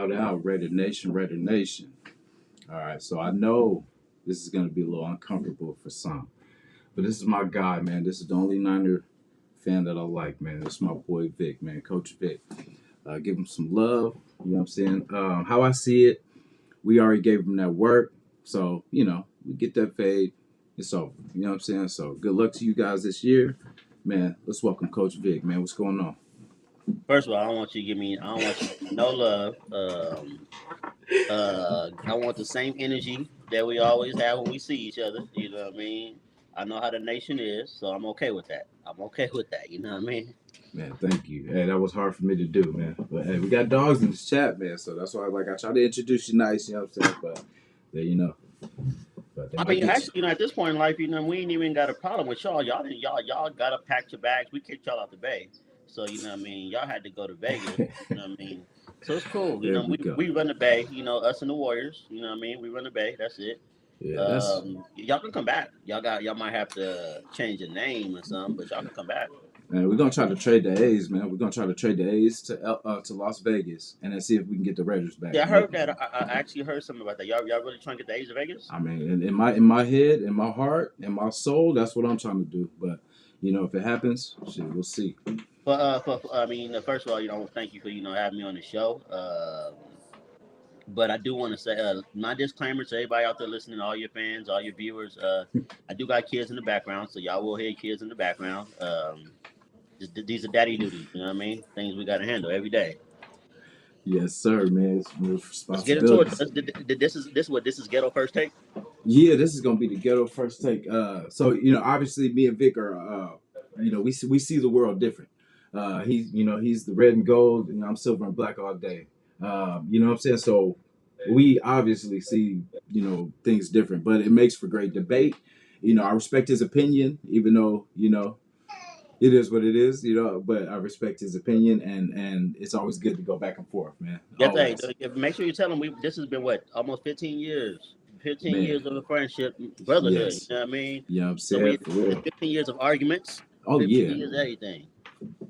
shout out Raider Nation, Raider Nation. All right, so I know this is going to be a little uncomfortable for some, but this is my guy, man. This is the only Niner fan that I like, man. This is my boy Vic, man, Coach Vic. Give him some love. You know what I'm saying? How I see it, we already gave him that work, so we get that fade. It's over. You know what I'm saying? So good luck to you guys this year, man. Let's welcome Coach Vic, man. What's going on? First of all, I don't want you to give me no love. I want the same energy that we always have when we see each other. You know what I mean? I know how the nation is, so I'm okay with that. I'm okay with that. You know what I mean? Man, thank you. Hey, that was hard for me to do, man. But hey, we got dogs in this chat, man. So that's why, I try to introduce you nice. You know what I'm saying? But yeah, But they I might mean, get you. actually, at this point in life, we ain't even got a problem with y'all. Y'all gotta pack your bags. We kicked y'all out the bay, so you know what I mean. Y'all had to go to Vegas. You know what I mean. So it's cool. There we go. We run the bay. Us and the Warriors. You know what I mean. We run the bay. That's it. Yeah, that's Y'all can come back. Y'all might have to change your name or something, but y'all can come back. man. We're gonna try to trade the A's, man. We're gonna try to trade the A's to Las Vegas, and then see if we can get the Raiders back. Yeah, I heard that. I actually heard something about that. Y'all really trying to get the A's to Vegas? I mean, in my head, in my heart, in my soul, that's what I'm trying to do. But if it happens, shit, we'll see. I mean, first of all, thank you for having me on the show. But I do want to say my disclaimer to everybody out there listening, all your fans, all your viewers. I do got kids in the background, so y'all will hear kids in the background. These are daddy duties. You know what I mean? Things we got to handle every day. Yes, sir, man. It's Let's get into it. responsibilities. This is ghetto first take. Yeah, this is gonna be the ghetto first take. So obviously, me and Vic are, we see the world different. He's the red and gold, and I'm silver and black all day. You know what I'm saying? So we obviously see things different, but it makes for great debate. I respect his opinion, even though it is what it is. But I respect his opinion, and it's always good to go back and forth, man. Yes, hey, Always, make sure you tell them this has been what almost 15 years. 15 man. years of a friendship, brotherhood. You Yes, know what I mean? you know what I'm So saying, for real. 15 years of arguments, Oh 15 yeah. years of everything.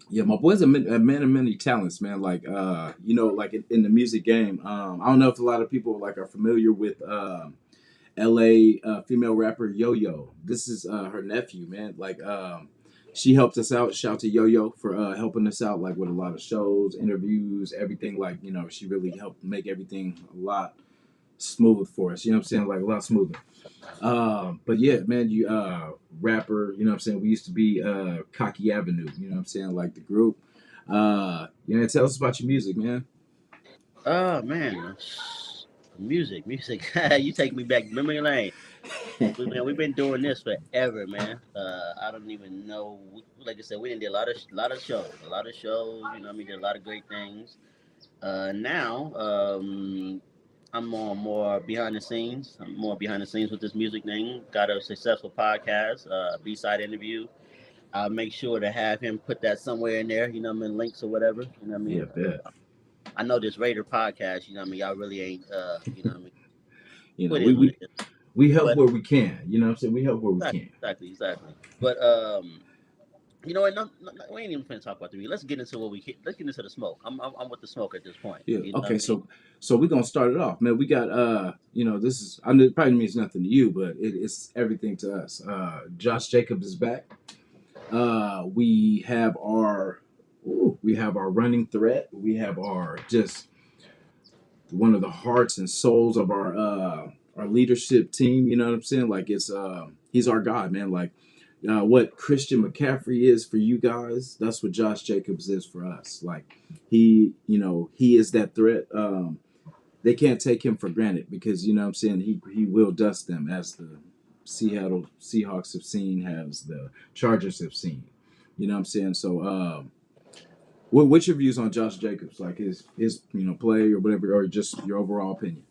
Yeah, my boy's a man of many talents, man. Like, like in the music game. I don't know if a lot of people are familiar with L.A. Female rapper Yo Yo. This is her nephew, man. Like, she helped us out. Shout out to Yo Yo for helping us out, like with a lot of shows, interviews, everything. Like, she really helped make everything a lot smooth for us. You know what I'm saying? Like a lot smoother. But yeah, man, you rapper, you know what I'm saying? We used to be Cocky Avenue, you know what I'm saying? Like the group. Tell us about your music, man. Oh man, music. You take me back memory lane. We've been doing this forever, man. I don't even know. Like I said, we did a lot of shows, a lot of shows. You know, what I mean, did a lot of great things. Now, I'm more behind the scenes. I'm more behind the scenes with this music thing. Got a successful podcast, B-side interview. I'll make sure to have him put that somewhere in there. You know, what I mean, links or whatever. You know, what I Yeah, mean. bet. I know this Raider podcast. You know, what I mean, y'all really ain't. You know, what I mean, You know, what we is what we it is. we help But where we can. You know what I'm saying? We help where we exactly, can. exactly. But you know what? We ain't even finna talk about the music. Let's get into what we can. Let's get into the smoke. I'm with the smoke at this point. Yeah. You know what I Okay. mean? So we're gonna start it off, man. We got this is I know it probably means nothing to you, but it's everything to us. Josh Jacobs is back. We have our running threat. We have our just one of the hearts and souls of our leadership team. You know what I'm saying? Like he's our guy, man. Like what Christian McCaffrey is for you guys, that's what Josh Jacobs is for us. Like he is that threat. They can't take him for granted because what I'm saying he will dust them as the Seattle Seahawks have seen, as the Chargers have seen. You know what I'm saying? So what's your views on Josh Jacobs, like his play or whatever, or just your overall opinion?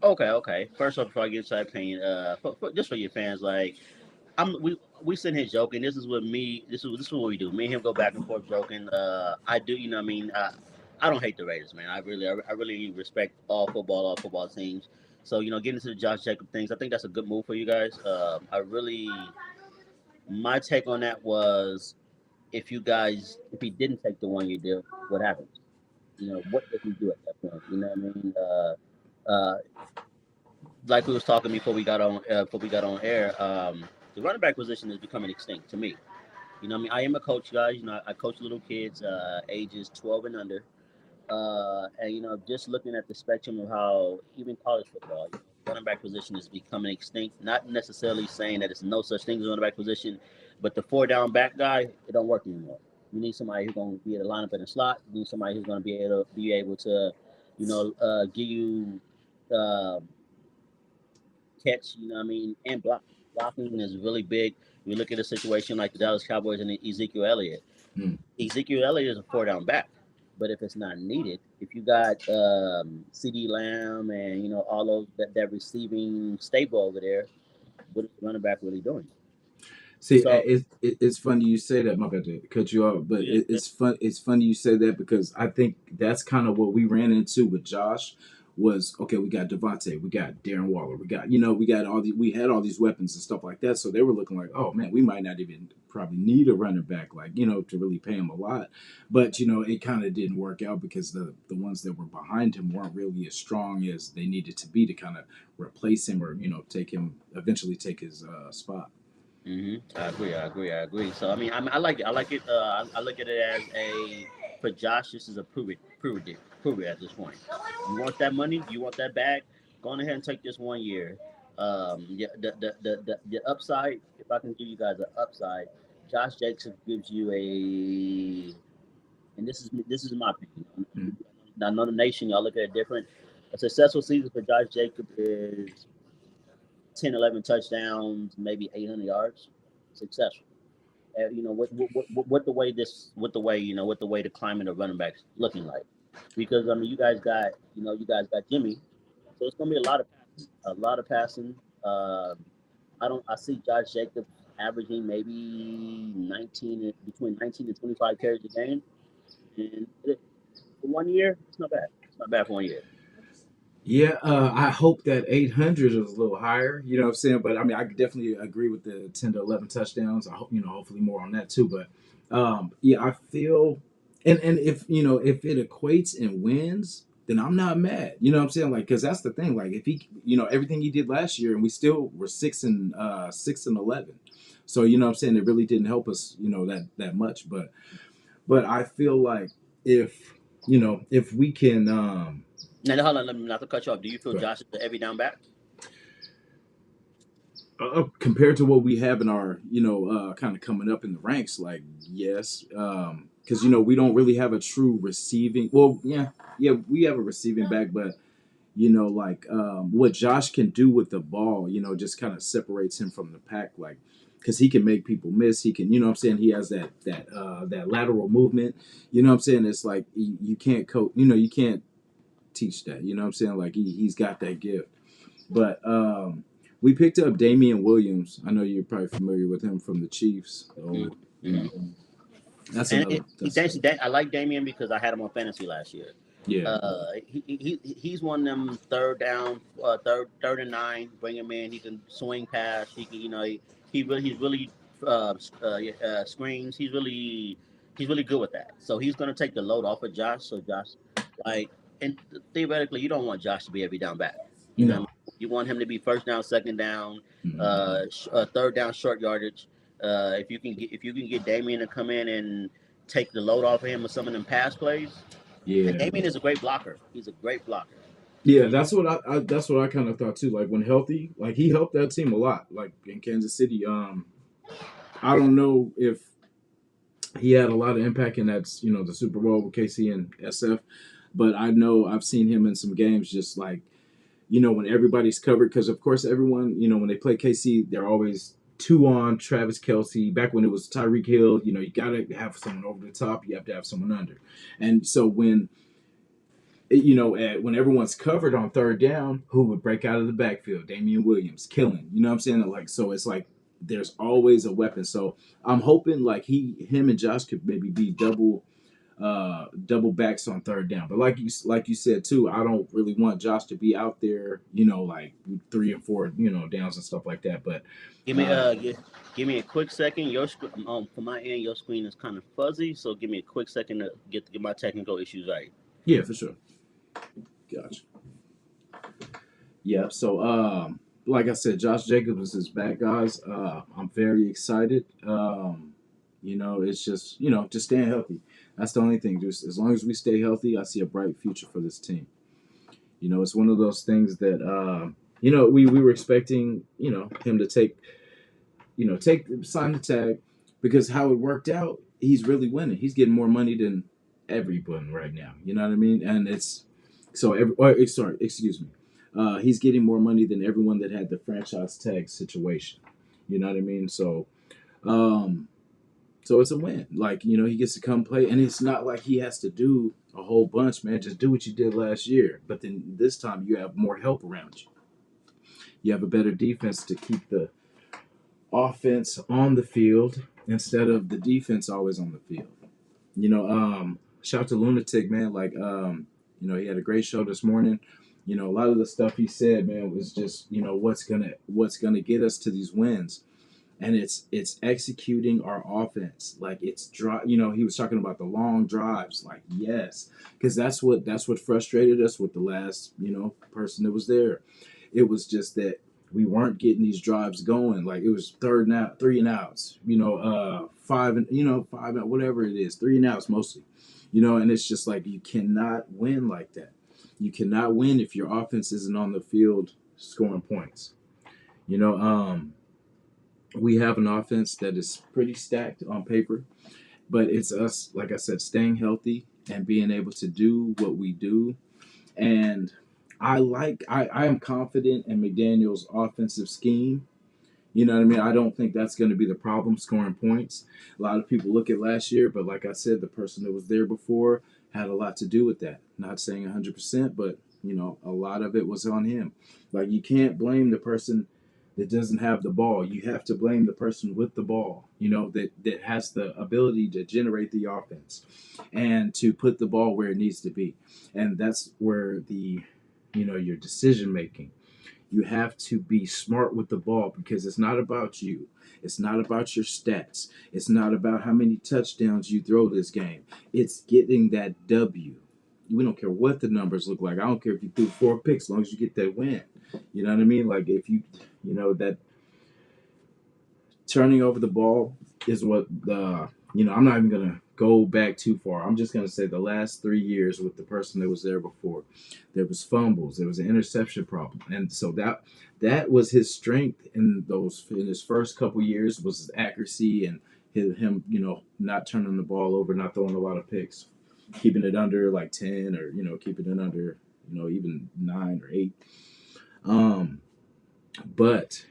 Okay. First off, before I get to that opinion, just for your fans, like we sitting here joking. This is what me. This is what we do. Me and him go back and forth joking. I do. You know, what I mean, I don't hate the Raiders, man. I really respect all football teams. So getting into the Josh Jacob things, I think that's a good move for you guys. My take on that was if he didn't take the 1 year deal, what happens? what does he do at that point? You know what I mean? Uh, like we was talking before we got on air. The running back position is becoming extinct to me. You know what I mean? I am a coach, guys. I coach little kids, ages 12 and under. And just looking at the spectrum of how even college football, running back position is becoming extinct. Not necessarily saying that it's no such thing as a running back position, but the four down back guy, it don't work anymore. You need somebody who's going to be able to line up in the slot. You need somebody who's going to be able to, give you uh, catch. You know what I mean, and block. Blocking is really big. We look at a situation like the Dallas Cowboys and Ezekiel Elliott. Mm. Ezekiel Elliott is a four down back. But if it's not needed, if you got CD Lamb and all those that receiving stable over there, what is the running back really doing? See, So it's funny you say that. My bad to cut you off, but yeah, it's fun. It's funny you say that because I think that's kind of what we ran into with Josh. Was okay. We got Devontae, we got Darren Waller, we got we had all these weapons and stuff like that. So they were looking like, oh man, we might not even probably need a running back, like to really pay him a lot. But it kind of didn't work out because the ones that were behind him weren't really as strong as they needed to be to kind of replace him or take him eventually take his spot. I agree. I agree. I agree. So I like it. I like it. I look at it as a for Josh. This is a prove it at this point. You want that money? You want that bag? Go on ahead and take this 1 year. Yeah, the upside. If I can give you guys an upside, Josh Jacobs gives you and this is my opinion. Mm. I know the nation. Y'all look at it different. A successful season for Josh Jacobs is 10, 11 touchdowns, maybe 800 yards. Successful. What the way the climate of running backs looking like, because you guys got Jimmy, so it's gonna be a lot of passing, a lot of passing. I see Josh Jacobs averaging maybe 19 between 19 and 25 carries a game, and for 1 year, it's not bad. It's not bad for 1 year. Yeah, I hope that 800 is a little higher. You know what I'm saying? But I mean, I could definitely agree with the 10 to 11 touchdowns. I hope, hopefully more on that too. But yeah, I feel, and if, if it equates and wins, then I'm not mad. You know what I'm saying? Like, because that's the thing. Like, if he, everything he did last year and we still were 6-11. So, you know what I'm saying? It really didn't help us, that much. But I feel like if, if we can, Now, hold on, let me not to cut you off. Do you feel go ahead. Josh is the every down back? Compared to what we have in our, kind of coming up in the ranks, like yes, because we don't really have a true receiving. Well, yeah, we have a receiving back, but like what Josh can do with the ball, just kind of separates him from the pack, like because he can make people miss. He can, what I'm saying, he has that lateral movement. You know what I'm saying? It's like you can't coach. You can't teach that. You know what I'm saying? Like he's got that gift. But we picked up Damian Williams. I know you're probably familiar with him from the Chiefs. So, Mm-hmm. that's And another. I like Damian because I had him on fantasy last year. Yeah. He's one of them third down, third and nine. Bring him in. He can swing pass. He can, he's really screens. He's really good with that. So he's gonna take the load off of Josh. So Josh, like, and theoretically, you don't want Josh to be every down back. You know what I No. mean? You want him to be first down, second down, Mm-hmm. third down, short yardage. If you can get Damian to come in and take the load off of him with some of them pass plays. And Yeah. Damien is a great blocker. He's a great blocker. Yeah, He, that's what I kind of thought too. Like when healthy, like he helped that team a lot. Like in Kansas City, I don't know if he had a lot of impact in that the Super Bowl with KC and SF, but I know I've seen him in some games just like when everybody's covered, because of course everyone, when they play KC, they're always two on Travis Kelsey. Back when it was Tyreek Hill, you gotta have someone over the top, you have to have someone under. And so when when everyone's covered on third down, who would break out of the backfield? Damian Williams, killing. You know what I'm saying? Like, so it's like there's always a weapon. So I'm hoping like him and Josh could maybe be double backs on third down. But like you said too, I don't really want Josh to be out there, like 3 and 4, downs and stuff like that. But give me uh give me a quick second. Your from my end, your screen is kind of fuzzy, so give me a quick second to get my technical issues right. Yeah, for sure. Gotcha. Yeah. So, like I said, Josh Jacobs is back, guys. I'm very excited. It's just just staying healthy. That's the only thing. Just as long as we stay healthy, I see a bright future for this team. It's one of those things that we were expecting him to take sign the tag because how it worked out, he's really winning. He's getting more money than everyone right now. You know what I mean? And it's so sorry, excuse me. He's getting more money than everyone that had the franchise tag situation. You know what I mean? Um, so it's a win. Like he gets to come play, and it's not like he has to do a whole bunch, man. Just do what you did last year. But then this time you have more help around you. You have a better defense to keep the offense on the field instead of the defense always on the field. Shout out to Lunatic, man. Like, he had a great show this morning. A lot of the stuff he said, man, was just, what's gonna get us to these wins. And it's executing our offense. Like it's he was talking about the long drives. Like, yes. Because that's what frustrated us with the last, person that was there. It was just that we weren't getting these drives going. Like it was third and out, 3 and outs, five and whatever it is, 3 and outs mostly. And it's just like you cannot win like that. You cannot win if your offense isn't on the field scoring points. You know, we have an offense that is pretty stacked on paper, but it's us, like I said, staying healthy and being able to do what we do. And I am confident in McDaniel's offensive scheme. You know what I mean? I don't think that's going to be the problem scoring points. A lot of people look at last year, but like I said, the person that was there before had a lot to do with that. Not saying 100%, but a lot of it was on him. Like you can't blame the person that doesn't have the ball. You have to blame the person with the ball, that has the ability to generate the offense and to put the ball where it needs to be. And that's where your decision making. You have to be smart with the ball because it's not about you. It's not about your stats. It's not about how many touchdowns you throw this game. It's getting that W. We don't care what the numbers look like. I don't care if you threw 4 picks, as long as you get that win. You know what I mean? Like if that turning over the ball is what I'm not even gonna go back too far. I'm just gonna say the last 3 years with the person that was there before, there was fumbles, there was an interception problem, and so that was his strength in his first couple years was his accuracy and him not turning the ball over, not throwing a lot of picks, keeping it under like 10 or keeping it under even 9 or 8. But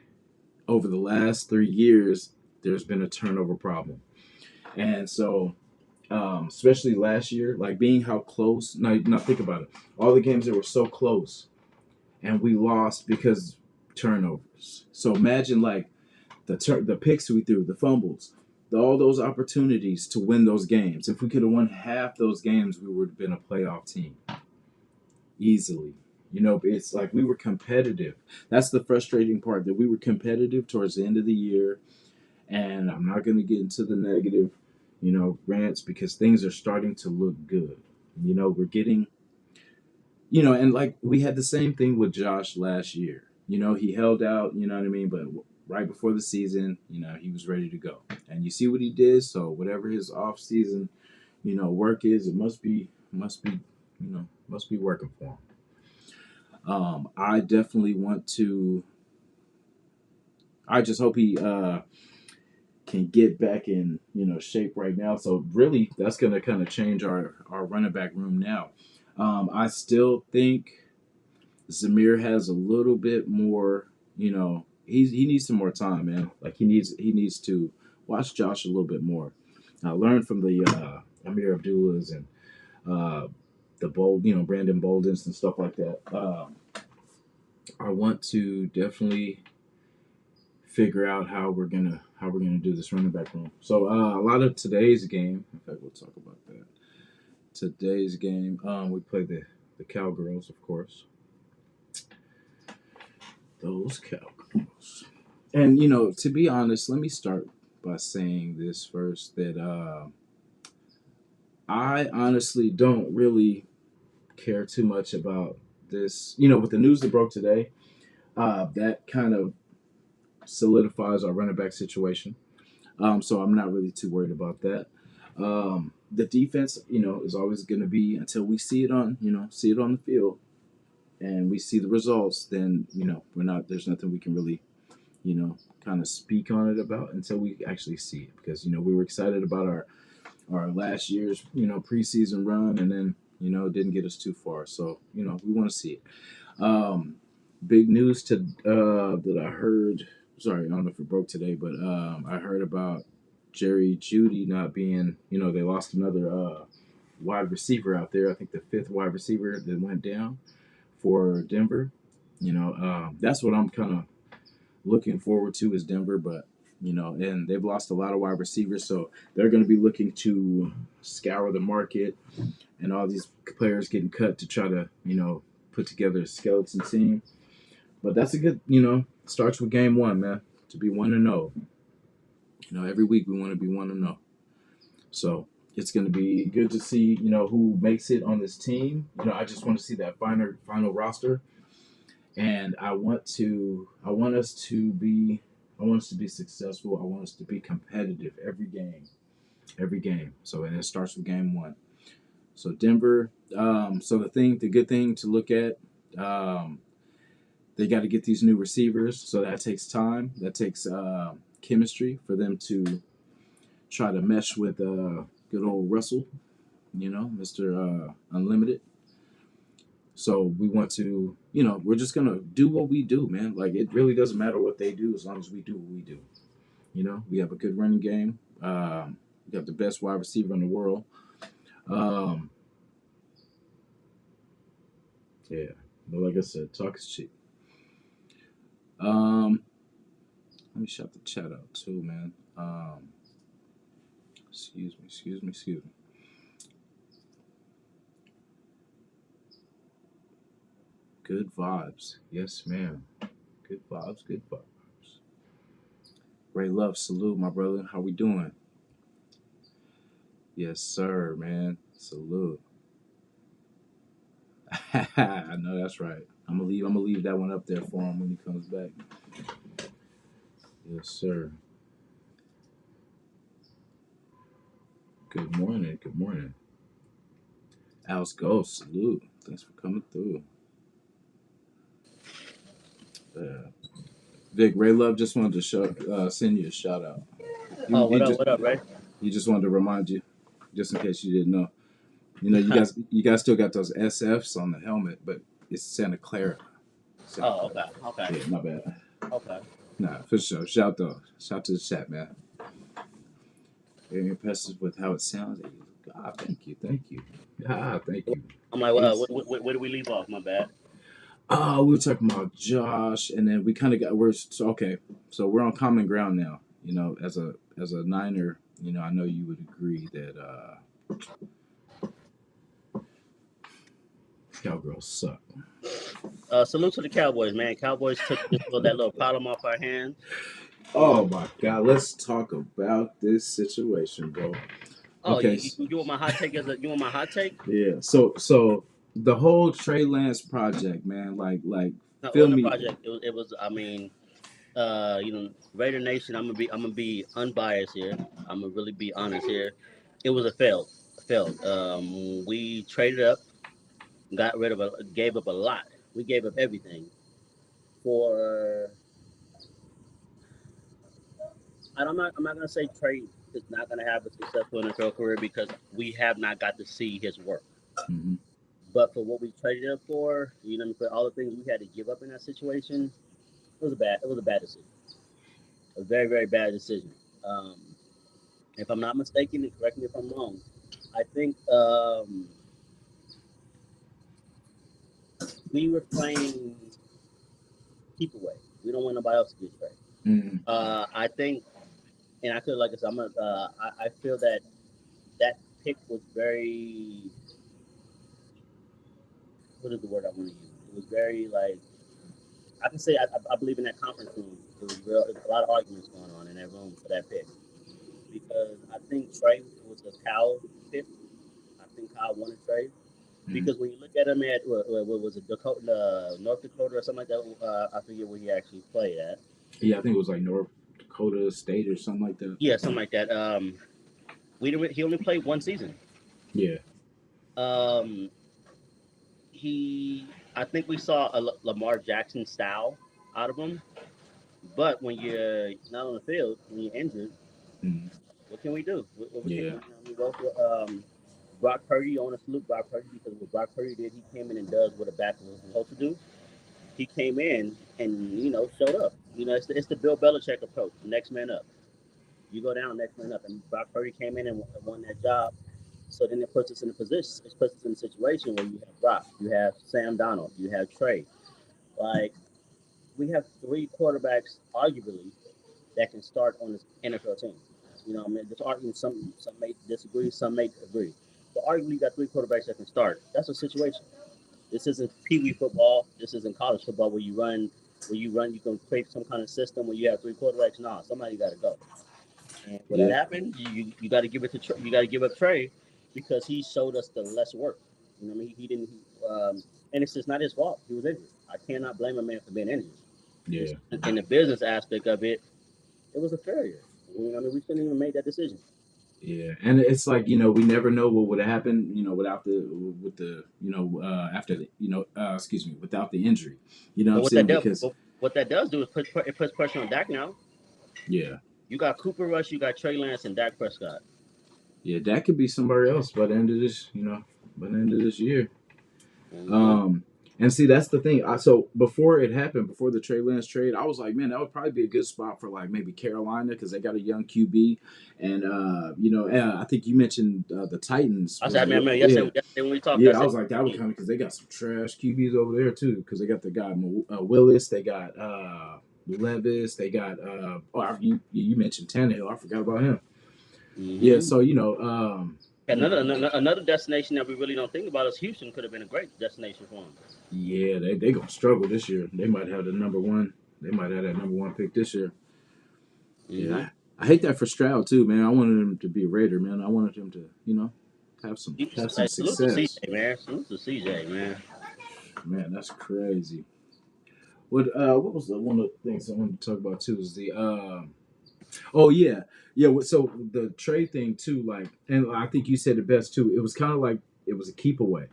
over the last 3 years, there's been a turnover problem. And so, especially last year, like being how close, now think about it. All the games that were so close and we lost because turnovers. So imagine like the picks we threw, the fumbles, all those opportunities to win those games. If we could have won half those games, we would have been a playoff team easily. It's like we were competitive. That's the frustrating part, that we were competitive towards the end of the year. And I'm not going to get into the negative, rants because things are starting to look good. We're getting, and like we had the same thing with Josh last year. He held out, you know what I mean? But right before the season, he was ready to go. And you see what he did. So whatever his off season, work is, it must be working for him. I definitely want to. I just hope he can get back in shape right now. So really, that's going to kind of change our running back room now. I still think Zamir has a little bit more. He needs some more time, man. Like he needs to watch Josh a little bit more. Learn from the Amir Abdullahs and the Brandon Boldens and stuff like that. I want to definitely figure out how we're gonna do this running back room. So a lot of today's game, in fact, we'll talk about that. Today's game, we play the Cowgirls, of course. Those Cowgirls. And to be honest, let me start by saying this first, that I honestly don't really care too much about this. With the news that broke today, that kind of solidifies our running back situation. So I'm not really too worried about that. The defense, is always going to be until we see it on the field and we see the results. Then we're not. There's nothing we can really kind of speak on it about until we actually see it because we were excited about our last year's preseason run and then it didn't get us too far. So we want to see it. Big news that I heard. Sorry, I don't know if it broke today, but I heard about Jerry Judy not being. They lost another wide receiver out there. I think the fifth wide receiver that went down for Denver. That's what I'm kind of looking forward to is Denver, but and they've lost a lot of wide receivers, so they're going to be looking to scour the market and all these players getting cut to try to put together a skeleton team. But that's a good starts with game one, man, to be 1-0. Every week we want to be 1-0, so it's going to be good to see who makes it on this team. I just want to see that final roster. And I want us to be successful. I want us to be competitive every game. So, and it starts with game one. So Denver. So the good thing to look at, they got to get these new receivers. So that takes time. That takes chemistry for them to try to mesh with good old Russell. Mr. Unlimited. So we want to, we're just gonna do what we do, man. Like it really doesn't matter what they do as long as we do what we do. We have a good running game. We got the best wide receiver in the world. Um, yeah, but like I said, talk is cheap. Um, Let me shout the chat out too, man. Excuse me. Good vibes, yes, ma'am. Good vibes, good vibes. Ray Love, salute, my brother. How we doing? Yes, sir, man. Salute. I know that's right. I'm gonna leave that one up there for him when he comes back. Yes, sir. Good morning. Good morning. Al's Ghost, salute. Thanks for coming through. Vic, Ray Love just wanted to send you a shout out. Oh, He just what up, Ray? he just wanted to remind you, just in case you didn't know. You guys still got those SFs on the helmet, but it's Santa Clara. Santa Oh, Clara. okay. Yeah, my bad. Okay. Nah, for sure. Shout to the chat, man. Very impressive with how it sounds. God, thank you. Thank you. I'm like, Ace. where do we leave off? My bad. We were talking about Josh, and then we kind of okay. So we're on common ground now. As a Niner, I know you would agree that Cowgirls suck. Salute to the Cowboys, man. Cowboys took that little problem off our hands. Oh my God, let's talk about this situation, bro. Oh, Okay, you want my hot take you want my hot take? yeah. So the whole Trey Lance project, man, like No, it feel wasn't a me. project. It was. I mean, Raider Nation. I'm gonna be unbiased here. I'm gonna really be honest here. It was a failed. We traded up, gave up a lot. We gave up everything for. I'm not gonna say Trey is not gonna have a successful NFL career because we have not got to see his work. Mhm. But for what we traded up for, for all the things we had to give up in that situation, it was a bad decision. A very, very bad decision. Um, if I'm not mistaken, and correct me if I'm wrong, I think we were playing keep away. We don't want nobody else to get traded. Mhm. I think, and I feel like I said, I feel that that pick was very. What is the word I want to use? It was very like I can say I believe in that conference room. There was a lot of arguments going on in that room for that pick because I think Trey was a Cal pick. I think Kyle wanted Trey. Mm. Because when you look at him at what was it, Dakota, North Dakota or something like that, I forget where he actually played at. Yeah, I think it was like North Dakota State or something like that. Yeah, something like that. He only played one season. Yeah. Um, I think we saw a Lamar Jackson style out of him. But when you're not on the field, when you're injured, Mm. what can we do? What can Yeah. we? I mean, Brock Purdy, I want to salute Brock Purdy because what Brock Purdy did, he came in and does what a back was supposed to do. He came in and showed up. It's the Bill Belichick approach. Next man up. You go down, next man up. And Brock Purdy came in and won that job. So then it puts us in a position. It puts us in a situation where you have Brock, you have Sam Donald, you have Trey. Like we have three quarterbacks, arguably, that can start on this NFL team. I mean, this argument, some may disagree, some may agree. But arguably, you got three quarterbacks that can start. That's a situation. This isn't pee wee football. This isn't college football where you can create some kind of system where you have three quarterbacks. Nah, somebody got to go. And when that Yeah. happened, you got to give it to you got to give up Trey because he showed us the less work. What I mean? He didn't, and it's just not his fault. He was injured. I cannot blame a man for being injured. Yeah. In the business aspect of it, it was a failure. I mean, we shouldn't even make that decision. Yeah, and it's like we never know what would have happened without the after the excuse me, without the injury. You know what But I'm saying? Because what that does do is it puts pressure on Dak now. yeah, You got Cooper Rush, you got Trey Lance, and Dak Prescott. yeah, that could be somebody else by the end of this by the end of this year. Mm-hmm. Um, and see, that's the thing. So before it happened, before the Trey Lance trade, I was like, man, that would probably be a good spot for like maybe Carolina because they got a young QB, and I think you mentioned the Titans I was said, I mean, yeah. yesterday when we talked, I Yeah, I said, was like that would come because they got some trash QBs over there too. Because they got the guy Willis, they got Levis, they got you mentioned Tannehill. I forgot about him. Yeah, mm-hmm. so Another destination that we really don't think about is Houston. Could have been a great destination for him. yeah, they gonna struggle this year. They might have the number one. They might have that number one pick this year. Mm-hmm. Yeah, I hate that for Stroud too, man. I wanted him to be a Raider, man. I wanted him to have some Salute to success. CJ, man. Salute to CJ, man. Man, that's crazy. What was the one of the things I wanted to talk about too? Is the oh yeah, yeah. So the trade thing too, like, and I think you said it best too. It was kind of like it was a keep away.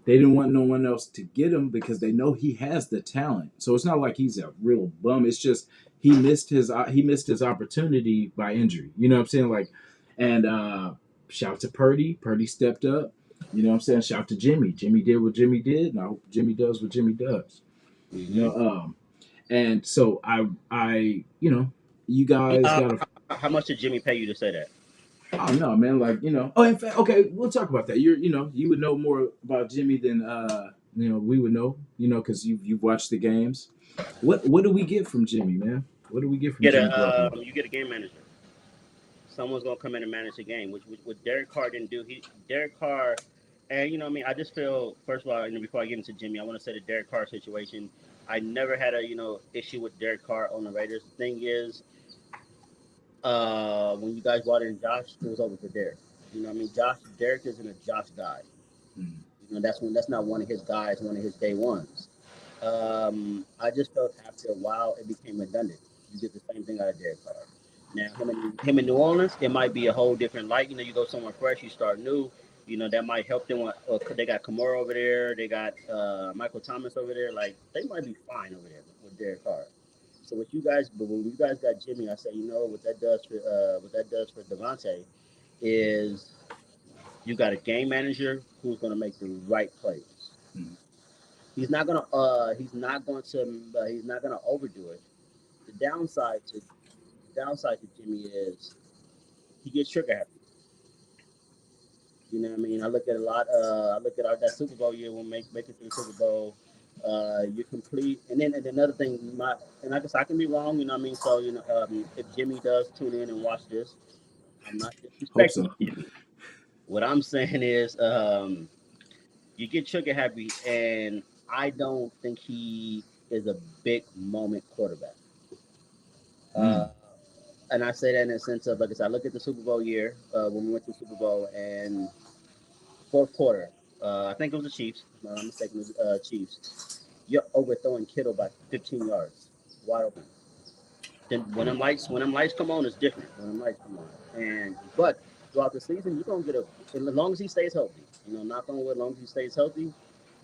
They didn't want no one else to get him because they know he has the talent. So it's not like he's a real bum. It's just he missed his opportunity by injury. You know what I'm saying? Like, and shout to Purdy. Purdy stepped up. You know what I'm saying? Shout to Jimmy. Jimmy did what Jimmy did, and I hope Jimmy does what Jimmy does. You Mm-hmm. know, and so you guys Uh, got to. how much did Jimmy pay you to say that? Oh no, man! Like Oh, in fact, okay, we'll talk about that. You would know more about Jimmy than we would know. Because you've watched the games. What do we get from Jimmy, man? What do we get from Jimmy Garoppolo? You get a game manager. Someone's gonna come in and manage the game, which what Derek Carr didn't do. Derek Carr, and what I mean. I just feel first of all, before I get into Jimmy, I want to say the Derek Carr situation. I never had a issue with Derek Carr on the Raiders. The thing is, when you guys brought in Josh, it was over for Derek. What I mean, Derek isn't a Josh guy. Mm, That's not one of his guys, one of his day ones. I just felt after a while it became redundant. You get the same thing out of Derek Carr. Now him in New Orleans, it might be a whole different light. You go somewhere fresh, you start new. That might help them. They got Kamara over there, they got Michael Thomas over there. Like they might be fine over there with Derek Carr. So but when you guys got Jimmy, I say, what that does for Devontae is you got a game manager who's going to make the right plays. mm, He's not gonna overdo it. The downside to Jimmy is he gets trigger happy. You know what I mean? I look at a lot. I look at that Super Bowl year when making through the Super Bowl. You're complete, and then another thing, and I guess I can be wrong. You know what I mean? So if Jimmy does tune in and watch this, I'm not hope disrespecting so. Jimmy. What I'm saying is, you get trigger happy, and I don't think he is a big moment quarterback. Uh, Mm, and I say that in a sense of, like I said, I look at the Super Bowl year when we went to the Super Bowl and fourth quarter. I think it was the Chiefs. If I'm not mistaken, it was Chiefs. You're overthrowing Kittle by 15 yards, wide open. Then when them lights come on, it's different. When them lights come on, and but throughout the season, you're gonna get a as long as he stays healthy. You know, knock on wood, as long as he stays healthy,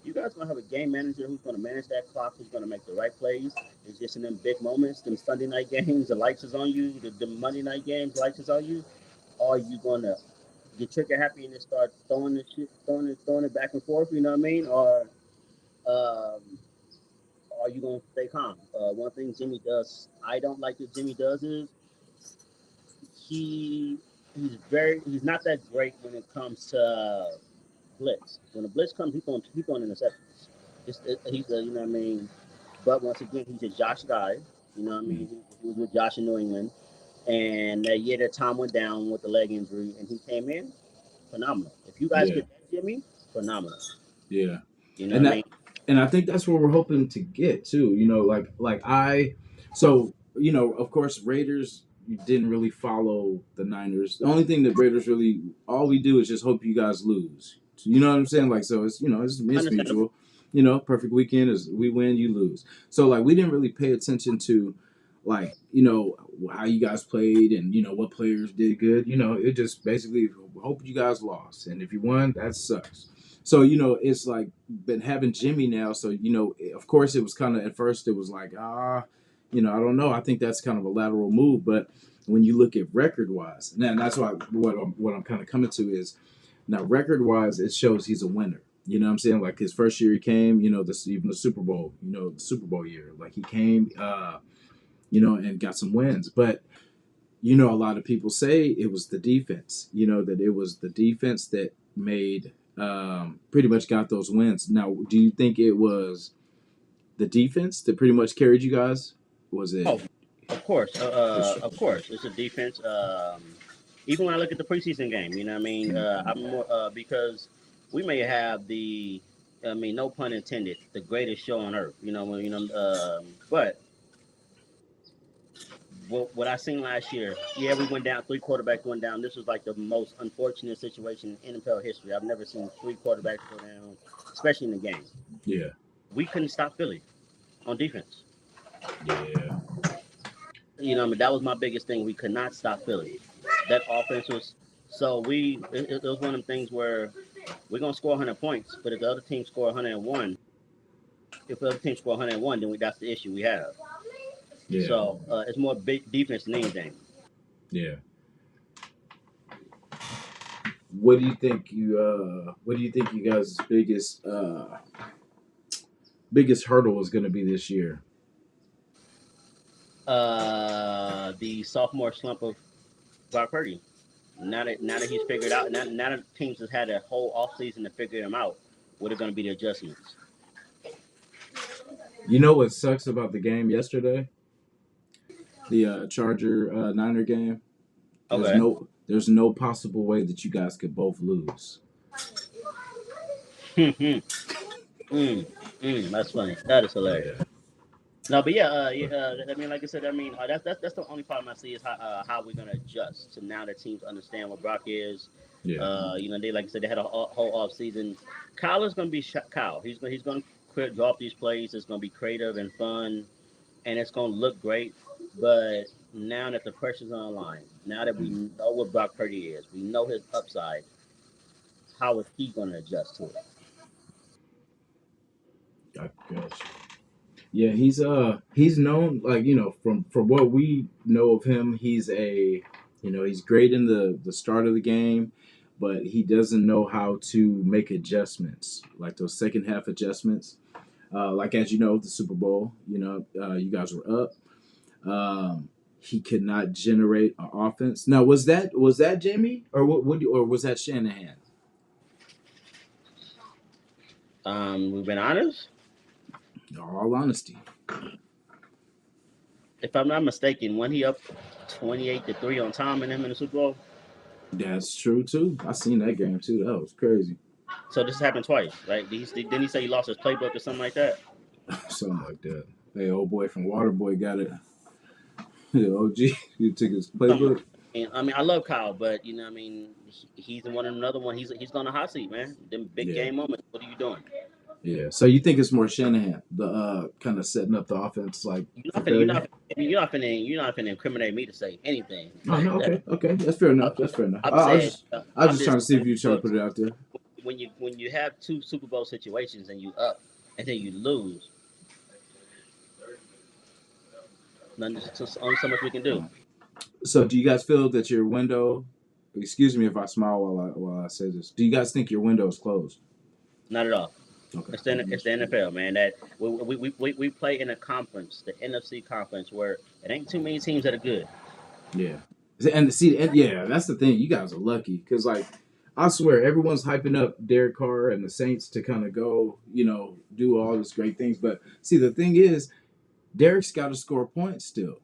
you guys gonna have a game manager who's gonna manage that clock, who's gonna make the right plays. It's just in them big moments, them Sunday night games, the lights is on you. The Monday night games, the lights is on you. Are you gonna get trigger happy and just start throwing the shit, throwing it back and forth? You know what I mean? Or um, are you gonna stay calm? One thing Jimmy does, I don't like that Jimmy does is he he's not that great when it comes to blitz. When the blitz comes, he's on interceptions. He's a, you know what I mean. But once again, he's a Josh guy. You know what I mean. He was with Josh in New England, and that year that Tom went down with the leg injury, and he came in phenomenal. If you guys Yeah, get that Jimmy, phenomenal. yeah, You know what and I mean. I think that's where we're hoping to get too. You know, so of course, Raiders didn't really follow the Niners. The only thing that Raiders really, all we do is just hope you guys lose. So, you know what I'm saying? Like, so it's Understandable. mutual. Perfect weekend is we win, you lose. So like, we didn't really pay attention to like how you guys played and what players did good. It just basically hope you guys lost, and if you won, that sucks. So it's like been having Jimmy now. So of course, it was kind of at first it was like I don't know. I think that's kind of a lateral move, but when you look at record wise, and that's why what I'm kind of coming to is now record wise, it shows he's a winner. You know what I'm saying? Like his first year he came, even the Super Bowl, the Super Bowl year, like he came, and got some wins. But a lot of people say it was the defense. That it was the defense that made pretty much got those wins. Now, do you think it was the defense that pretty much carried you guys? Was it Oh, of course, for sure? of course, it's a defense. Even when I look at the preseason game, you know what I mean. I'm more because we may have the, I mean, no pun intended, the greatest show on earth. But what I seen last year, yeah, we went down. Three quarterbacks went down. This was like the most unfortunate situation in NFL history. I've never seen three quarterbacks go down, especially in the game. Yeah, We couldn't stop Philly on defense. yeah, You know, I mean, that was my biggest thing. We could not stop Philly. That offense was so it was one of them things where we're gonna score 100 points, but if the other team score 101, if the other team score 101, then that's the issue we have. yeah, So it's more big defense than anything. yeah. What do you think you guys' biggest hurdle is going to be this year? The sophomore slump of Brock Purdy. Now that he's figured out, now that teams has had a whole offseason to figure him out, what are going to be the adjustments? You know what sucks about the game yesterday? The Charger Niner game. There's Okay. no possible way that you guys could both lose. mm, that's funny. That is hilarious. Yeah, No, but yeah, I mean, like I said, I mean, that's the only problem I see is how we're gonna adjust to now that teams understand what Brock is. yeah. They like I said, they had a whole off season. Kyle is gonna be Kyle. He's gonna draw up these plays. It's gonna be creative and fun, and it's gonna look great. But now that the pressure's on the line, now that we Mm, know what Brock Purdy is, we know his upside. How is he gonna adjust to it? I guess. Yeah, he's known like from what we know of him, he's great in the start of the game, but he doesn't know how to make adjustments like those second half adjustments. Like as the Super Bowl, you guys were up. He could not generate an offense. Now was that Jamie or or was that Shanahan? We've been honest. In all honesty, If I'm not mistaken, when he up 28-3 on Tom and him in the Super Bowl. that's true too. I seen that game too. That was crazy. So this has happened twice, right? Didn't he say he lost his playbook or something like that? Something like that. Hey, old boy from Waterboy got it. Yeah, OG, you took his Something, playbook. I love Kyle, but he's one another one. He's on a hot seat, man. Them big Yeah, game moments. What are you doing? yeah. So you think it's more Shanahan, the kind of setting up the offense like You're for not finna, failure? you're not finna incriminate me to say anything. Oh no, okay, okay. That's fair enough. That's fair enough. I'm saying, I was I'm just trying just to see if you trying to look, put it out there. when you have two Super Bowl situations and you up and then you lose, only so much we can do. So do you guys feel that your window? Excuse me if I smile while I say this. Do you guys think your window is closed? Not at all. Okay. It's the NFL, man. That we play in a conference, the NFC conference, where it ain't too many teams that are good. Yeah. And see, and yeah, that's the thing. You guys are lucky because, like, I swear, everyone's hyping up Derek Carr and the Saints to kind of go, do all these great things. But see, the thing is, Derek's got to score points still.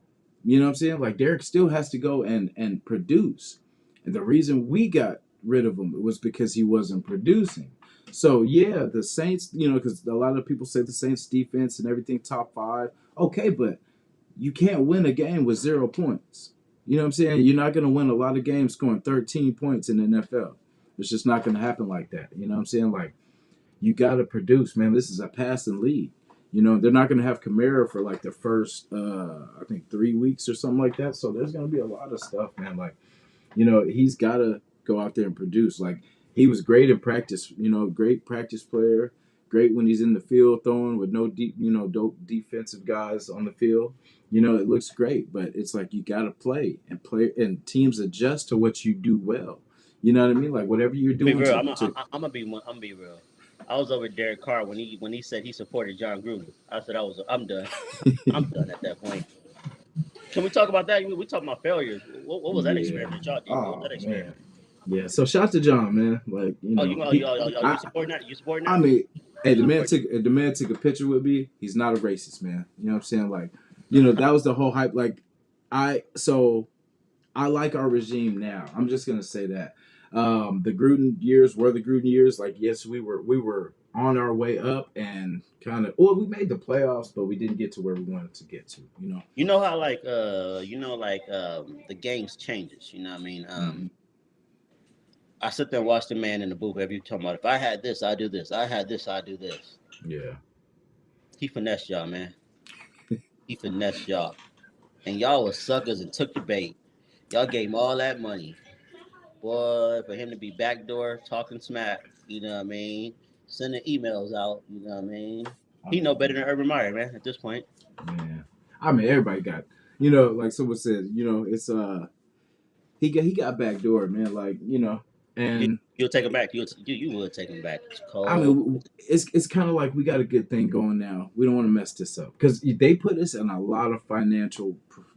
You know what I'm saying? Like, Derek still has to go and produce. And the reason we got rid of him was because he wasn't producing. So yeah, the Saints, because a lot of people say the Saints defense and everything top five. Okay, but you can't win a game with 0 points. You know what I'm saying? You're not going to win a lot of games scoring 13 points in the NFL. It's just not going to happen like that. You know what I'm saying? Like, you got to produce, man. This is a passing league. They're not going to have Kamara for like the first, I think, 3 weeks or something like that. So there's going to be a lot of stuff, man. Like, he's got to go out there and produce. Like, he was great in practice, great practice player, great when he's in the field throwing with no deep, dope defensive guys on the field. It looks great, but it's like you got to play, and teams adjust to what you do well. You know what I mean? Like, whatever you're Be doing real. to I'm gonna be real. I was over Derek Carr when he said he supported John Gruden. I said I'm done. I'm done at that point. Can we talk about that? We talking about failures. What was that yeah. experiment y'all did? What was Oh that man. experiment? Yeah. So shout out to John, man. Like, Oh, you I supporting that? You supporting I that? mean, hey, You the man support? took a picture with me. He's not a racist, man. You know what I'm saying? Like, that was the whole hype. Like, I like our regime now. I'm just gonna say that. The Gruden years were the Gruden years. Like, yes, we were on our way up and kind of. Well, we made the playoffs, but we didn't get to where we wanted to get to. You know how the games changes. You know what I mean? Hmm. I sit there and watch the man in the booth every time about if I had this, I do this. I had this, I do this. Yeah. He finessed y'all, man. He finessed y'all. And y'all was suckers and took the bait. Y'all gave him all that money. Boy, for him to be backdoor talking smack, you know what I mean? Sending emails out, you know what I mean? I He know mean, better than Urban Meyer, man, at this point. man. I mean, everybody got. Like someone said, it's he got backdoor, man. Like, and You'll take him back. You would take him back. It's I cold. mean, it's kind of like we got a good thing going now. We don't want to mess this up because they put us in a lot of financial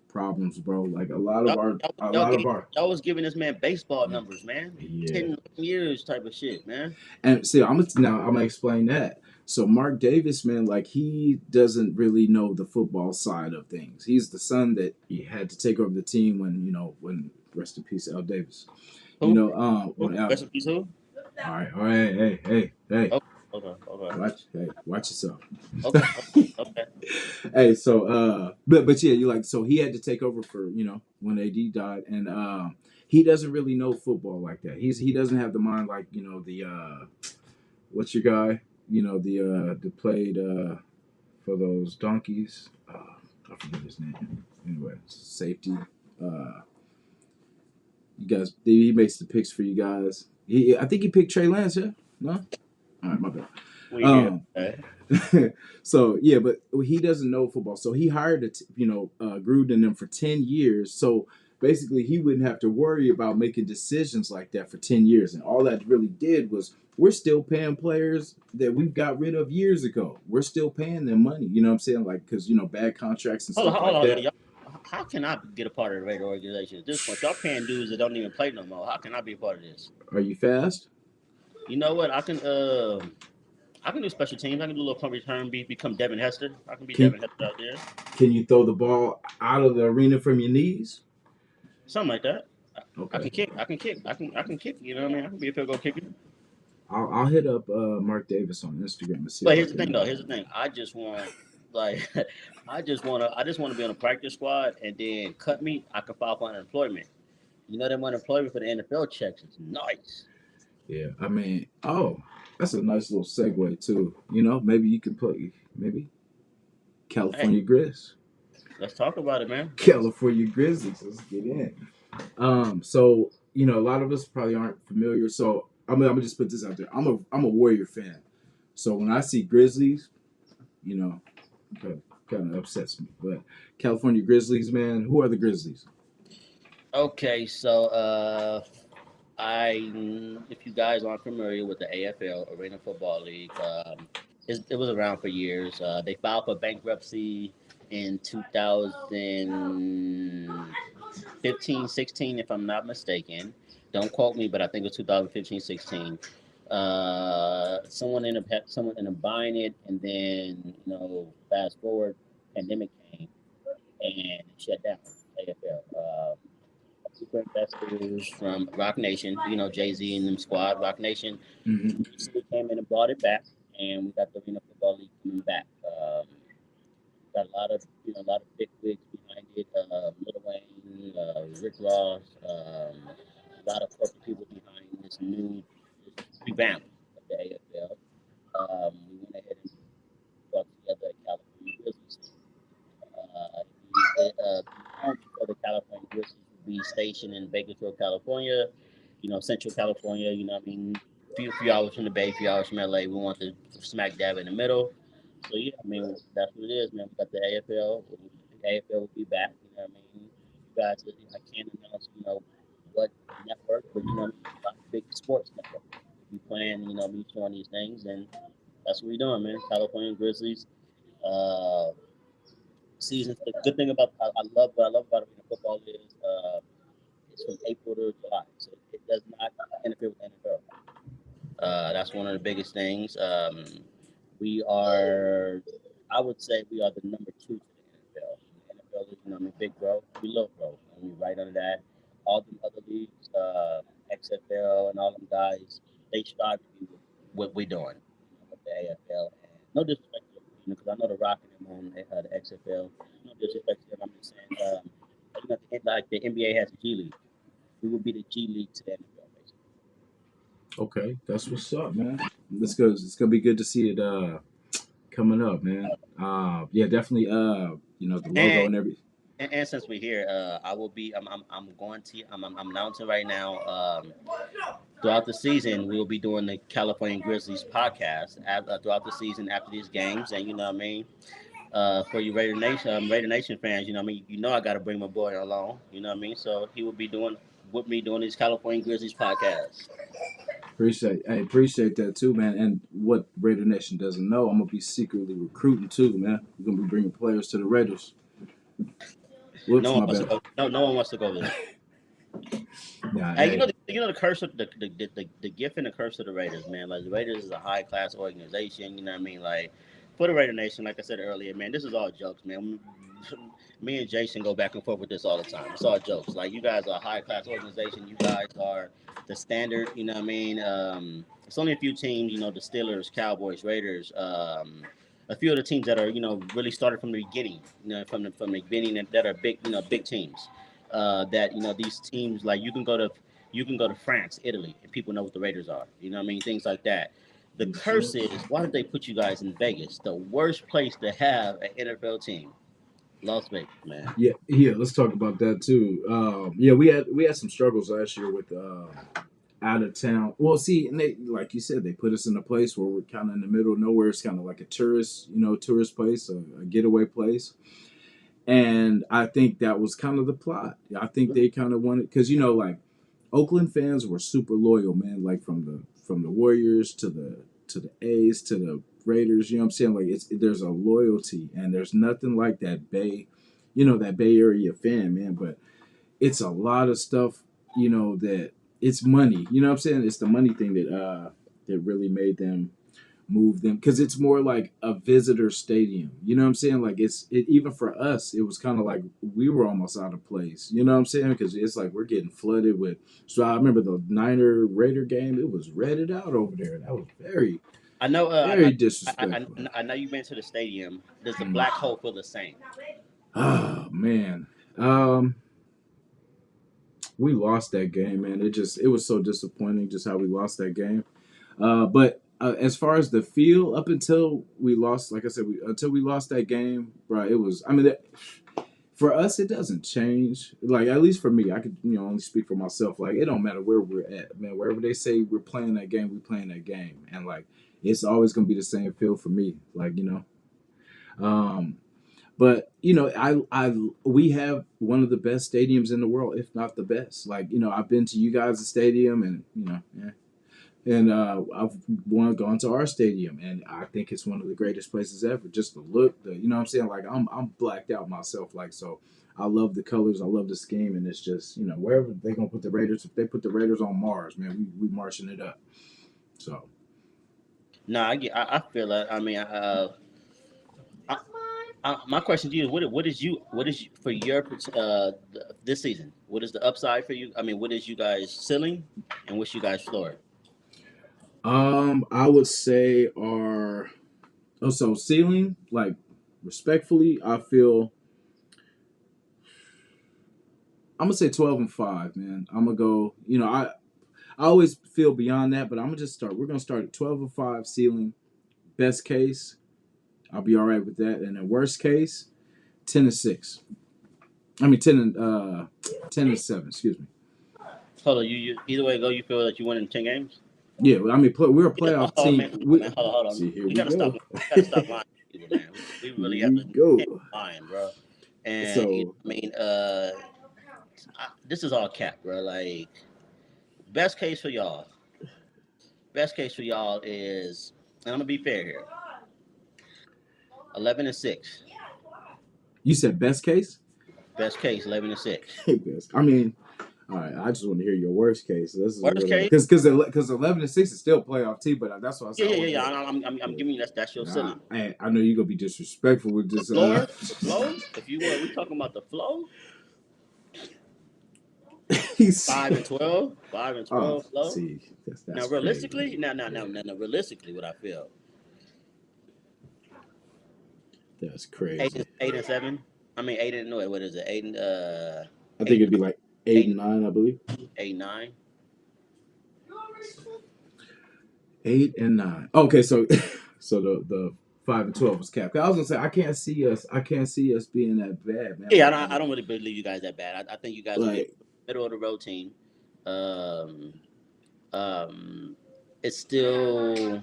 problems, bro. Like Y'all, a y'all, lot of gave, our, y'all was giving this man baseball numbers, man. yeah. 10 years type of shit, man. And see, I'm gonna explain that. So Mark Davis, man, like he doesn't really know the football side of things. He's the son that he had to take over the team when rest in peace, Al Davis. Who? When Al. Rest in peace, who? All right, hey, Oh, okay. watch yourself. Okay. Okay. Hey, so but yeah, you like so he had to take over for when AD died, and he doesn't really know football like that. He doesn't have the mind like the what's your guy that played for those donkeys. I forget his name. Anyway, safety. Uh, you guys, he makes the picks for you guys. I think he picked Trey Lance. Yeah, no, all right, my bad. We here. Um, Okay. so yeah, but he doesn't know football. So he hired Gruden and them for 10 years. So basically, he wouldn't have to worry about making decisions like that for 10 years. And all that really did was we're still paying players that we've got rid of years ago. We're still paying them money. You know what I'm saying? Like because bad contracts and stuff Hold like on. that. How can I get a part of the Raider organization at this point? Y'all paying dudes that don't even play no more. How can I be a part of this? Are you fast? You know what? I can do special teams. I can do a little punt return, become Devin Hester. I can be Can Devin Hester out there. can you throw the ball out of the arena from your knees? Something like that. I Okay. can kick. I can kick. You know what I mean? I can be a field goal kicker. I'll hit up Mark Davis on Instagram and see But if I here's the thing, can. though. Here's the thing. I just want like I just want to be on a practice squad and then cut me. I can file for unemployment. You know, them unemployment for the NFL checks is nice. Yeah, I mean, oh, that's a nice little segue too. You know, maybe you can put maybe Hey, California Grizz, let's talk about it, man. California Grizzlies. Let's get in. So you know, a lot of us probably aren't familiar. So I'm gonna just put this out there. I'm a Warrior fan. So when I see Grizzlies, you know, kind of upsets me. But California Grizzlies, man, who are the Grizzlies? Okay, so if you guys aren't familiar with the AFL Arena Football League, it was around for years. They filed for bankruptcy in 2015, 16, if I'm not mistaken. Don't quote me, but I think it was 2015, 16. Someone ended up buying it, and then fast forward, pandemic came and it shut down AFL. Super investors from Rock Nation, Jay Z and them squad, Rock Nation, Mm-hmm. recently came in and brought it back, and we got the Arena Football League coming back. Got a lot of big wigs behind it. Lil Wayne, Rick Ross, a lot of corporate people behind this revamp of the AFL. We went ahead and brought together a California Grizzlies team. The home for the California Grizzlies would be stationed in Bakersfield, California. Central California. What I mean, few hours from the Bay, few hours from LA. We want the smack dab in the middle. So yeah, I mean that's what it is, man. We got the AFL. The AFL will be back. What I mean, you guys, I can't announce, what network, but I mean, a lot of big sports networks will be playing, me showing these things, and that's what we're doing, man. California Grizzlies. Uh, Seasons. The good thing about what I love about arena football is it's from April to July, so it does not interfere with the NFL. That's one of the biggest things. We are, I would say, we are the number two to the NFL. The NFL is, I mean, big growth. We love growth, and we right under that. All the other leagues, XFL, and all them guys, they strive to be what we're doing, with the AFL. And no disrespect to them, because I know the Rock and them on the XFL. No disrespect to them. I'm just saying, like the NBA has a G League. We would be the G League to the NFL, basically. Okay, that's what's up, man. This goes. It's gonna be good to see it coming up, man. Yeah, definitely. You know, the logo And and every. and since we're here, I will be. I'm going to. I'm announcing right now. Throughout the season, we will be doing the California Grizzlies podcast throughout the season after these games, and you know what I mean. For you Raider Nation fans, you know what I mean. I got to bring my boy along. You know what I mean. So he will be doing with me doing these California Grizzlies podcasts. Appreciate that too, man. And what Raider Nation doesn't know, I'm gonna be secretly recruiting too, man. We're gonna be bringing players to the Raiders. No Whoops, one my wants to bad. go. No, no one wants to go there. Nah, Hey, hey, the curse of the gift and the curse of the Raiders, man. Like the Raiders is a high class organization. You know what I mean? Like for the Raider Nation, like I said earlier, man, this is all jokes, man. Me and Jason go back and forth with this all the time. It's all jokes. Like you guys are a high class organization. You guys are the standard. You know what I mean? It's only a few teams. The Steelers, Cowboys, Raiders. A few of the teams that are really started from the beginning. From the beginning that are big. Big teams. That these teams like you can go to France, Italy, and people know what the Raiders are. You know what I mean? Things like that. The yes, sir. curse is why did they put you guys in Vegas? The worst place to have an NFL team. Las Vegas, man. Yeah. Let's talk about that too. Yeah, we had some struggles last year with out of town. Well, see, and they like you said, they put us in a place where we're kind of in the middle of nowhere. It's kind of like a tourist place, a getaway place. And I think that was kind of the plot. I think they kind of wanted because like Oakland fans were super loyal, man. Like from the Warriors to the A's to the Raiders. You know what I'm saying? Like there's a loyalty, and there's nothing like that that Bay Area fan, man. But it's a lot of stuff, that it's money. You know what I'm saying? It's the money thing that really made them move them because it's more like a visitor stadium. You know what I'm saying? Like even for us, it was kind of like we were almost out of place. You know what I'm saying? Because it's like we're getting flooded with. So I remember the Niner Raider game. It was redded out over there. That was very I know. very disrespectful. I know you've been to the stadium. Does the Mm. black hole feel the same? Oh man. Um, We lost that game, man. It was so disappointing just how we lost that game. But as far as the feel, up until we lost, like I said, until we lost that game, bro, it was. I mean, for us, it doesn't change. Like at least for me, I could only speak for myself. Like it don't matter where we're at, man. Wherever they say we're playing that game, we playing that game, and like it's always gonna be the same feel for me. Like um, but we have one of the best stadiums in the world, if not the best. Like I've been to you guys' stadium, and yeah. And I've gone to our stadium, and I think it's one of the greatest places ever. Just the look, you know what I'm saying? Like I'm blacked out myself, like so. I love the colors, I love the scheme, and it's just wherever they gonna put the Raiders. If they put the Raiders on Mars, man, we marching it up. So No, I feel that. I mean, I, my question to you is, what is for your this season? What is the upside for you? I mean, what is you guys ceiling, and what's you guys floor? I would say our so ceiling, like respectfully, I feel I'm gonna say 12-5, man. I'm gonna go. I always feel beyond that, but I'm gonna just start. We're gonna start at 12-5 ceiling. Best case, I'll be all right with that. And then worst case, 10-6. I mean 10-7. Excuse me. Hold on, you either way it go, you feel that you win in 10 games? Yeah, I mean we're a Yeah, playoff hold on, team. man. Hold on, man. Hold on. See, here We we gotta stop. go. We gotta stop lying to people, man. We Here really have we to can't go. be lying, bro. And So I mean, this is all cap, bro. Like, best case for y'all. Best case for y'all is, and I'm gonna be fair here. 11-6. you said best case. Best case, 11-6. Best. I mean, all right. I just want to hear your worst case. This is Worst case, because 11-6 is still playoff team, but that's why I said yeah, I yeah, yeah, want to yeah. hear. I'm giving you that's your Nah, ceiling. I know you're gonna be disrespectful with The this. floor, the flow. If you were, we talking about the flow. He's 5-12, five and oh, 12 flow. see, Now, that's crazy. realistically, no. Realistically, what I feel, That's eight and crazy. 8-7. I mean, eight and no, what is it? I think Eight, it'd be like eight eight, and nine, I believe. 8-9. 8 and 9. Okay, so so the 5-12 was capped. I was gonna say I can't see us being that bad, man. Yeah, Like I don't really believe you guys that bad. I think you guys will be a like middle of the road team. Um, um, it's still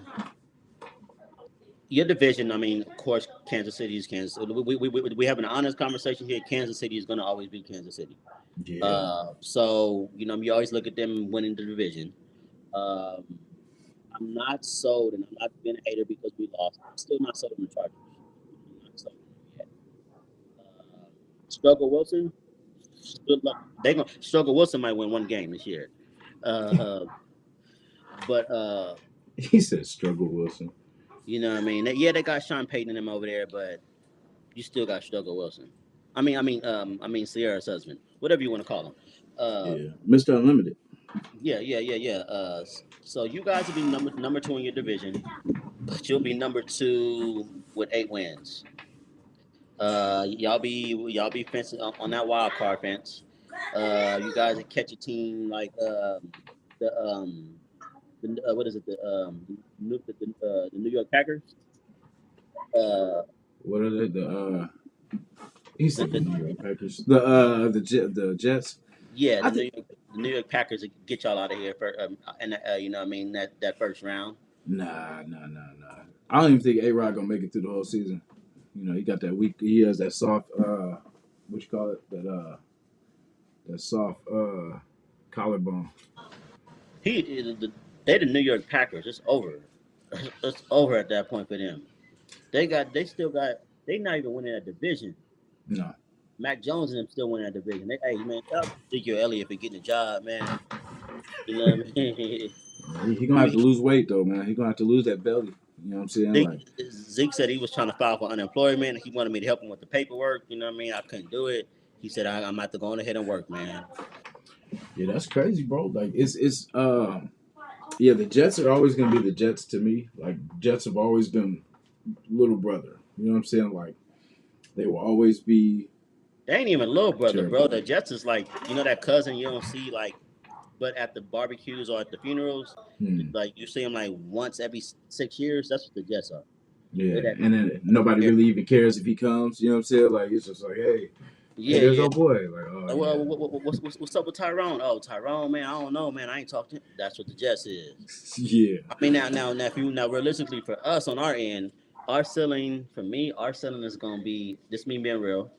your division. I mean, of course, Kansas City is Kansas. We have an honest conversation here. Kansas City is going to always be Kansas City. yeah. So you always look at them winning the division. Um, I'm not sold, and I'm not being a hater because we lost. I'm still not sold on the Chargers. I'm not sold on them yet. Struggle Wilson, good luck. They going Struggle Wilson might win one game this year. Uh, but He said struggle Wilson. you know what I mean? Yeah, they got Sean Payton and them over there, but you still got Struggle Wilson. I mean Sierra's husband, whatever you want to call him. Uh, Yeah. Mr. Unlimited. yeah. So you guys will be number two in your division, but you'll be number two with 8 wins. Y'all be fencing on that wild card fence. You guys catch a team like the what is it the New York Packers. Uh, What are they? He the, said the the New York Packers. The Jets. yeah I the think New York Packers will get y'all out of here for and you know what I mean that first round. nah. I don't even think A Rod gonna make it through the whole season. He got that weak. He has that soft. What you call it? That soft collarbone. They the New York Packers. It's over. It's over at that point for them. They not even winning that division. No, Mac Jones and them still winning that division. Hey man, shout out to Ezekiel Elliott for getting a job, man. You know what I mean? he gonna have to lose weight though, man. He gonna have to lose that belly. You know what I'm saying? Zeke, Like, Zeke said he was trying to file for unemployment. He wanted me to help him with the paperwork. You know what I mean? I couldn't do it. He said I'm about to go on ahead and work, man. yeah, that's crazy, bro. Like, yeah, the Jets are always gonna be the Jets to me. Like, Jets have always been little brother. You know what I'm saying? Like, they will always be They ain't even little brother, bro. Terrible. The Jets is like, you know, that cousin you don't see like, but at the barbecues or at the funerals, Hmm. like you see them like once every 6 years. That's what the Jets are. Yeah, They're that. and then nobody really even cares if he comes. You know what I'm saying? Like it's just like, hey, Yeah, there's yeah. our boy. Like, oh Well, yeah, what's up with Tyrone? Oh, Tyrone, man, I don't know, man. I ain't talked to him. That's what the Jets is. yeah. I mean, now, if you now realistically for us on our end, our ceiling for me, our ceiling is gonna be this. Me being real,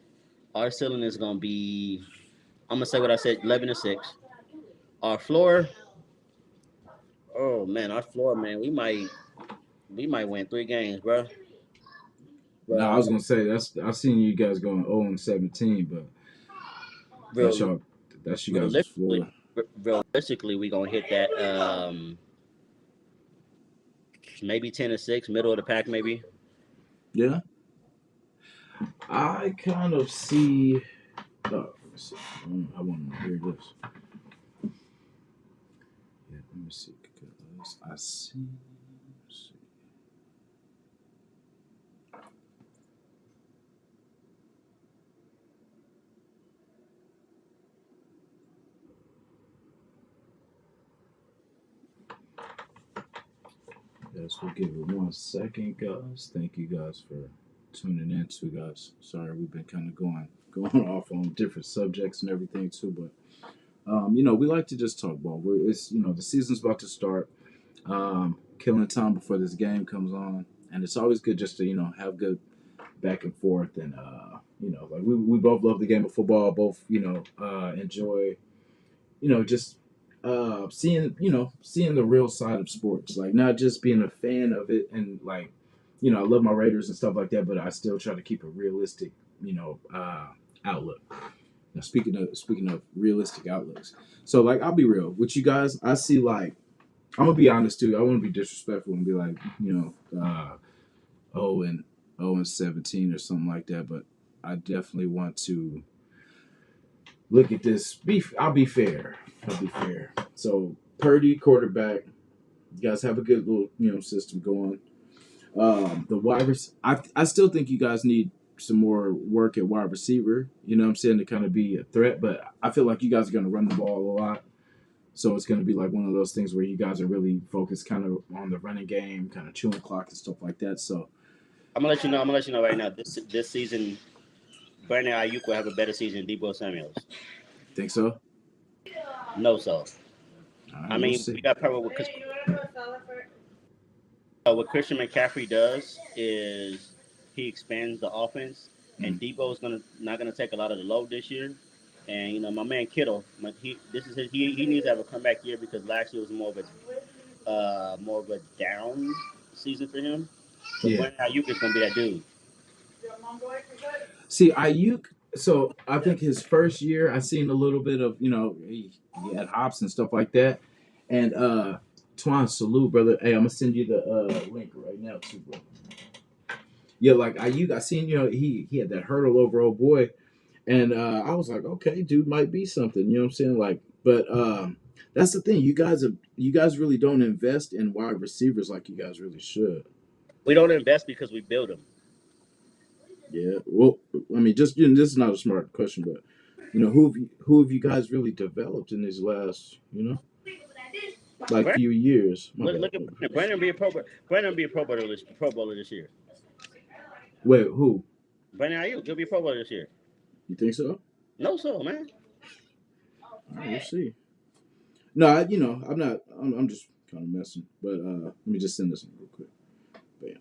our ceiling is gonna be. I'm gonna say what I said, 11-6. Our floor, oh man, our floor, man, we might win 3 games, bro. No, I But was gonna say I seen you guys going 0-17, but that's real, y'all. That's you guys' realistically, floor. realistically, we gonna hit that maybe 10-6, middle of the pack, maybe. Yeah, I kind of see. Oh, let me see. I want to hear this. Yeah, let me see. Because I see. Let's see. Yes, we'll give it 1 second, guys. Thank you guys for tuning in too, guys. Sorry, we've been kind of going off on different subjects and everything too, but we like to just talk ball. It's the season's about to start. Killing time before this game comes on, and it's always good just to have good back and forth, and like we both love the game of football. Both enjoy just seeing the real side of sports, like not just being a fan of it, and like I love my Raiders and stuff like that, but I still try to keep a realistic outlook. Now speaking of realistic outlooks, so like I'll be real with you guys. I see, like, I'm gonna be honest too. I want to be disrespectful and be like 0-17 or something like that, but I definitely want to look at this. I'll be fair. I'll be fair. So Purdy, quarterback. You guys have a good little system going. The I still think you guys need some more work at wide receiver. You know what I'm saying, to kind of be a threat. But I feel like you guys are going to run the ball a lot. So it's going to be like one of those things where you guys are really focused kind of on the running game, kind of chewing clock and stuff like that. So I'm gonna let you know. I'm gonna let you know right now. This season, Brandon Ayuk will have a better season than Debo Samuels. think so. No, so All I right, we'll mean, we see. got probably because what Christian McCaffrey does is he expands the offense, Mm. and Debo's gonna not gonna take a lot of the load this year. And my man Kittle, he needs to have a comeback year because last year was more of a down season for him. But Yeah. Brandon Ayuk is gonna be that dude. See, Ayuk. So I think his first year, I seen a little bit of he had hops and stuff like that. And Twan, salute, brother. Hey, I'm gonna send you the link right now too, bro. Yeah, like Ayuk, I seen he had that hurdle over old boy, and I was like, okay, dude might be something. You know what I'm saying? Like, but that's the thing. You guys really don't invest in wide receivers like you guys really should. We don't invest because we build them. Yeah. Well, I mean, just this is not a smart question, but who have you guys really developed in these last like Brandon, few years? My bad. look at Brandon. Brandon be a Pro Bowler this year. Wait, who? Brandon Ayuk, he'll be a Pro Bowler this year. You think so? No, so man. All right, we'll see. No, I'm not. I'm just kind of messing. But let me just send this one real quick. Bam.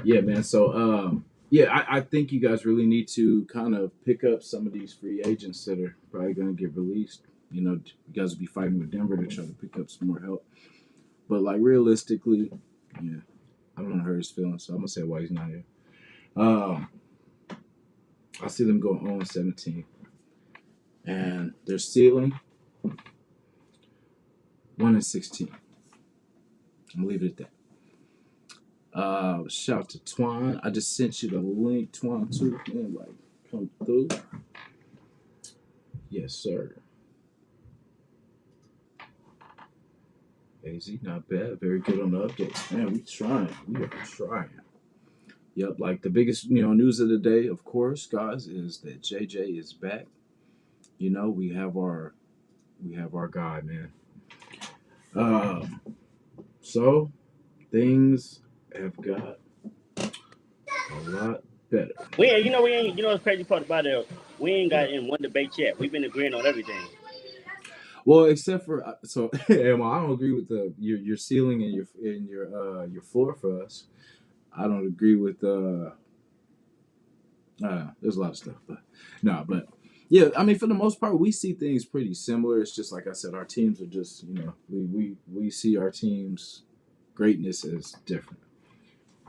Yeah, man. So yeah, I think you guys really need to kind of pick up some of these free agents that are probably going to get released. You guys will be fighting with Denver to try to pick up some more help. But like realistically, yeah, I don't want to hurt his feelings, so I'm gonna say why he's not here. Um, I see them going 0-17, and their ceiling 1-16. I'm gonna leave it at that. Shout to Twan. I just sent you the link, Twan, too. Man, like, come through. Yes, sir. AZ, not bad. Very good on the updates. Man, we trying. We are trying. Yep, like the biggest news of the day, of course, guys, is that JJ is back. We have our guy, man. Um, so things have got a lot better. You know, the crazy part about it, we ain't got Yeah. in one debate yet. We've been agreeing on everything. Well, except for Emma, I don't agree with the your ceiling and your floor for us. I don't agree with there's a lot of stuff, but no, but yeah, I mean for the most part we see things pretty similar. It's just like I said, our teams are just we see our teams greatness as different.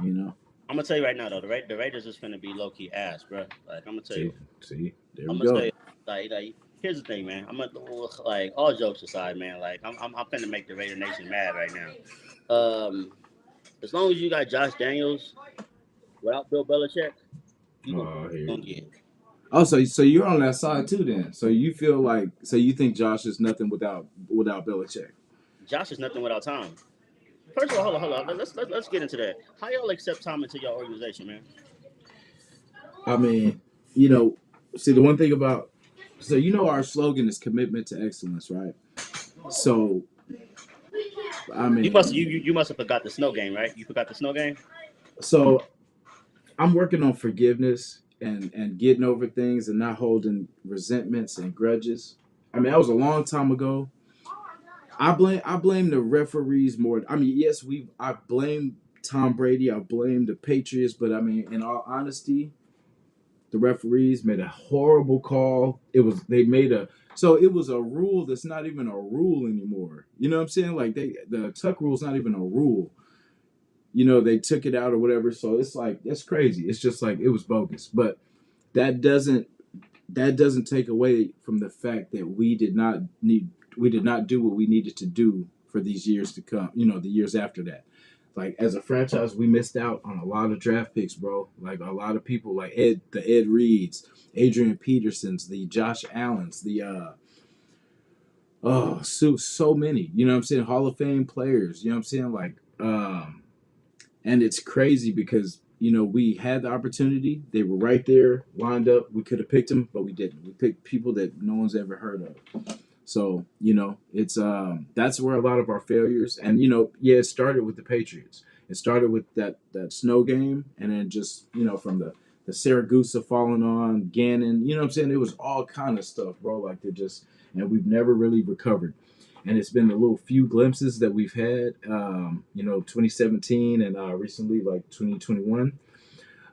You know, I'm gonna tell you right now though, the Raiders is gonna be low key ass, bro. Like see, see, there I'm we gonna tell go. you, like here's the thing, man. I'm gonna like all jokes aside, man. Like I'm finna make the Raider Nation mad right now. As long as you got Josh Daniels without Bill Belichick, you gonna Oh, here. gonna get. Oh, so you're on that side too, then. So you feel like you think Josh is nothing without Belichick. Josh is nothing without Tom. First of all, hold on. Let's get into that. How y'all accept Tom into your organization, man? I mean, see the one thing about our slogan is commitment to excellence, right? So I mean, You must have forgot the snow game, right? You forgot the snow game. so I'm working on forgiveness and getting over things and not holding resentments and grudges. I mean, that was a long time ago. I blame the referees more. I mean, yes, I blame Tom Brady, I blame the Patriots, but I mean, in all honesty, the referees made a horrible call. It was a rule that's not even a rule anymore. You know what I'm saying? Like the tuck rule is not even a rule. They took it out or whatever. So it's like that's crazy. It's just like it was bogus. But that doesn't that doesn't take away from the fact that we did not do what we needed to do for these years to come. The years after that. Like as a franchise, we missed out on a lot of draft picks, bro. Like a lot of people, like Ed Reeds, Adrian Petersons, the Josh Allens, the so many. You know what I'm saying? Hall of Fame players. You know what I'm saying? Like and it's crazy because we had the opportunity. They were right there, lined up. We could have picked them, but we didn't. We picked people that no one's ever heard of. So it's that's where a lot of our failures. And yeah, it started with the Patriots. It started with that snow game, and then just from the Saragusa falling on Gannon. You know what I'm saying? It was all kind of stuff, bro. Like they just and we've never really recovered. And it's been the little few glimpses that we've had, 2017 and recently like 2021.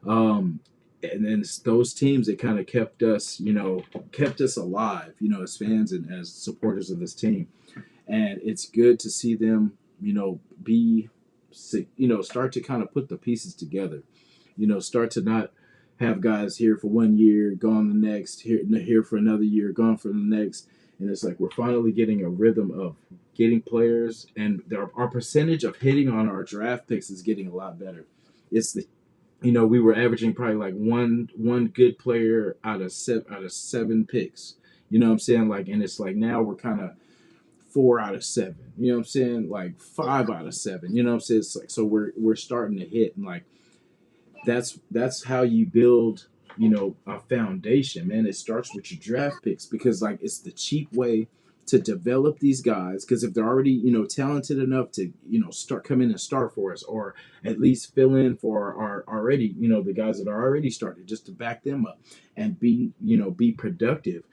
Um, and then it's those teams that kind of kept us alive, as fans and as supporters of this team. And it's good to see them, be, start to kind of put the pieces together. Start to not have guys here for 1 year, gone the next, here for another year, gone for the next. And it's like we're finally getting a rhythm of getting players, and our percentage of hitting on our draft picks is getting a lot better. It's the we were averaging probably like one good player out of seven picks. You know what I'm saying? Like, and it's like now we're kind of 4 out of 7. You know what I'm saying? Like 5 out of 7. You know what I'm saying? It's like so we're starting to hit, and like that's how you build a foundation, man. It starts with your draft picks because like it's the cheap way to develop these guys, because if they're already talented enough to start come in and start for us, or at least fill in for our already the guys that are already started, just to back them up and be productive.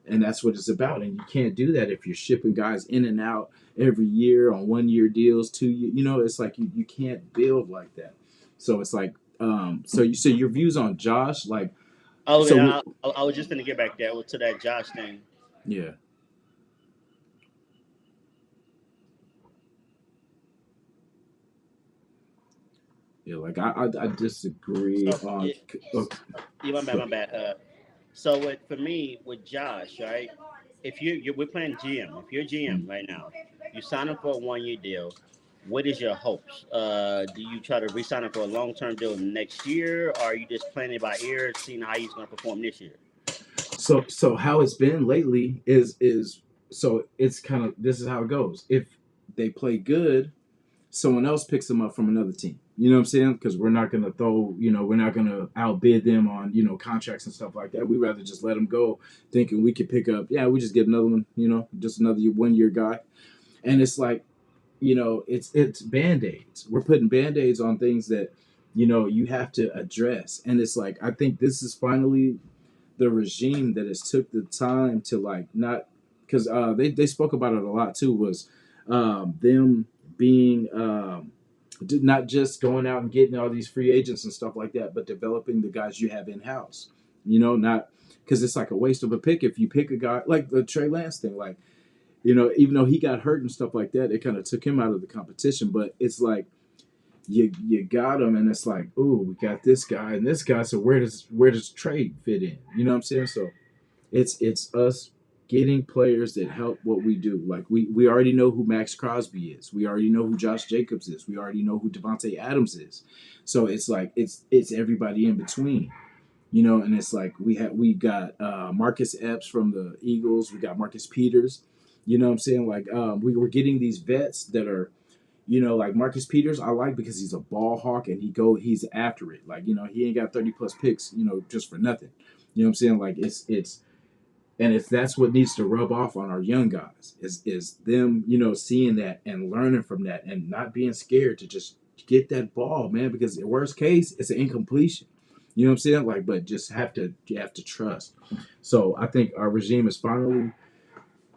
And that's what it's about. And you can't do that if you're shipping guys in and out every year on 1 year deals, 2 year. It's like you can't build like that. So it's like so your views on Josh, like Oh, so man, I was just gonna get back there to that Josh thing. yeah. Yeah, like I disagree So, on. Okay. yeah, my bad, Go my bad. So for me with Josh, right? If we're playing GM, if you're GM ahead. right now, you sign up for a 1 year deal. What is your hopes? Do you try to re-sign him for a long-term deal next year, or are you just playing it by ear, seeing how he's going to perform this year? So how it's been lately is so it's this is how it goes. If they play good, someone else picks them up from another team. You know what I'm saying? Because we're not gonna throw, we're not gonna outbid them on, contracts and stuff like that. We rather just let them go, thinking we could pick up. Yeah, we just get another one, just another 1 year guy. And it's like, it's band-aids. We're putting band-aids on things that, you have to address. And it's like, I think this is finally the regime that has took the time to like not, because they spoke about it a lot too, was them being not just going out and getting all these free agents and stuff like that, but developing the guys you have in house. Not because it's like a waste of a pick if you pick a guy like the Trey Lance thing. Like, even though he got hurt and stuff like that, it kind of took him out of the competition. But it's like you got him, and it's like, ooh, we got this guy and this guy. So where does Trey fit in? You know what I'm saying? So it's us getting players that help what we do. Like we already know who Max Crosby is. We already know who Josh Jacobs is. We already know who Devontae Adams is. So it's like it's everybody in between. And it's like we got Marcus Epps from the Eagles. We got Marcus Peters. You know what I'm saying? Like we were getting these vets that are, like Marcus Peters. I like because he's a ball hawk and he's after it. Like he ain't got 30 plus picks. Just for nothing. You know what I'm saying? Like it's and if that's what needs to rub off on our young guys is them, seeing that and learning from that and not being scared to just get that ball, man. Because in worst case, it's an incompletion. You know what I'm saying? Like, but just you have to trust. So I think our regime is finally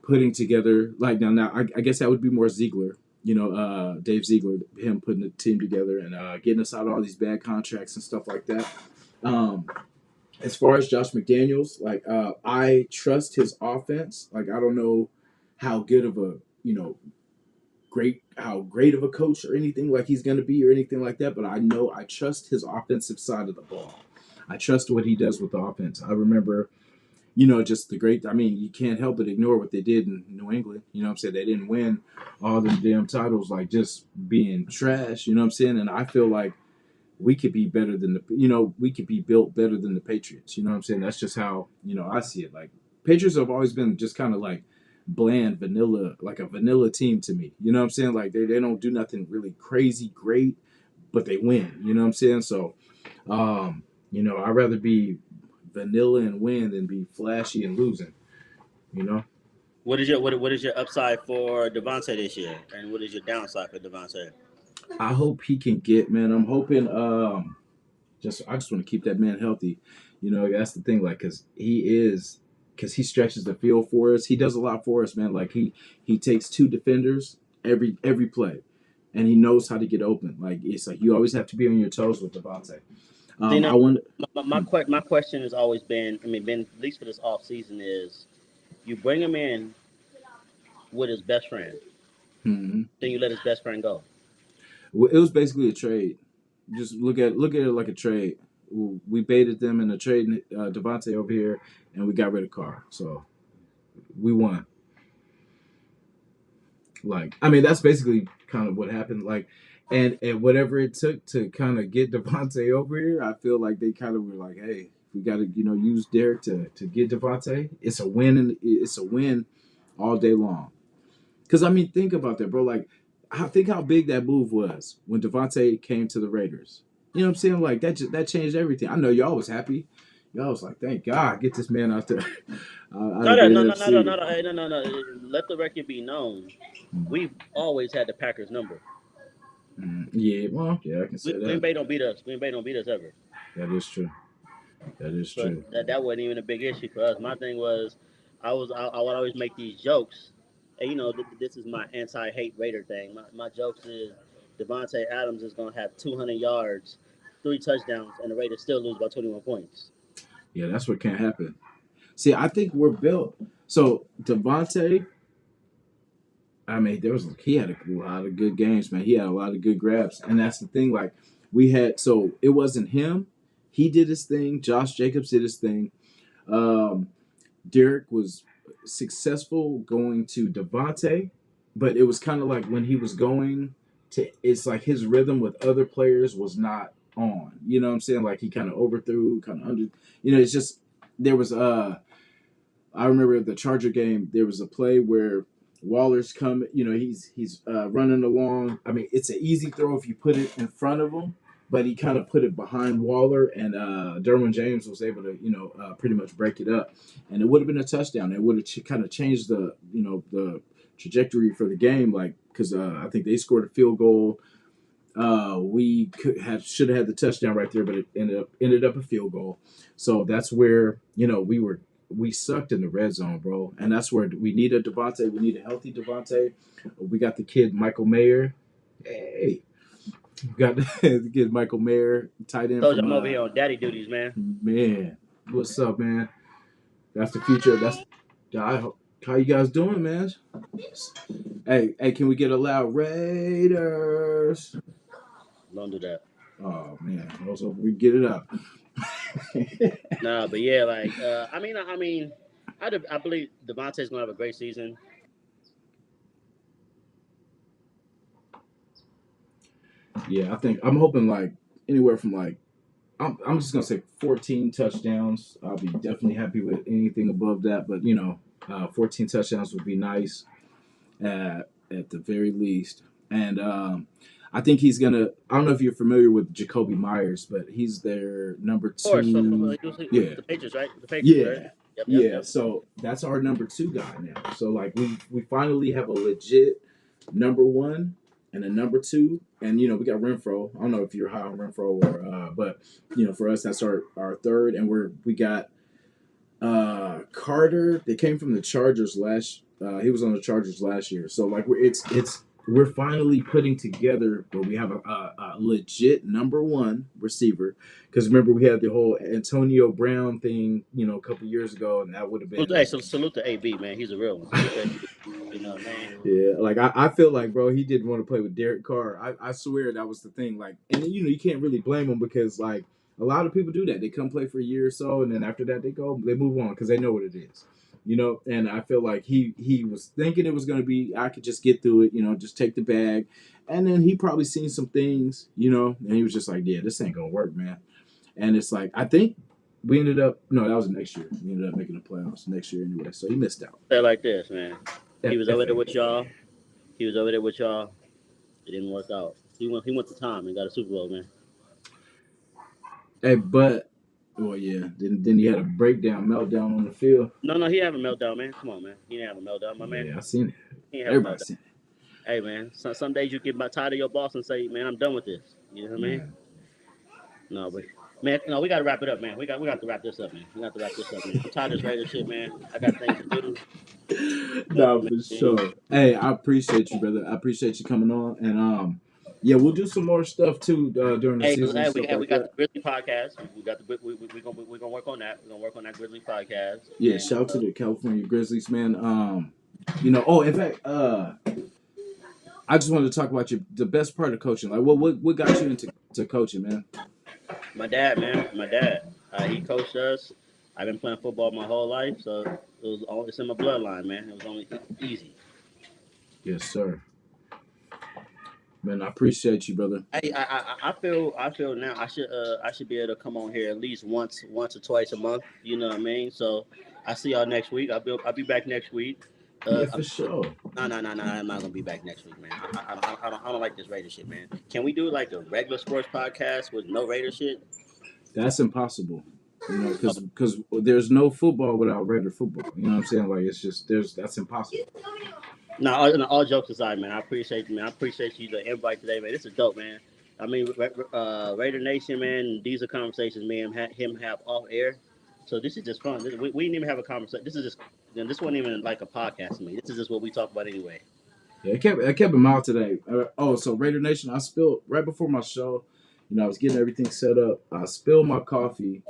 putting together like now I guess that would be more Ziegler. Dave Ziegler, him putting the team together and getting us out of all these bad contracts and stuff like that. Um, as far as Josh McDaniels, like I trust his offense. Like I don't know how good of a how great of a coach or anything like he's going to be or anything like that, but I know I trust his offensive side of the ball. I trust what he does with the offense. I remember, just the great. I mean, you can't help but ignore what they did in New England. You know what I'm saying? They didn't win all the damn titles like just being trash. You know what I'm saying? And I feel like we could be better than we could be built better than the Patriots. You know what I'm saying? That's just how, I see it. Like Patriots have always been just kind of like bland, vanilla, like a vanilla team to me. You know what I'm saying? Like they don't do nothing really crazy great, but they win. You know what I'm saying? So, I'd rather be vanilla and win than be flashy and losing, you know? What is your upside for Devontae this year, and what is your downside for Devontae? I hope he can get, man. I'm hoping I just want to keep that man healthy. That's the thing. Like, because he stretches the field for us. He does a lot for us, man. Like he takes two defenders every play, and he knows how to get open. Like it's like you always have to be on your toes with Devontae. So, I want. my question has always been, I mean, been at least for this off season is, you bring him in with his best friend, Hmm. then you let his best friend go. Well, it was basically a trade. Just look at it like a trade. We baited them in a trade, Devontae over here, and we got rid of Carr. So we won. Like, I mean, that's basically kind of what happened. Like, and whatever it took to kind of get Devontae over here, I feel like they kind of were like, hey, we got to use Derek to get Devontae. It's a win, and it's a win all day long. Because I mean, think about that, bro. Like, think how big that move was when Devontae came to the Raiders. You know what I'm saying? Like that changed everything. I know y'all was happy. Y'all was like, thank God, get this man out there out No, of the no, no, no, no, no, NFC. no, no, no, no, no. Let the record be known. We've always had the Packers number. Yeah, well, yeah, I can say Green that. Bay don't beat us. Green Bay don't beat us ever. That is true. That is So true. that wasn't even a big issue for us. My thing was, I would always make these jokes, and this is my anti-hate Raider thing. My jokes is Devontae Adams is gonna have 200 yards, 3 touchdowns, and the Raiders still lose by 21 points. Yeah, that's what can't happen. See, I think we're built. So Devontae, I mean, he had a lot of good games, man. He had a lot of good grabs, and that's the thing. Like we had, so it wasn't him. He did his thing. Josh Jacobs did his thing. Um, Derek was successful going to Devontae, but it was kind of like when he was going to, it's like his rhythm with other players was not on. You know what I'm saying? Like he kind of overthrew, kind of under. It's just there was I remember the Charger game. There was a play where Waller's coming. He's running along. I mean, it's an easy throw if you put it in front of him, but he kind of put it behind Waller, and Derwin James was able to pretty much break it up, and it would have been a touchdown. It would have kind of changed the trajectory for the game, like because I think they scored a field goal. We should have had the touchdown right there, but it ended up a field goal. So that's where we sucked in the red zone, bro, and that's where we need a Devontae. We need a healthy Devontae. We got the kid Michael Mayer. Hey, we got the kid Michael Mayer, tight end Told you from I'm over here on daddy duties, man. man. What's up, man? That's the future. How you guys doing, man? Hey, can we get a loud Raiders? Don't do that. Oh man, also we get it up. Nah, but yeah, like I believe Devontae's gonna have a great season. Yeah, I think I'm hoping like anywhere from like I'm just gonna say 14 touchdowns. I'll be definitely happy with anything above that, but 14 touchdowns would be nice at the very least. And I think he's gonna. I don't know if you're familiar with Jacoby Myers, but he's their number Of course, two. Yeah, the Patriots, right? The Patriots, right? yeah, Yep. So that's our number two guy now. So like we finally have a legit number one and a number two, and we got Renfro. I don't know if you're high on Renfro or, but for us that's our third, and we got Carter. They came from the Chargers last. He was on the Chargers last year, so like we're finally putting together where we have a legit number one receiver. Because remember we had the whole Antonio Brown thing, a couple years ago, and that would have been. Hey, so salute to AB, man. He's a real one. Salute to AB. Man. Yeah, like I feel like, bro, he didn't want to play with Derek Carr. I swear that was the thing. Like, and you can't really blame him because like a lot of people do that. They come play for a year or so, and then after that they move on because they know what it is. And I feel like he was thinking it was gonna be I could just get through it, just take the bag, and then he probably seen some things, and he was just like, yeah, this ain't gonna work, man. And it's like I think we ended up no, that was next year. We ended up making the playoffs next year anyway, so he missed out. Say like this, man. He was over there with y'all. He was over there with y'all. It didn't work out. He went to Tom and got a Super Bowl, man. Hey, but well, yeah. Then he had a meltdown on the field. No, he have a meltdown, man. Come on, man. He didn't have a meltdown, my man. Yeah, I seen it. He didn't have a Everybody meltdown. seen Hey, man. Some days you get tired of your boss and say, man, I'm done with this. You know what I it. mean? No, but man, no, we gotta wrap it up, man. We got to wrap this up, man. We got to wrap this up, man. I'm tired of this Raider shit, man. I got things to do. No, for sure. Hey, I appreciate you, brother. I appreciate you coming on, and yeah, we'll do some more stuff too during the season and stuff We like got the that. Grizzly podcast. We gonna work on that. We're gonna work on that Grizzly podcast. Yeah, And shout out to the California Grizzlies, man. Oh, in fact, I just wanted to talk about the best part of coaching. Like, what got you into coaching, man? my dad, man, he coached us. I've been playing football my whole life, so it's in my bloodline, man. It was only easy. Yes, sir. Man, I appreciate you, brother. I feel now I should be able to come on here at least once or twice a month. You know what I mean? So I see y'all next week. I'll be back next week. Yeah, for sure. No. I'm not gonna be back next week, man. I don't like this Raider shit, man. Can we do like a regular sports podcast with no Raider shit? That's impossible. Because there's no football without Raider football. You know what I'm saying? Like it's just that's impossible. No, all jokes aside, man. I appreciate you, man. I appreciate you the invite today, man. This is dope, man. I mean, Raider Nation, man. These are conversations me and him have off air. So this is just fun. We didn't even have a conversation. This is just this wasn't even like a podcast to me. This is just what we talk about anyway. Yeah, I kept it mild today. So Raider Nation, I spilled right before my show. I was getting everything set up. I spilled my coffee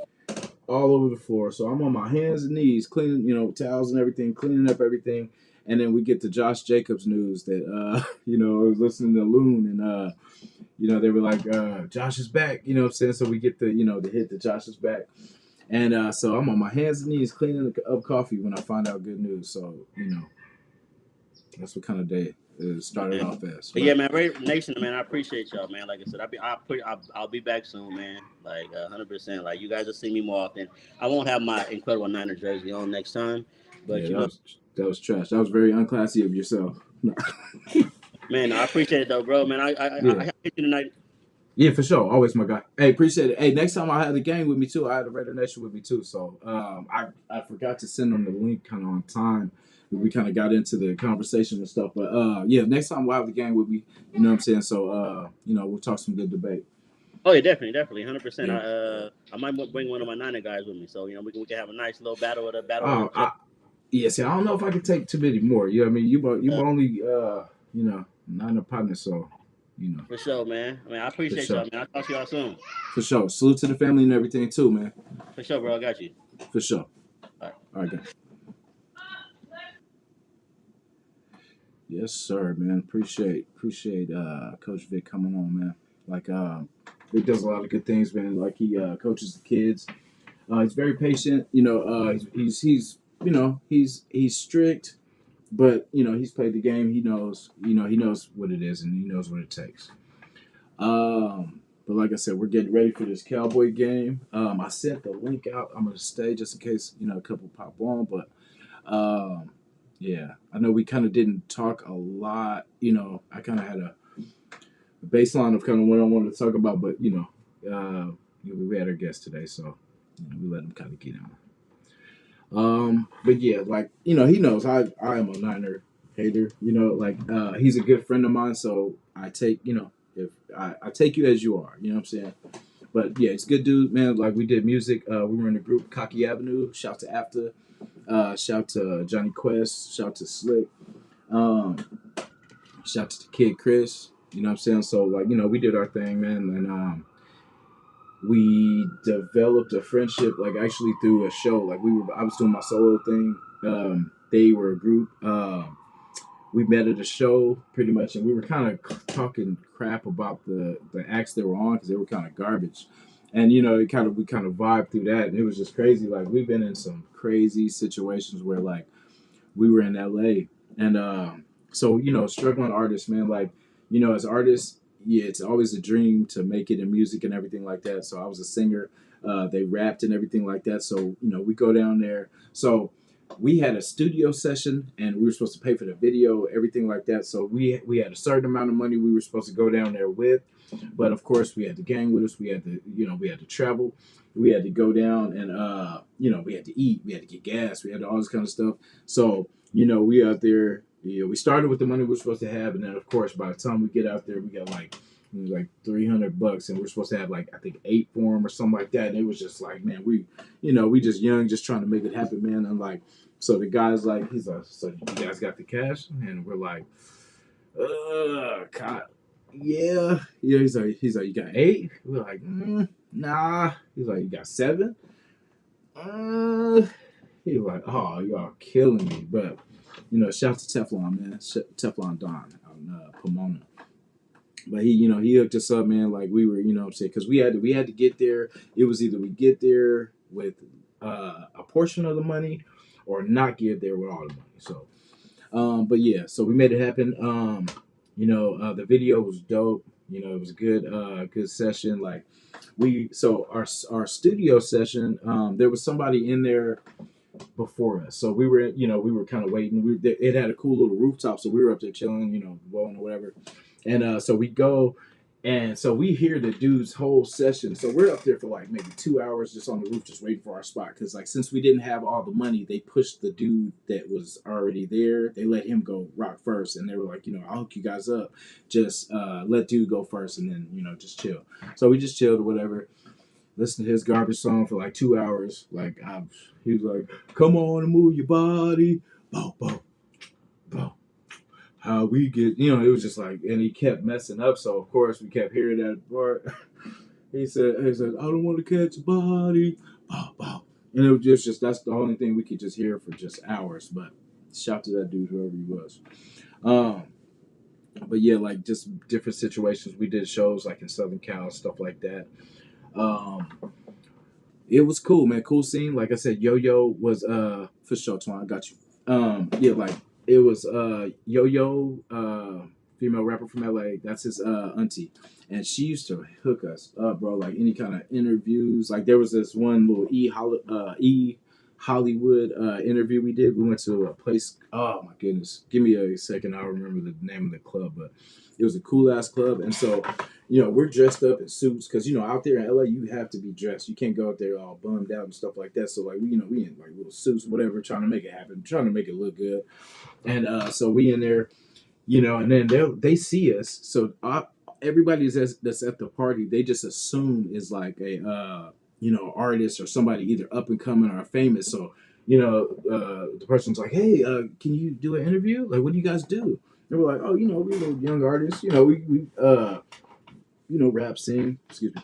all over the floor. So I'm on my hands and knees cleaning, towels and everything, cleaning up everything. And then we get the Josh Jacobs news that, I was listening to Loon and, they were like, Josh is back, you know what I'm saying? So we get the hit that Josh is back. And so I'm on my hands and knees cleaning up coffee when I find out good news. So, that's what kind of day it started off as. But yeah, man, Raider Nation, man, I appreciate y'all, man. Like I said, I'll be back soon, man. Like 100%. Like you guys will see me more often. I won't have my incredible Niner jersey on next time, but yeah, That was trash. That was very unclassy of yourself. No. Man, I appreciate it though, bro. Man, Yeah. I hit you tonight. Yeah, for sure. Always my guy. Hey, appreciate it. Hey, next time I had the game with me too. I had the Raider Nation with me too. So I forgot to send them the link kind of on time. We kind of got into the conversation and stuff. But yeah, next time we'll have the game with me. You know what I'm saying? So we'll talk some good debate. Oh yeah, definitely, 100%. Yeah. I might bring one of my Niner guys with me, so we can have a nice little battle of the Oh, Joe. yeah. See, I don't know if I can take too many more. You know what I mean? You Uh, only not a partner, so for sure, man. I mean, I for appreciate sure, y'all, man. I'll talk to y'all soon. for sure. Salute to the family and everything too, man. For sure, bro. I got you. For sure. All right. All right, guys. Yes, sir, man. Appreciate Coach Vic coming on, man. Like Vic does a lot of good things, man. Like he coaches the kids. He's very patient. He's strict, but he's played the game. He knows what it is, and he knows what it takes. But like I said, we're getting ready for this Cowboy game. I sent the link out. I'm gonna stay just in case a couple pop on, but yeah, I know we kind of didn't talk a lot. I kind of had a baseline of kind of what I wanted to talk about, but we had our guest today, so we let him kind of get on. But yeah, like he knows I am a Niner hater. He's a good friend of mine, so I take if I take you as you are. You know what I'm saying? But yeah, it's good dude, man. Like we did music. We were in a group, Cocky Avenue. Shout to After. Shout to Johnny Quest. Shout to Slick. Um, Shout to the kid Chris. You know what I'm saying? So like we did our thing, man, and we developed a friendship like actually through a show. Like I was doing my solo thing. They were a group. We met at a show pretty much, and we were kind of talking crap about the acts they were on because they were kind of garbage. And we kind of vibed through that, and it was just crazy. Like we've been in some crazy situations where like we were in LA, and so struggling artists, man. Like as artists, yeah, it's always a dream to make it in music and everything like that. So I was a singer. They rapped and everything like that. So we go down there. So we had a studio session, and we were supposed to pay for the video, everything like that. So we had a certain amount of money we were supposed to go down there with, but of course we had the gang with us. We had to we had to travel. We had to go down, and we had to eat. We had to get gas. We had all this kind of stuff. So we out there. We started with the money we were supposed to have, and then of course by the time we get out there, we got like $300, and we're supposed to have like I think 8 for them or something like that. And it was just like, man, we just young, just trying to make it happen, man. And like, so the guy's like, he's like, so you guys got the cash? And we're like, God, yeah. He's like, you got 8? We're like, nah. He's like, you got 7? He's like, oh, y'all killing me. But shout to Teflon, man. Teflon Don out in Pomona. But he hooked us up, man. Like we were, what I'm saying, because we had to get there. It was either we get there with a portion of the money, or not get there with all the money. So, but yeah, so we made it happen. The video was dope. It was a good session. Like our studio session, there was somebody in there before us. So we were kind of waiting. It had a cool little rooftop, so we were up there chilling, blowing or whatever. And so we go, and so we hear the dude's whole session. So we're up there for like maybe 2 hours just on the roof, just waiting for our spot. Because like since we didn't have all the money, they pushed the dude that was already there. They let him go rock first, and they were like, I'll hook you guys up. Just let dude go first, and then just chill. So we just chilled or whatever. Listened to his garbage song for like 2 hours. Like he was like, "Come on and move your body, bow, bow, bow." How we get, it was just like, and he kept messing up. So of course we kept hearing that part. he said, "I don't want to catch a body, bow, bow," and it was just that's the only thing we could just hear for just hours. But shout to that dude, whoever he was. But yeah, like just different situations. We did shows like in Southern Cal, stuff like that. It was cool, man. Cool scene. Like I said, Yo-Yo was for sure, Twan, I got you. Yeah, like it was Yo-Yo, female rapper from LA. That's his auntie. And she used to hook us up, bro, like any kind of interviews. Like there was this one little E Hollywood interview we did. We went to a place. Oh my goodness, give me a second. I'll remember the name of the club, but it was a cool ass club. And so, we're dressed up in suits because out there in LA you have to be dressed. You can't go out there all bummed out and stuff like that. So like we in like little suits, whatever, trying to make it happen, trying to make it look good. And so we in there, and then they see us. So everybody that's at the party, they just assume is like a artist or somebody either up and coming or famous. So the person's like, hey, can you do an interview? Like, what do you guys do? And we're like, oh, we're little young artists. We rap, sing, excuse me,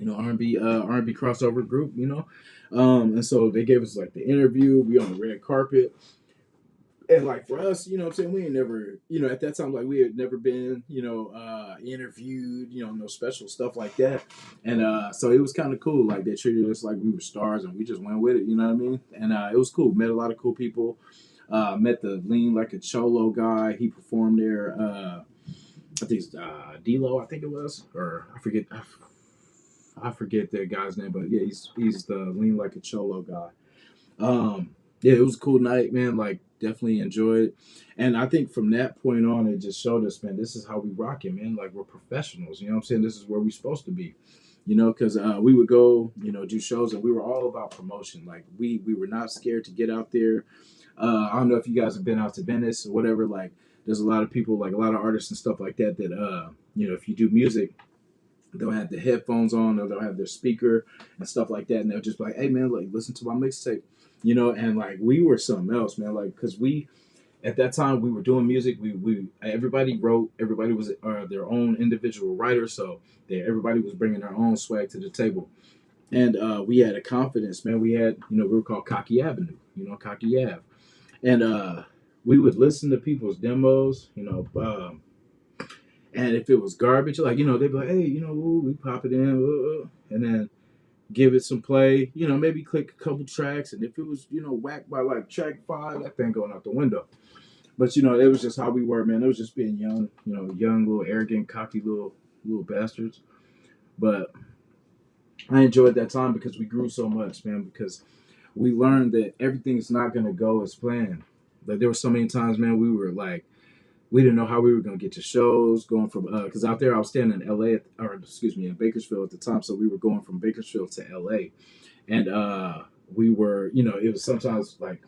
R&B crossover group. And so they gave us like the interview. We on the red carpet. And like for us, what I'm saying, we ain't never, at that time, like we had never been, interviewed, no special stuff like that. And so it was kind of cool. Like they treated us like we were stars and we just went with it, you know what I mean? And it was cool. Met a lot of cool people. Met the Lean Like a Cholo guy. He performed there. I think it's D-Lo, I think it was. Or I forget the guy's name, but yeah, he's the Lean Like a Cholo guy. Yeah, it was a cool night, man. Like, definitely enjoyed it. And I think from that point on, it just showed us, man, this is how we rock it, man. Like, we're professionals. You know what I'm saying? This is where we're supposed to be. Because we would go, do shows, and we were all about promotion. Like, we were not scared to get out there. I don't know if you guys have been out to Venice or whatever. Like, there's a lot of people, like a lot of artists and stuff like that, if you do music, they'll have the headphones on or they'll have their speaker and stuff like that. And they'll just be like, hey, man, like, listen to my mixtape. And like we were something else, man. Like, cause we at that time we were doing music. We everybody wrote. Everybody was their own individual writer, so everybody was bringing their own swag to the table. And we had a confidence, man. We had, we were called Cocky Avenue, Cocky Ave, and we would listen to people's demos, and if it was garbage, like they'd be like, hey, ooh, we pop it in, and then give it some play, maybe click a couple tracks, and if it was, whacked by like track 5, that thing going out the window. But it was just how we were, man. It was just being young, young little arrogant, cocky little bastards. But I enjoyed that time because we grew so much, man. Because we learned that everything's not gonna go as planned. Like there were so many times, man, we were like we didn't know how we were going to get to shows going from because out there I was staying in LA in Bakersfield at the time, so we were going from Bakersfield to LA, and we were it was sometimes like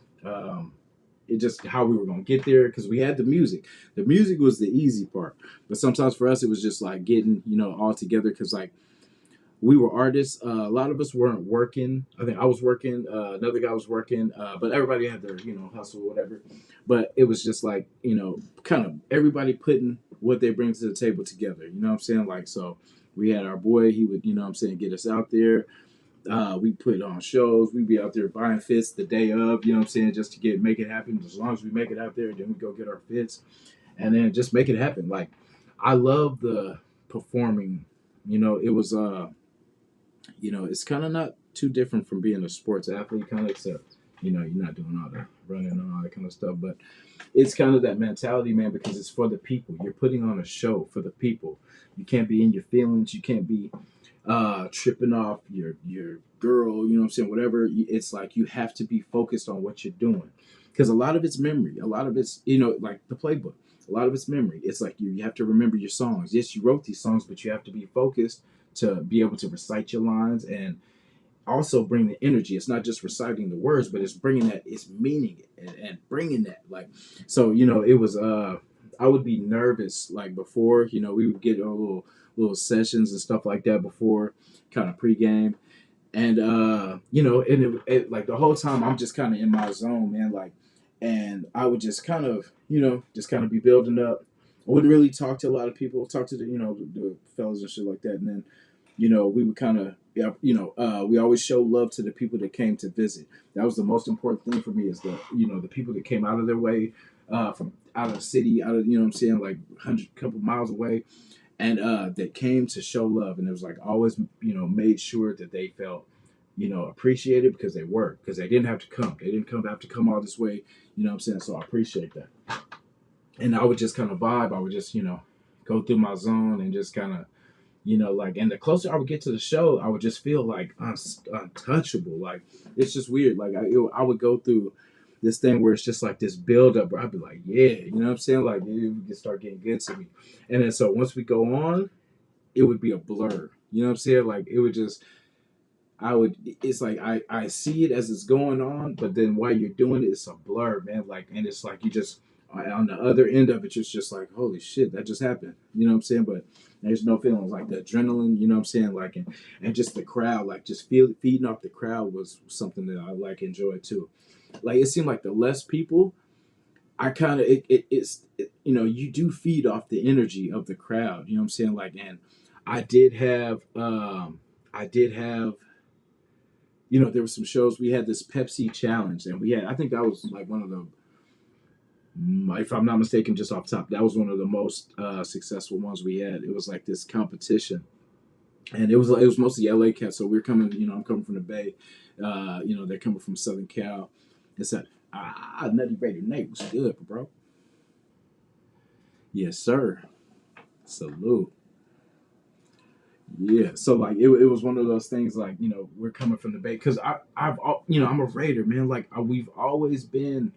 it just how we were going to get there because we had the music was the easy part, but sometimes for us it was just like getting all together because like we were artists. A lot of us weren't working. I think I was working. Another guy was working. But everybody had their, hustle or whatever. But it was just like, kind of everybody putting what they bring to the table together. You know what I'm saying? Like, so we had our boy. He would, get us out there. We put on shows. We'd be out there buying fits the day of, just to make it happen. As long as we make it out there, then we go get our fits. And then just make it happen. Like, I love the performing. It was it's kind of not too different from being a sports athlete, kind of, except, you're not doing all the running and all that kind of stuff. But it's kind of that mentality, man, because it's for the people. You're putting on a show for the people. You can't be in your feelings. You can't be tripping off your girl, whatever. It's like you have to be focused on what you're doing. Because a lot of it's memory. A lot of it's, like the playbook. A lot of it's memory. It's like you have to remember your songs. Yes, you wrote these songs, but you have to be focused to be able to recite your lines and also bring the energy. It's not just reciting the words, but it's bringing that, it's meaning it and bringing that. Like, so, it was, I would be nervous, like before, we would get our little sessions and stuff like that before kind of pregame. And, and it like the whole time I'm just kind of in my zone, man. Like, and I would just kind of, just kind of be building up. I wouldn't really talk to a lot of people, talk to the fellas and shit like that. And then, we would kind of, we always show love to the people that came to visit. That was the most important thing for me is the people that came out of their way from out of the city, out of, like 100, couple miles away, and that came to show love. And it was like always, made sure that they felt, appreciated because they didn't have to come. They didn't have to come all this way, So I appreciate that. And I would just kind of vibe. I would just, go through my zone and just kind of, Like, and the closer I would get to the show, I would just feel like untouchable. Like, it's just weird. Like, I would go through this thing where it's just like this build up where I'd be like, yeah, you know what I'm saying? Like, it would start getting good to me. And then so once we go on, it would be a blur. You know what I'm saying? Like, it would just, it's like I see it as it's going on, but then while you're doing it, it's a blur, man. Like, and it's like you just, on the other end of it, it's just like, holy shit, that just happened. You know what I'm saying? But there's no feelings like the adrenaline, you know what I'm saying? Like, and just the crowd, like just feeding off the crowd was something that I like enjoyed too. Like, it seemed like the less people, I kind of you do feed off the energy of the crowd. You know what I'm saying? Like, and I did have I did have there were some shows. We had this Pepsi challenge, and we had, I think that was like one of the, if I'm not mistaken, just off top, that was one of the most successful ones we had. It was like this competition, and it was mostly LA cats. So we're coming, I'm coming from the Bay, they're coming from Southern Cal. It's a Nutty Raider Nate was good, bro. Yes, sir. Salute. Yeah, so like it was one of those things, like, we're coming from the Bay because I'm a Raider, man. Like, we've always been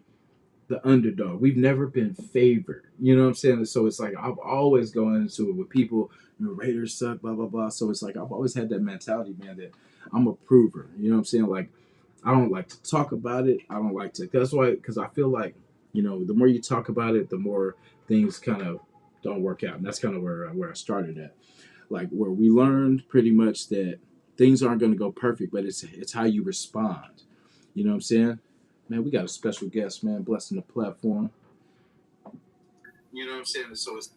the underdog. We've never been favored. You know what I'm saying? So it's like I've always gone into it with people, Raiders suck, blah blah blah. So it's like I've always had that mentality, man, that I'm a prover. You know what I'm saying? Like, I don't like to talk about it. I don't like to. That's why, because I feel like, the more you talk about it, the more things kind of don't work out. And that's kind of where I started at. Like, where we learned pretty much that things aren't going to go perfect, but it's how you respond. You know what I'm saying? Man, we got a special guest, man, blessing the platform. You know what I'm saying? So it's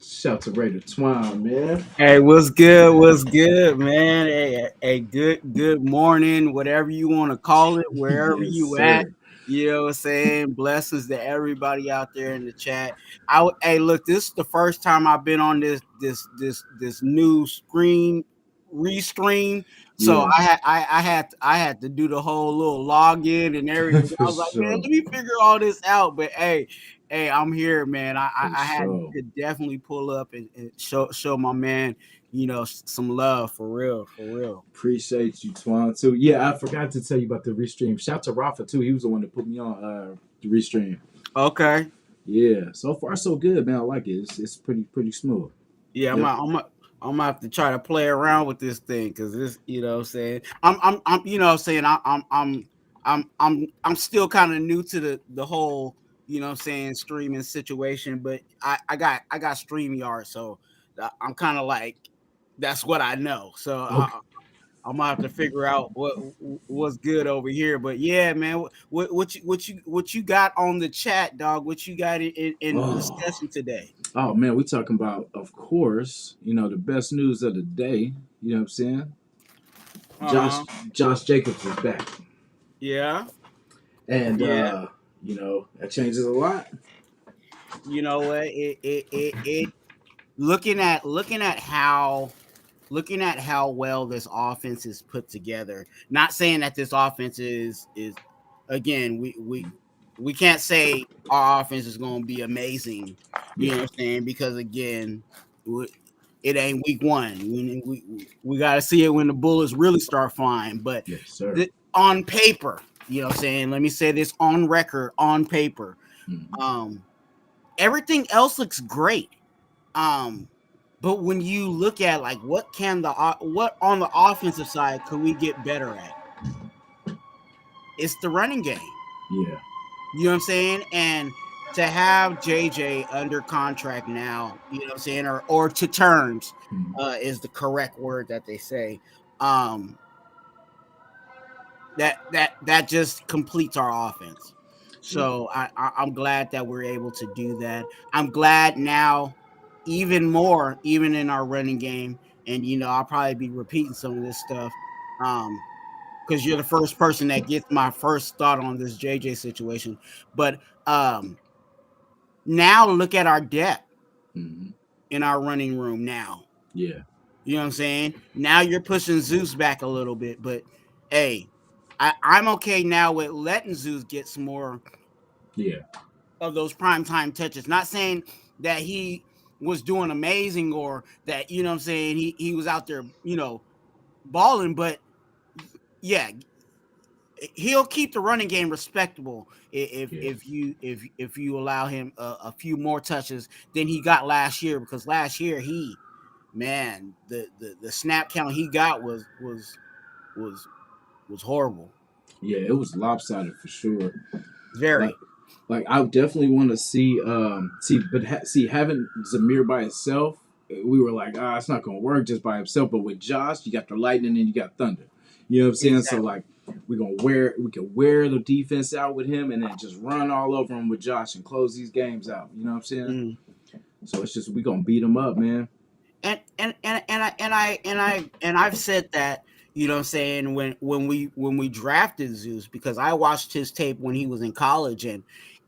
shout to Raider Twine, man. Hey, what's good? What's good, man? Hey, good morning, whatever you want to call it, wherever Yes, you at. sir. You know what I'm saying? Blessings to everybody out there in the chat. Hey, look, this is the first time I've been on this new screen restream. So Yeah, I had to do the whole little login and everything. I for was like, man, sure. let me figure all this out. But hey, I'm here, man. For I had sure. to definitely pull up and show my man, some love for real, for real. Appreciate you, Twine, too. Yeah, I forgot to tell you about the restream. Shout to Rafa, too. He was the one that put me on the restream. Okay. Yeah, so far so good, man. I like it. It's pretty smooth. Yeah, Yep. I'm gonna have to try to play around with this thing because this, what I'm saying, I'm, what I'm saying, I'm still kind of new to the whole, what I'm saying, streaming situation, but I got StreamYard, so I'm kind of like, that's what I know. So Okay. I'm gonna have to figure out what's good over here. But yeah, man, what you got on the chat, dog? What you got in Oh, discussion today? oh man, we talking about, of course, the best news of the day. You know what I'm saying? Uh Josh huh. Josh Jacobs is back, Yeah. and Yeah. that changes a lot. You know what? It looking at how well this offense is put together. Not saying that this offense is again, we can't say our offense is going to be amazing. You Yeah. know what I'm saying? Because again, it ain't week one. We got to see it when the bullets really start flying. But Yes, sir. on paper, you know what I'm saying? Let me say this on record, on paper. Mhm. Um, Everything else looks great. Um, but when you look at like what on the offensive side could we get better at? It's the running game. Yeah. You know what I'm saying? And to have JJ under contract now, you know what I'm saying, or to terms, Mhm. is the correct word that they say. Um, that just completes our offense. Yeah. So I'm glad that we're able to do that. I'm glad now, even more, even in our running game. And I'll probably be repeating some of this stuff, because you're the first person that gets my first thought on this JJ situation. But now look at our depth Hmm. in our running room now. Yeah. You know what I'm saying? Now you're pushing Zeus back a little bit, but hey, I'm okay now with letting Zeus get some more Yeah. of those prime time touches. Not saying that he was doing amazing or that, you know what I'm saying, he was out there, balling, but yeah, he'll keep the running game respectable Yeah. if you allow him a few more touches than he got last year, because last year the snap count he got was was horrible. Yeah, it was lopsided for sure. Like, Very. I definitely want to see having Zamir by itself. We were like, it's not gonna work just by himself. But with Josh, you got the lightning and you got thunder. You know what I'm saying? So Exactly. like, we can wear the defense out with him and then just run all over him with Josh and close these games out. You know what I'm saying? Mm. So it's just we gonna beat him up, man. And I've said that, you know what I'm saying, when we drafted Zeus, because I watched his tape when he was in college,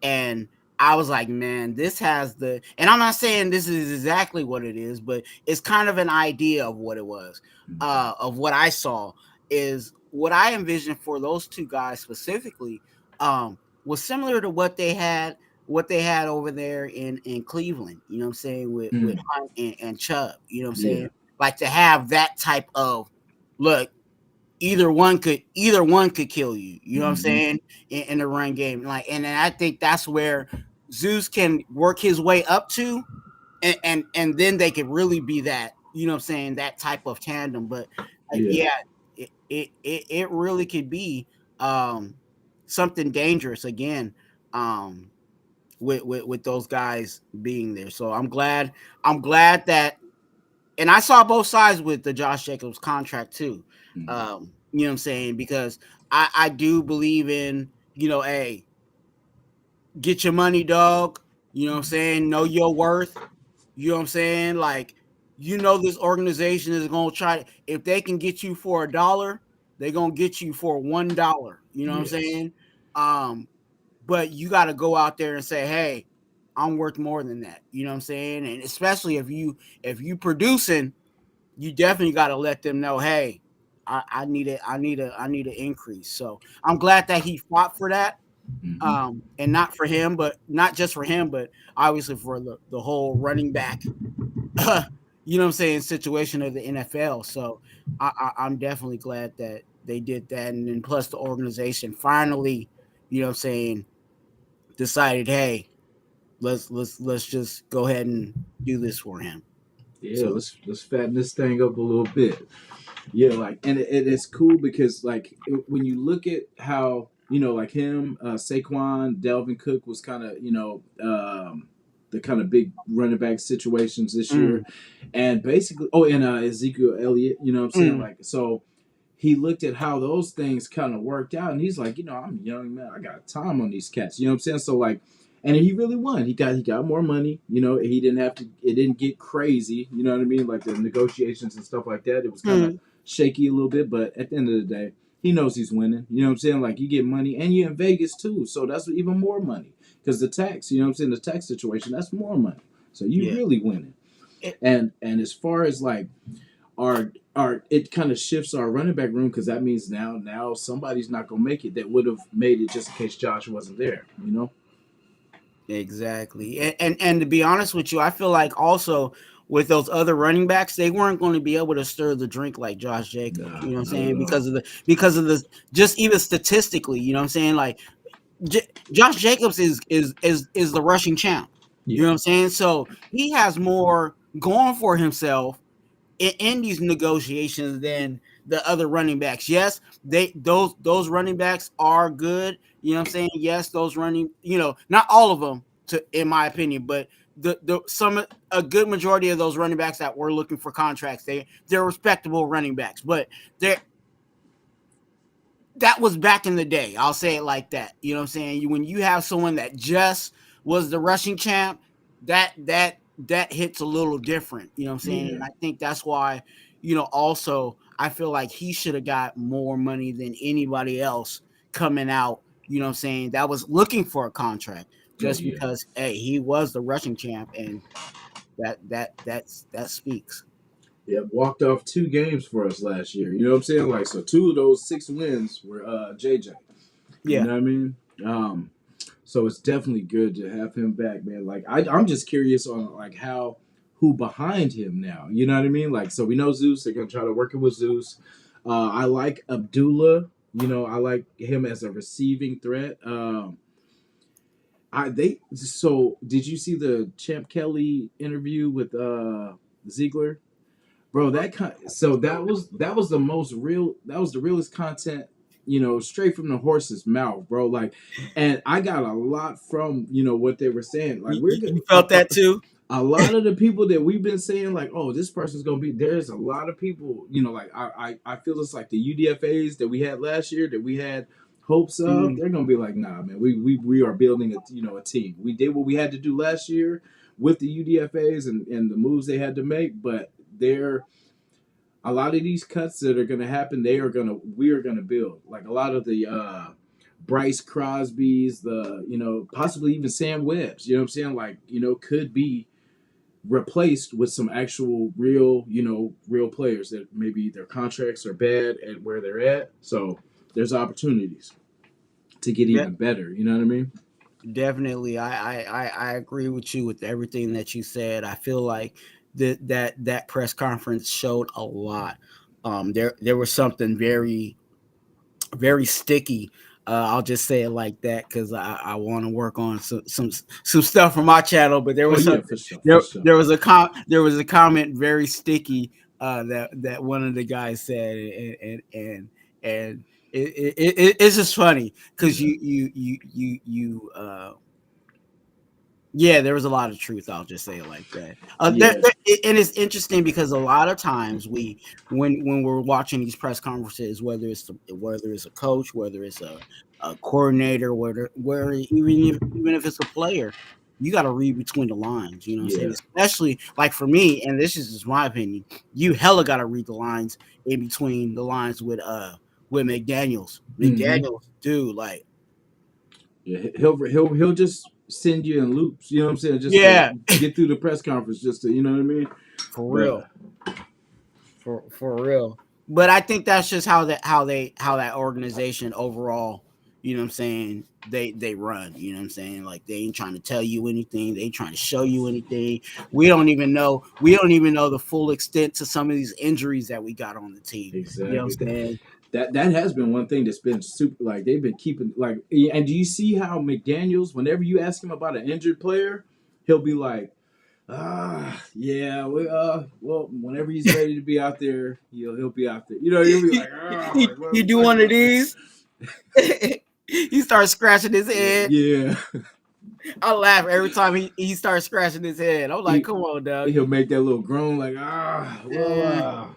and I was like, man, this has and I'm not saying this is exactly what it is, but it's kind of an idea of what it was, of what I saw, is what I envisioned for those two guys specifically, was similar to what they had over there in Cleveland, you know what I'm saying, with Mm, Hunt and Chubb, you know what I'm yeah. saying? Like, to have that type of look, either one could kill you, you know what I'm Hmm. saying, in the run game. Like, and I think that's where Zeus can work his way up to, and then they could really be that, you know what I'm saying, that type of tandem. But Yeah. yeah, it really could be um something dangerous again, um with those guys being there. So I'm glad that, and I saw both sides with the Josh Jacobs contract too. Hmm. You know what I'm saying? Because I do believe in, hey, get your money, dog. You know what I'm saying? Know your worth. You know what I'm saying? Like, this organization is gonna try, if they can get you for $1, they're gonna get you for $1. You know what I'm Yes. saying? Um, but you got to go out there and say, hey, I'm worth more than that. You know what I'm saying? And especially if you producing, you definitely got to let them know, hey, I need it. I need an increase. So I'm glad that he fought for that, Hmm. and not for him, but not just for him, but obviously for the whole running back, you know what I'm saying, situation of the NFL. So I'm definitely glad that they did that, and then plus the organization finally, you know what I'm saying, decided, hey, let's just go ahead and do this for him. Yeah. So, Let's fatten this thing up a little bit. Yeah, like, and it's cool because like when you look at how like him, Saquon, Delvin Cook was kind of the kind of big running back situations this year, mm, and basically, and Ezekiel Elliott, you know what I'm saying, mm, like so. He looked at how those things kind of worked out, and he's like, I'm a young man, I got time on these cats, you know what I'm saying? So like, and he really won. He got more money. He didn't have to. It didn't get crazy. You know what I mean? Like the negotiations and stuff like that. It was kind of mm, shaky a little bit, but at the end of the day, he knows he's winning. You know what I'm saying? Like you get money, and you're in Vegas too, so that's even more money because the tax. You know what I'm saying? The tax situation, that's more money. So you yeah. really winning. It, And as far as like our it kind of shifts our running back room because that means now somebody's not gonna make it that would have made it just in case Josh wasn't there. exactly. And to be honest with you, I feel like also with those other running backs, they weren't going to be able to stir the drink like Josh Jacobs. Nah, You know what I'm not at saying? all. Because of the just even statistically, you know what I'm saying? Like, Josh Jacobs is the rushing champ. You Yeah, know what I'm saying? So he has more going for himself in these negotiations than the other running backs. Yes, those running backs are good. You know what I'm saying? Yes, those running, not all of them, in my opinion, but a good majority of those running backs that were looking for contracts, they're respectable running backs, but they're that was back in the day. I'll say it like that. You know what I'm saying? When you have someone that just was the rushing champ, that hits a little different. You know what I'm saying? yeah, And I think that's why, also I feel like he should have got more money than anybody else coming out. You know what I'm saying? That was looking for a contract oh just yeah, because, hey, he was the rushing champ, and that speaks. yeah. Walked off 2 games for us last year. You know what I'm saying? Like so, 2 of those 6 wins were JJ. You Yeah. know what I mean? So it's definitely good to have him back, man. Like I'm just curious on like how who behind him now. You know what I mean? Like, so we know Zeus. They're gonna try to work it with Zeus. I like Abdullah. You know, I like him as a receiving threat. So did you see the Champ Kelly interview with Ziegler? Bro, that was the most real, that was the realest content, you know, straight from the horse's mouth, bro. Like, and I got a lot from, you know, what they were saying. Like, we're good. You felt that too? A lot of the people that we've been saying, like, oh, this person's gonna be, there's a lot of people, you know, like I feel it's like the UDFAs that we had last year that we had hopes of, they're gonna be like, nah, man, we are building a, you know, a team. We did what we had to do last year with the UDFAs and the moves they had to make, but they're, a lot of these cuts that are gonna happen, we are gonna build. Like a lot of the Bryce Crosby's, the, you know, possibly even Sam Webb's, you know what I'm saying? Like, you know, could be replaced with some actual real, you know, real players that maybe their contracts are bad at where they're at. So there's opportunities to get even better. You know what I mean? Definitely, I agree with you with everything that you said. I feel like that press conference showed a lot. There was something very very sticky. I'll just say it like that because I want to work on some stuff for my channel. But there Oh was yeah, something for sure, for sure. there was a comment very sticky that one of the guys said, and it's just funny because Yeah. yeah, there was a lot of truth. I'll just say it like that. Yeah. And it's interesting because a lot of times when we're watching these press conferences, whether it's a coach, whether it's a coordinator, where even if it's a player, you got to read between the lines. You know what I'm saying? Yeah. Especially like for me, and this is just my opinion. You hella got to read the lines in between the lines with McDaniels. Mm-hmm. McDaniels, dude, like Yeah. He'll just send you in loops. You know what I'm saying? Just to yeah, get through the press conference. Just to, you know what I mean? for But real. For real. But I think that's just how that organization overall, you know what I'm saying, they run, you know what I'm saying? Like they ain't trying to tell you anything, they ain't trying to show you anything. We don't even know the full extent to some of these injuries that we got on the team. You know exactly. what I'm saying? That has been one thing that's been super, like they've been keeping, like, and do you see how McDaniels, whenever you ask him about an injured player, he'll be like, yeah, well, whenever he's ready to be out there, he'll be out there. You know, he'll be like, like, You do one of motherfucker. these, he starts scratching his head. Yeah. I laugh every time he starts scratching his head. I'm like, come on, Doug. He'll make that little groan like, Yeah.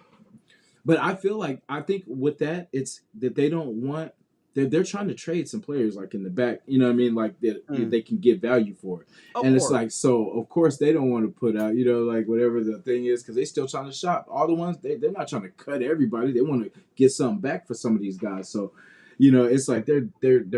but I think with that, it's that they don't want, they're trying to trade some players like in the back, you know what I mean, like that they can get value for it. Of And it's course. like, so of course they don't want to put out, you know, like whatever the thing is, because they still trying to shop. All the ones they're not trying to cut everybody. They want to get something back for some of these guys. So, you know, it's like they're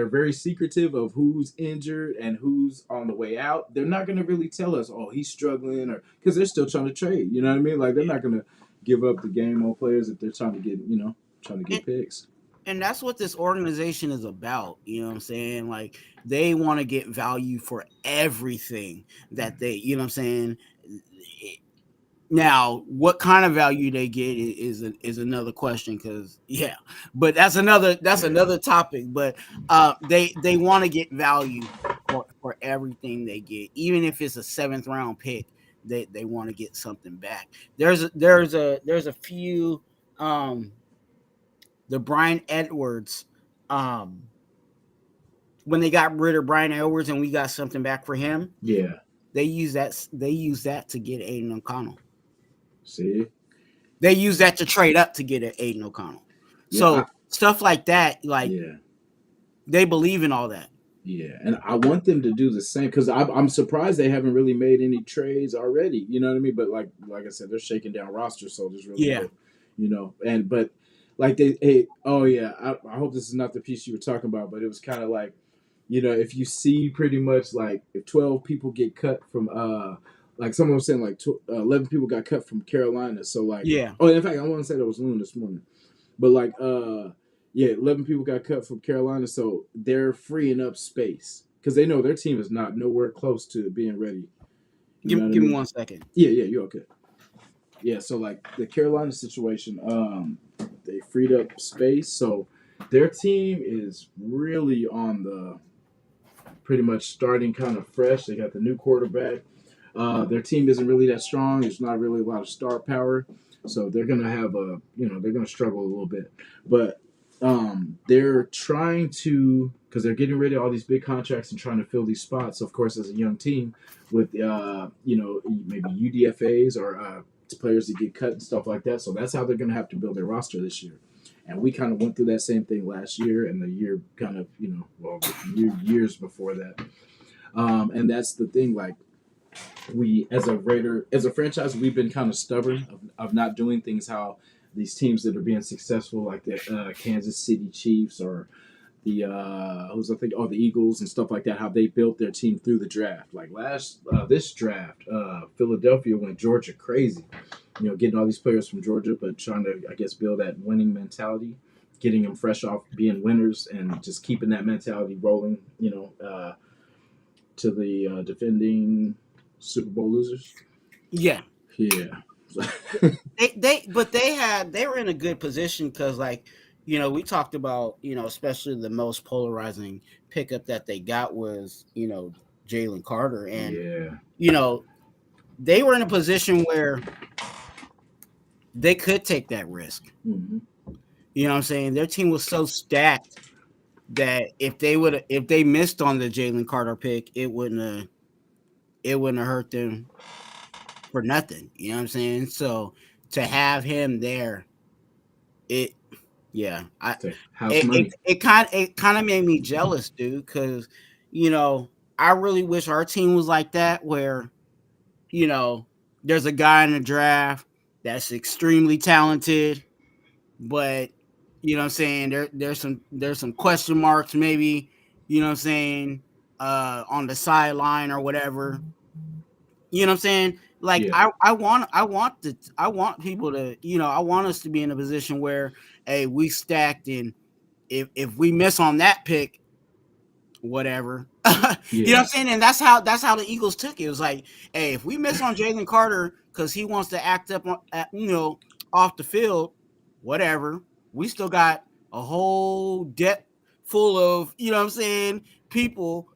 very secretive of who's injured and who's on the way out. They're not gonna really tell us, oh, he's struggling, or because they're still trying to trade. You know what I mean? Like they're not gonna give up the game on players if they're trying to get, you know, trying to get picks. And that's what this organization is about. You know what I'm saying? Like they want to get value for everything that they, you know what I'm saying? Now, what kind of value they get is another question because yeah, but that's another topic. But they want to get value for everything they get, even if it's a seventh round pick. They want to get something back. There's a few the Brian Edwards when they got rid of Brian Edwards and we got something back for him. Yeah. They use that to get Aiden O'Connell. See. They use that to trade up to get an Aiden O'Connell. Yeah. So stuff like that, like Yeah. they believe in all that. Yeah, and I want them to do the same because I'm surprised they haven't really made any trades already. You know what I mean? But like I said, they're shaking down rosters, so there's really Yeah. no, you know. And but like oh yeah, I hope this is not the piece you were talking about, but it was kind of like, you know, if you see pretty much like if 12 people get cut from like someone was saying like 11 people got cut from Carolina, so like Yeah. oh, in fact I want to say that was Loon this morning, but like yeah, 11 people got cut from Carolina, so they're freeing up space because they know their team is not nowhere close to being ready. You know what I Give me mean? 1 second. Yeah, you're okay. Yeah, so like the Carolina situation, they freed up space, so their team is really on the pretty much starting kind of fresh. They got the new quarterback. Their team isn't really that strong. There's not really a lot of star power, so they're gonna have they're gonna struggle a little bit. But they're trying to because they're getting rid of all these big contracts and trying to fill these spots. Of course, as a young team with maybe UDFA's or players that get cut and stuff like that. So that's how they're gonna have to build their roster this year. And we kind of went through that same thing last year and the year kind of, years before that. And that's the thing, like we as a franchise, we've been kind of stubborn of not doing things how these teams that are being successful, like the Kansas City Chiefs or the the Eagles and stuff like that, how they built their team through the draft. Like this draft, Philadelphia went Georgia crazy, getting all these players from Georgia, but trying to, I guess, build that winning mentality, getting them fresh off being winners and just keeping that mentality rolling, to the defending Super Bowl losers. Yeah. Yeah. They were in a good position because, like, we talked about, especially the most polarizing pickup that they got was, Jalen Carter. And, Yeah. They were in a position where they could take that risk. Mm-hmm. You know what I'm saying? Their team was so stacked that if they missed on the Jalen Carter pick, it wouldn't have hurt them for nothing. You know what I'm saying? So to have him there, it yeah, House money. it kind of made me jealous, dude, because I really wish our team was like that, where there's a guy in the draft that's extremely talented, but what I'm saying, there's some question marks, maybe, what I'm saying, on the sideline or whatever. What I'm saying? Like, Yeah. I want people to, I want us to be in a position where, hey, we stacked, and if we miss on that pick, whatever. You know what I'm saying? And that's how the Eagles took it. It was like, hey, if we miss on Jalen Carter because he wants to act up off the field, whatever. We still got a whole depth full of, what I'm saying, people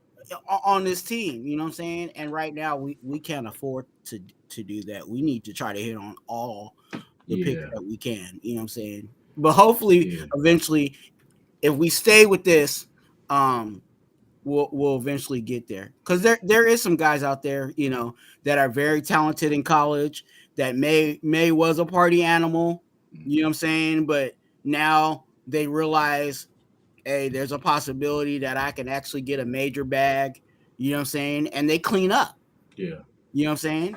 on this team. You know what I'm saying? And right now we can't afford to do that. We need to try to hit on all the picks that we can. You know what I'm saying? But hopefully, eventually, if we stay with this, we'll eventually get there, because there is some guys out there, that are very talented in college, that may was a party animal, you know what I'm saying, but now they realize, hey, there's a possibility that I can actually get a major bag, you know what I'm saying, and they clean up. Yeah. You know what I'm saying?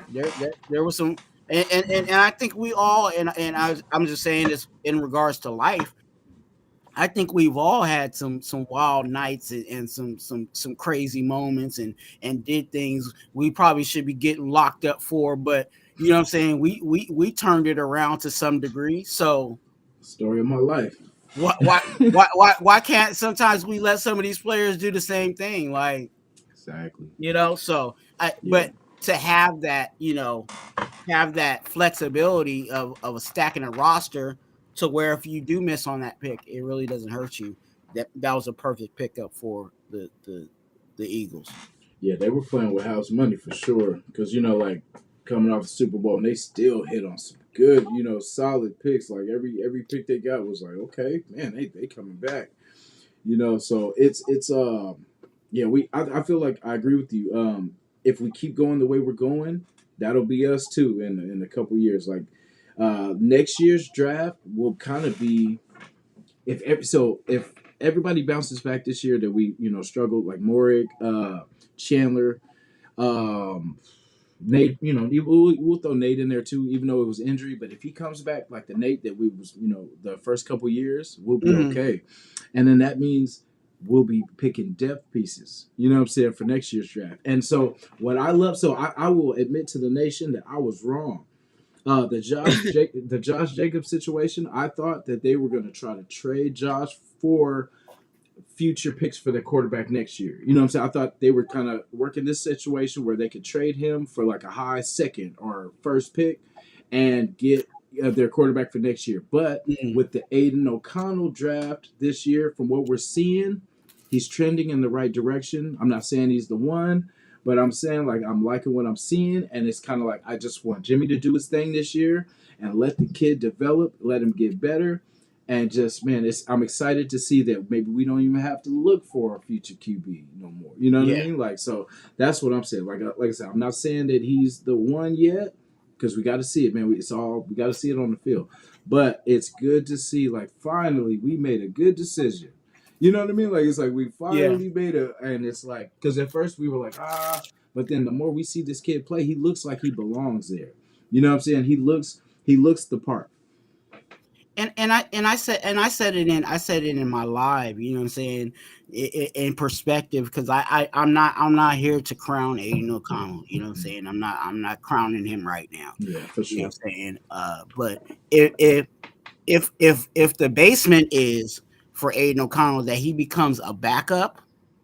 There was some, and I think we all, I'm just saying this in regards to life. I think we've all had some wild nights and some crazy moments, and did things we probably should be getting locked up for, but you know what I'm saying, we turned it around to some degree. So Story of my life. why can't sometimes we let some of these players do the same thing? Like, exactly. So but to have that flexibility of a stacking a roster, to where if you do miss on that pick, it really doesn't hurt you. That was a perfect pickup for the Eagles. Yeah, they were playing with house money for sure. Because, like coming off the Super Bowl, and they still hit on some good, solid picks. Like every pick they got was like, okay, man, they coming back. So it's I feel like I agree with you. If we keep going the way we're going, that'll be us too in a couple years. Like next year's draft will kind of be if everybody bounces back this year that we struggled, like Morik, Chandler, Nate. We'll throw Nate in there too, even though it was injury. But if he comes back like the Nate that we was the first couple years, we'll be okay. And then that means we'll be picking depth pieces, you know what I'm saying, for next year's draft. And so what I love, I will admit to the nation that I was wrong. The Josh Jacobs situation, I thought that they were going to try to trade Josh for future picks for their quarterback next year. You know what I'm saying? I thought they were kind of working this situation where they could trade him for like a high second or first pick and get their quarterback for next year. But Mm. with the Aiden O'Connell draft this year, from what we're seeing, he's trending in the right direction. I'm not saying he's the one, but I'm saying like I'm liking what I'm seeing, and it's kind of like I just want Jimmy to do his thing this year and let the kid develop, let him get better, and just man, I'm excited to see that maybe we don't even have to look for a future QB no more. You know what I Yeah. mean? Like so, that's what I'm saying. Like I said, I'm not saying that he's the one yet because we got to see it, man. We got to see it on the field, but it's good to see like finally we made a good decision. You know what I mean? Like it's like we Yeah. finally made and it's like because at first we were like but then the more we see this kid play, he looks like he belongs there. You know what I'm saying? He looks the part. I said it in my live, you know what I'm saying, in perspective, because I'm not here to crown Aiden O'Connell, you know what I'm saying. I'm not crowning him right now, Yeah, for you know sure. what I'm saying. But if the basement is for Aiden O'Connell that he becomes a backup,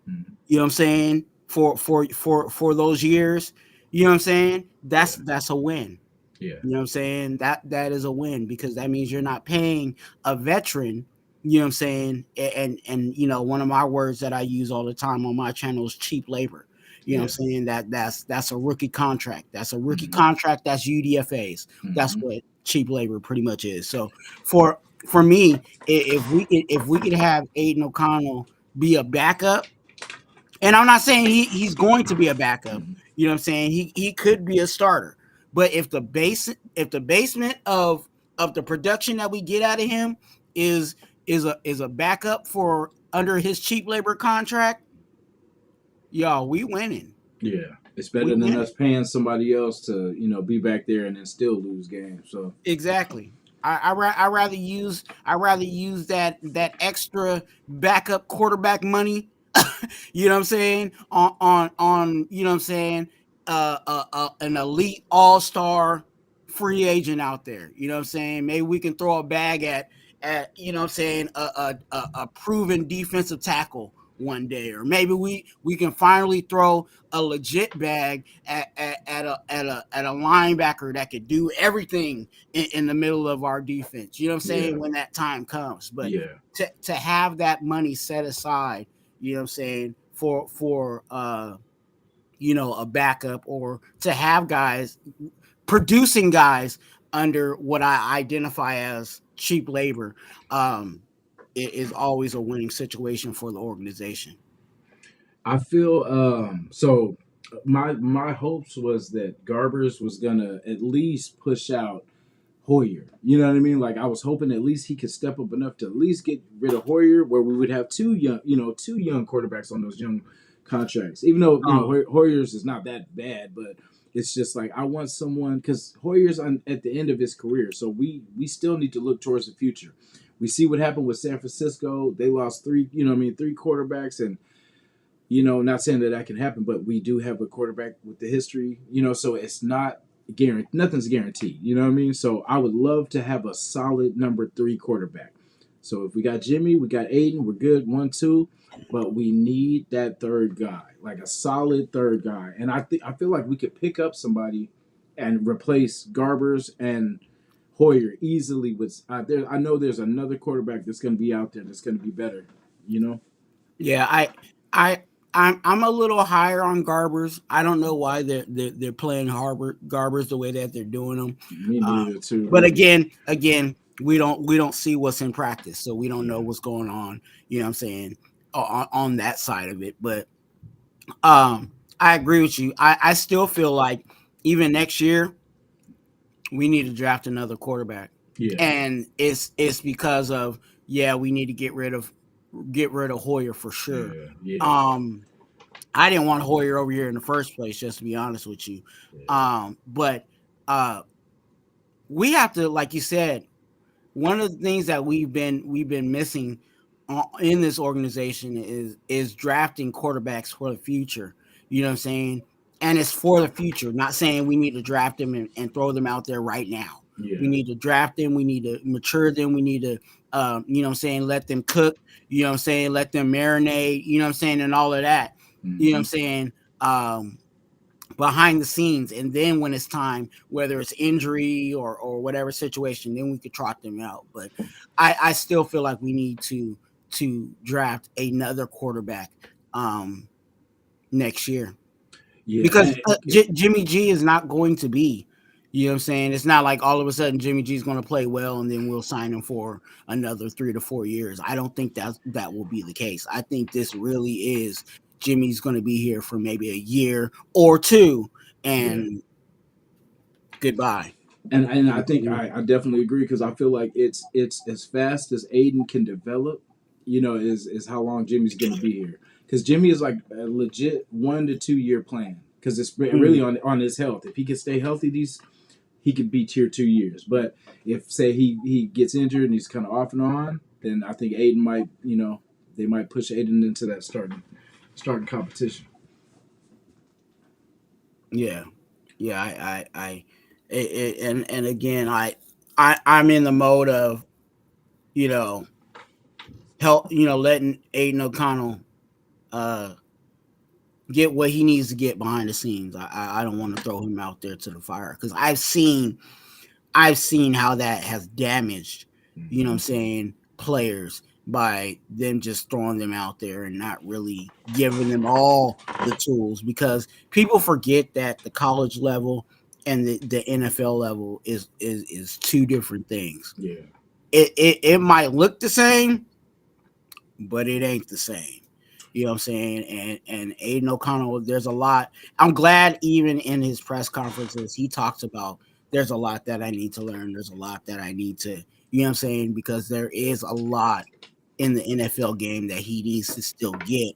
Mhm. you know what I'm saying, for those years, you know what I'm saying, Yeah, that's a win. yeah, You know what I'm saying? That is a win because that means you're not paying a veteran, you know what I'm saying? And you know, one of my words that I use all the time on my channel is cheap labor. You know what yeah. I'm saying? That's a rookie contract. That's a rookie Hmm. contract. That's UDFAs. That's Hmm. what cheap labor pretty much is. So for me, if we could have Aiden O'Connell be a backup, and I'm not saying he's going to be a backup. Hmm. You know what I'm saying? He could be a starter. But if the basement of the production that we get out of him is is a backup for under his cheap labor contract, y'all, we winning. Yeah, it's We better than us winning. paying somebody else to be back there and then still lose games. So Exactly. I rather use that extra backup quarterback money, you know what I'm saying, on you know what I'm saying, an elite all-star free agent out there. You know what I'm saying? Maybe we can throw a bag at you know what I'm saying, a proven defensive tackle one day, or maybe we can finally throw a legit bag at a linebacker that could do everything in the middle of our defense. You know what I'm yeah, saying? When that time comes. But yeah, to have that money set aside, you know what I'm saying, for you know, a backup, or to have guys producing guys under what I identify as cheap labor, it is always a winning situation for the organization. I feel so. My hopes was that Garbers was gonna at least push out Hoyer. You know what I mean? Like I was hoping at least he could step up enough to at least get rid of Hoyer, where we would have two young quarterbacks on those young contracts. Even though Um, Hoyer's is not that bad, but it's just like I want someone because Hoyer's at the end of his career, so we still need to look towards the future. We see what happened with San Francisco. They lost three quarterbacks, and not saying that that can happen, but we do have a quarterback with the history, so it's not guaranteed. Nothing's guaranteed. You know what I mean? So I would love to have a solid number three quarterback. So if we got Jimmy, we got Aiden, we're good, 1, 2, but we need that third guy, like a solid third guy. And I feel like we could pick up somebody and replace Garbers and Hoyer easily with. I know there's another quarterback that's going to be out there that's going to be better. You know? yeah, I I'm a little higher on Garbers. I don't know why they're playing Garbers the way that they're doing them. Me Uh, neither, too. but again, we don't see what's in practice, so we don't know Yeah. what's going on. You know what I'm saying, on that side of it. But I agree with you. I still feel like even next year we need to draft another quarterback, Yeah. and it's because of, yeah, we need to get rid of Hoyer for sure. Yeah. Yeah. Um, I didn't want Hoyer over here in the first place, just to be honest with you. Yeah. But uh, we have to, like you said, one of the things that we've been missing in this organization is drafting quarterbacks for the future. You know what I'm saying? And it's for the future. Not saying we need to draft them and throw them out there right now. We Yeah. need to draft them. We need to mature them. We need to, let them cook. Let them marinate. And all of that. You know what I'm Hmm. saying? Behind the scenes, and then when it's time, whether it's injury or whatever situation, then we could trot them out. But I still feel like we need to draft another quarterback next year, Yeah. because Jimmy G is not going to be. It's not like all of a sudden Jimmy G is going to play well and then we'll sign him for another 3 to 4 years. I don't think that will be the case. I think this really is Jimmy's going to be here for maybe a year or two, Yeah. and goodbye. And I think I definitely agree because I feel like it's as fast as Aiden can develop, is how long Jimmy's going to be here. Because Jimmy is like a legit 1 to 2 year plan. Because it's really Mm, on his health. If he can stay healthy, he could be here 2 years. But if say he gets injured and he's kind of off and on, then I think Aiden might they might push Aiden into that starting competition. yeah, yeah. And again, I'm in the mode of you know help letting Aiden O'Connell uh get what he needs to get behind the scenes. I don't want to throw him out there to the fire because I've seen how that has damaged, Hmm. players by them just throwing them out there and not really giving them all the tools, because people forget that the college level and the NFL level is two different things. Yeah. It might look the same, but it ain't the same. And Aiden O'Connell, there's a lot. I'm glad even in his press conferences he talks about there's a lot that I need to learn. There's a lot that I need to, because there is a lot in the NFL game that he needs to still get.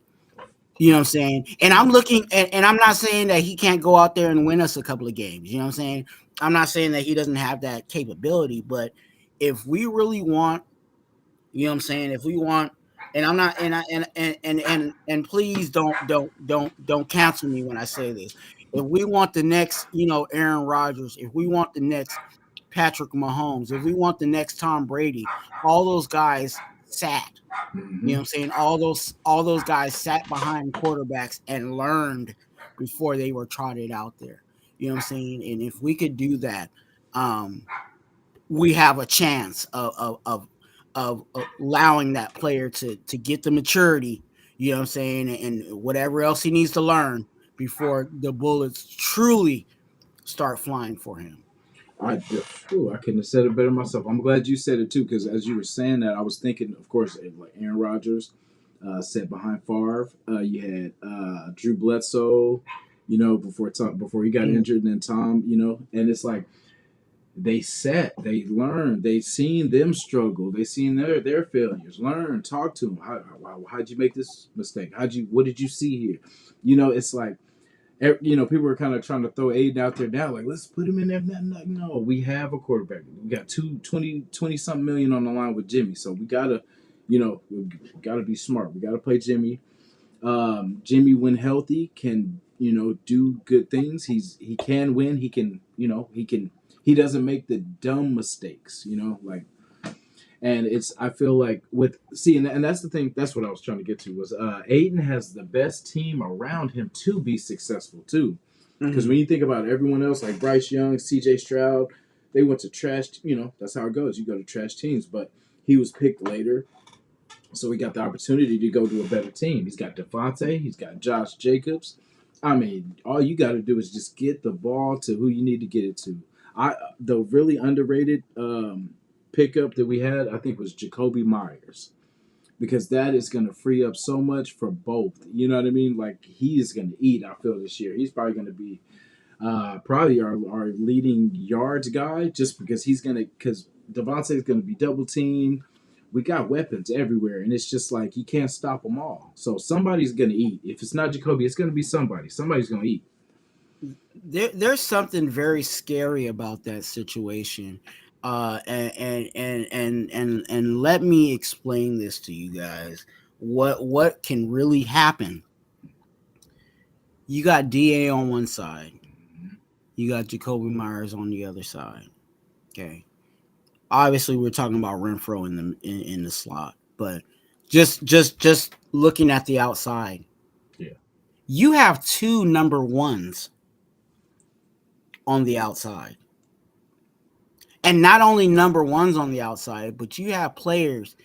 And I'm looking and I'm not saying that he can't go out there and win us a couple of games. I'm not saying that he doesn't have that capability, but if we really want, if we want, and I'm not, and I and please don't cancel me when I say this. If we want the next, Aaron Rodgers, if we want the next Patrick Mahomes, if we want the next Tom Brady, all those guys sat. Hmm. All those guys sat behind quarterbacks and learned before they were trotted out there. And if we could do that, um, we have a chance of allowing that player to get the maturity, and whatever else he needs to learn before the bullets truly start flying for him. I couldn't have said it better myself. I'm glad you said it too, because as you were saying that, I was thinking, of course, like Aaron Rodgers sat behind Favre. You had Drew Bledsoe, before he got Mm. injured, and then Tom, and it's like they learned, they seen them struggle, they seen their failures, learn, talk to them. How'd you make this mistake? What did you see here? It's like people were kind of trying to throw Aiden out there now, like, let's put him in there. No, we have a quarterback. We got 20 something million on the line with Jimmy. So we gotta be smart. We gotta play Jimmy. Jimmy, when healthy, can, do good things. He can win. He doesn't make the dumb mistakes, like, and I feel like and that's the thing, that's what I was trying to get to was Aiden has the best team around him to be successful too. Because when Mhm. you think about everyone else, like Bryce Young, CJ Stroud, they went to trash, that's how it goes. You go to trash teams, but he was picked later. So he got the opportunity to go to a better team. He's got Devontae, he's got Josh Jacobs. I mean, all you got to do is just get the ball to who you need to get it to. The really underrated pickup that we had, I think, was Jacoby Myers, because that is going to free up so much for both. You know what I mean? Like, he is going to eat, I feel, this year. He's probably going to be probably our leading yards guy, just because because Devontae is going to be double teamed. We got weapons everywhere, and it's just like you can't stop them all. So somebody's going to eat. If it's not Jacoby, it's going to be somebody. Somebody's going to eat. There's something very scary about that situation. And let me explain this to you guys. What can really happen? You got Da on one side, you got Jacoby Myers on the other side. Okay. Obviously, we're talking about Renfro in the slot, but just looking at the outside, Yeah. you have two number ones on the outside, and not only number ones on the outside, but you have players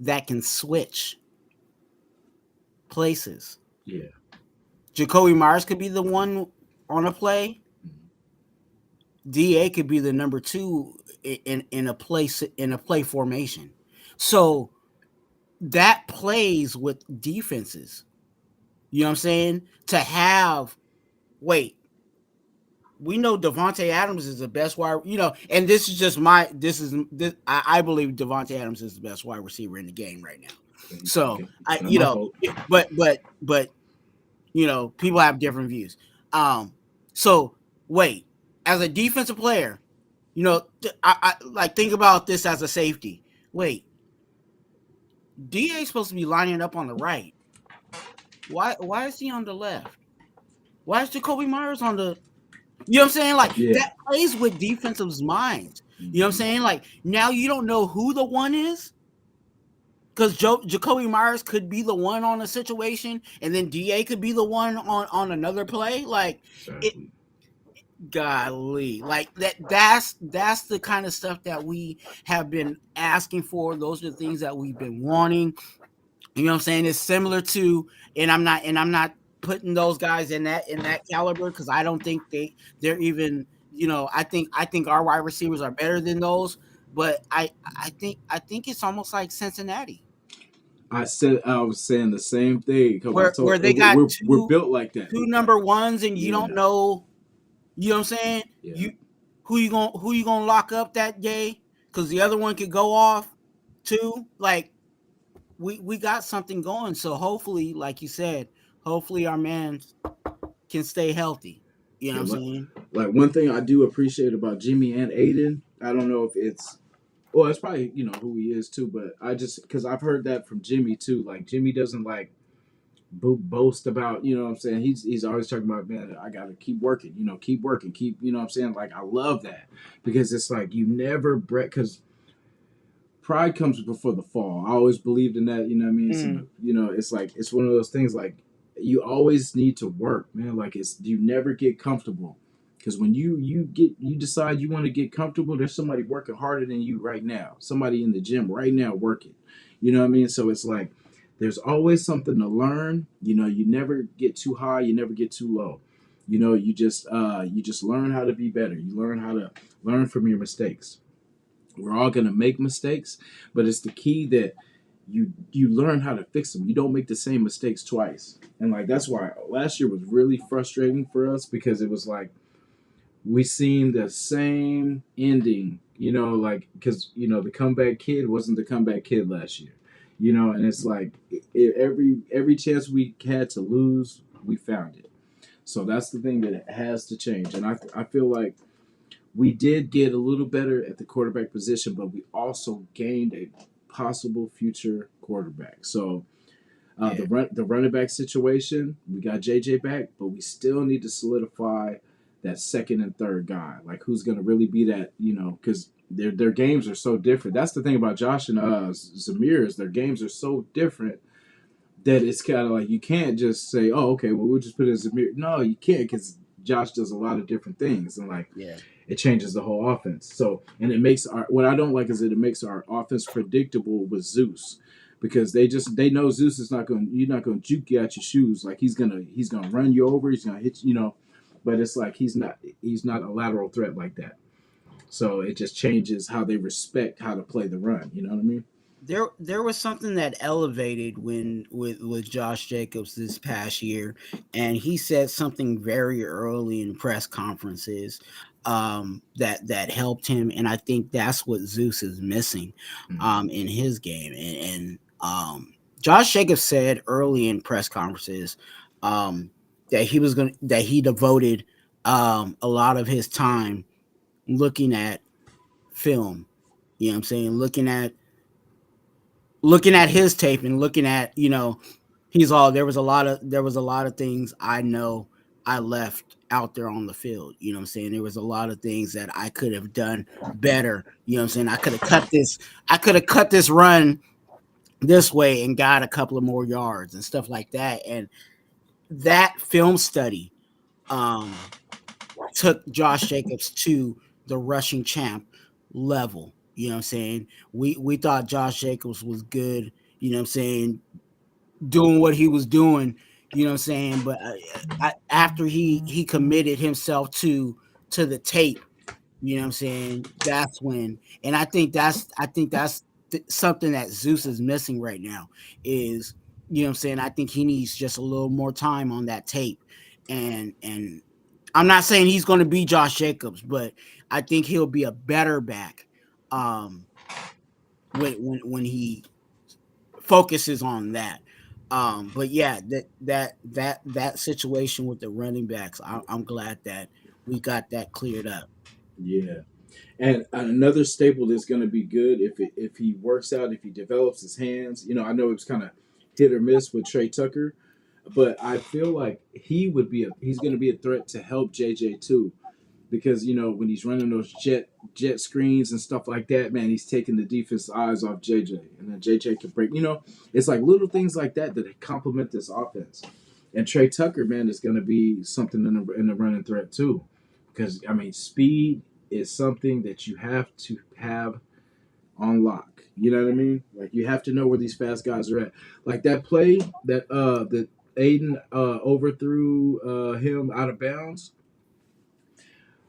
that can switch places. Yeah. Jacoby Myers could be the one on a play. Mhm. Da could be the number two in a play formation. So that plays with defenses. You know what I'm saying? To have wait, we know Devontae Adams is the best wide. And this is just I believe Devontae Adams is the best wide receiver in the game right now. So Okay. I, Not my fault. but people have different views. So wait, as a defensive player, I like think about this as a safety. Wait, Da is supposed to be lining up on the right. Why is he on the left? Why is Jacoby Myers on the? You know what I'm saying? Like Yeah. that plays with defensive minds. You know what I'm Mhm. saying? Like now you don't know who the one is because Jacoby Myers could be the one on a situation, and then Da could be the one on another play. Like it, Exactly. golly, like that's the kind of stuff that we have been asking for. Those are the things that we've been wanting. You know what I'm saying? It's similar to, and I'm not putting those guys in that caliber because I don't think they're even. I think our wide receivers are better than those, but I think it's almost like Cincinnati, I was saying the same thing because I where told they got we're two built like that. two number ones, and you don't Yeah. know. You know what I'm saying? Yeah. Who you gonna lock up that day? Because the other one could go off too. Like we got something going. So hopefully, like you said, hopefully our man can stay healthy. You know what Yeah. I'm saying? Like one thing I do appreciate about Jimmy and Aiden, I don't know if it's well, it's probably who he is too, but I just because I've heard that from Jimmy too. Like Jimmy doesn't like boast about what I'm saying. He's always talking about, man, I gotta keep working, keep working, keep what I'm saying. Like I love that because it's like you never because pride comes before the fall. I always believed in that. You know what I mean? Mm. It's like it's one of those things. Like you always need to work, man. Like it's you never get comfortable because when you decide you want to get comfortable, there's somebody working harder than you right now. Somebody in the gym right now working. You know what I mean? So it's like there's always something to learn. You never get too high. You never get too low. You just learn how to be better. You learn how to learn from your mistakes. We're all gonna make mistakes, but it's the key that you learn how to fix them. You don't make the same mistakes twice. And like that's why last year was really frustrating for us because it was like we seen the same ending, like because the comeback kid wasn't the comeback kid last year. And it's like every chance we had to lose, we found it. So that's the thing that has to change. And I feel like we did get a little better at the quarterback position, but we also gained a possible future quarterback. So Yeah. the running back situation, we got JJ back, but we still need to solidify that second and third guy. Like who's going to really be that? Because their games are so different. That's the thing about Josh and Zamir is their games are so different that it's kind of like you can't just say, oh, okay, well we'll just put it as Zamir. No, you can't because Josh does a lot of different things and like Yeah. it changes the whole offense. So, and it makes what I don't like is that it makes our offense predictable with Zeus because they know Zeus is you're not going to juke you out your shoes. Like he's gonna run you over. He's gonna hit but it's like he's not a lateral threat like that. So it just changes how they respect how to play the run. You know what I mean? There was something that elevated when with Josh Jacobs this past year, and he said something very early in press conferences that helped him, and I think that's what Zeus is missing in his game. And Josh Jacobs said early in press conferences that he devoted a lot of his time looking at film. You know what I'm saying? Looking at his tape and looking at he's all there was a lot of things I know I left out there on the field. You know what I'm saying? There was a lot of things that I could have done better. You know what I'm saying? I could have cut this run this way and got a couple of more yards and stuff like that. And that film study took Josh Jacobs to the rushing champ level. You know what I'm saying? We thought Josh Jacobs was good, you know what I'm saying, doing what he was doing, you know what I'm saying, but after he committed himself to the tape, you know what I'm saying, that's when, and I think that's something that Zeus is missing right now is, you know what I'm saying, I think he needs just a little more time on that tape. And I'm not saying he's going to be Josh Jacobs, but I think he'll be a better back when he focuses on that. But yeah, that situation with the running backs, I'm glad that we got that cleared up. Yeah. And another staple that's going to be good if he works out, if he develops his hands. I know it was kind of hit or miss with Trey Tucker, but I feel like he's going to be a threat to help JJ too, because when he's running those jet screens and stuff like that, man, he's taking the defense eyes off JJ, and then JJ can break. It's like little things like that that complement this offense. And Trey Tucker, man, is going to be something in the running threat too, because speed is something that you have to have on lock. You know what I mean? Like you have to know where these fast guys are at. Like that play that Aiden overthrew him out of bounds.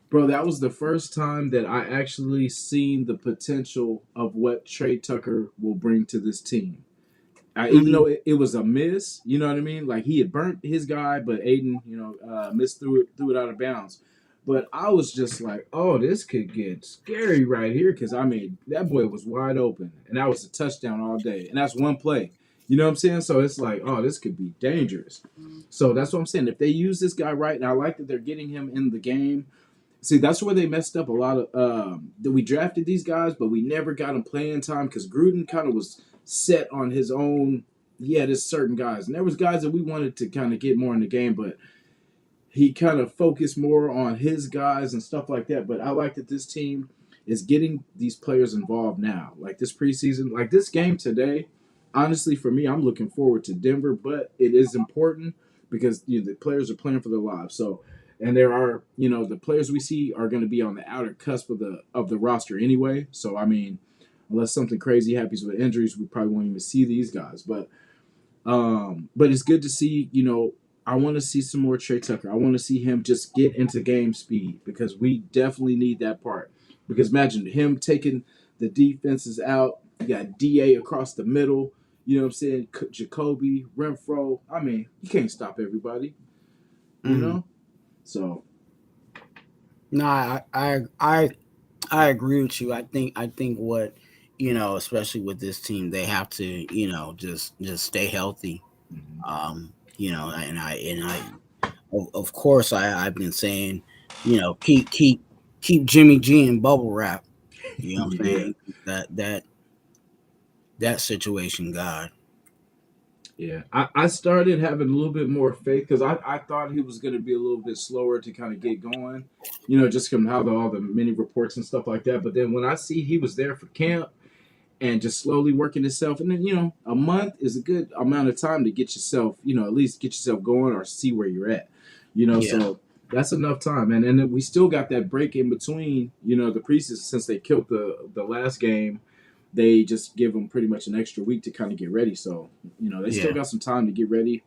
Bro, that was the first time that I actually seen the potential of what Trey Tucker will bring to this team. Even though it was a miss, you know what I mean? Like he had burnt his guy, but Aiden, missed threw it out of bounds. But I was just like, oh, this could get scary right here because, that boy was wide open. And that was a touchdown all day. And that's one play. You know what I'm saying? So it's like, oh, this could be dangerous. So that's what I'm saying. If they use this guy right, and I like that they're getting him in the game. See, that's where they messed up a lot of that we drafted these guys, but we never got them playing time because Gruden kind of was set on his own. Yeah, there's certain guys. And there was guys that we wanted to kind of get more in the game, but he kind of focused more on his guys and stuff like that. But I like that this team is getting these players involved now. Like this preseason, like this game today, honestly, for me, I'm looking forward to Denver, but it is important because the players are playing for their lives. So, and there are, the players we see are going to be on the outer cusp of the roster anyway. So, unless something crazy happens with injuries, we probably won't even see these guys. But it's good to see, I want to see some more Trey Tucker. I want to see him just get into game speed because we definitely need that part. Because imagine him taking the defenses out. You got DA across the middle. You know what I'm saying? Jacoby, Renfro. You can't stop everybody. You know? So. No, I agree with you. I think what, especially with this team, they have to, just stay healthy. And I of course I've been saying, keep Jimmy G in bubble wrap. You know what I'm saying? That situation, God. Yeah, I started having a little bit more faith because I thought he was going to be a little bit slower to kind of get going, just from how all the mini reports and stuff like that. But then when I see he was there for camp and just slowly working himself, and then a month is a good amount of time to get yourself, at least get yourself going or see where you're at, So that's enough time, and then we still got that break in between, the preseason since they killed the last game. They just give them pretty much an extra week to kind of get ready. So, they still got some time to get ready.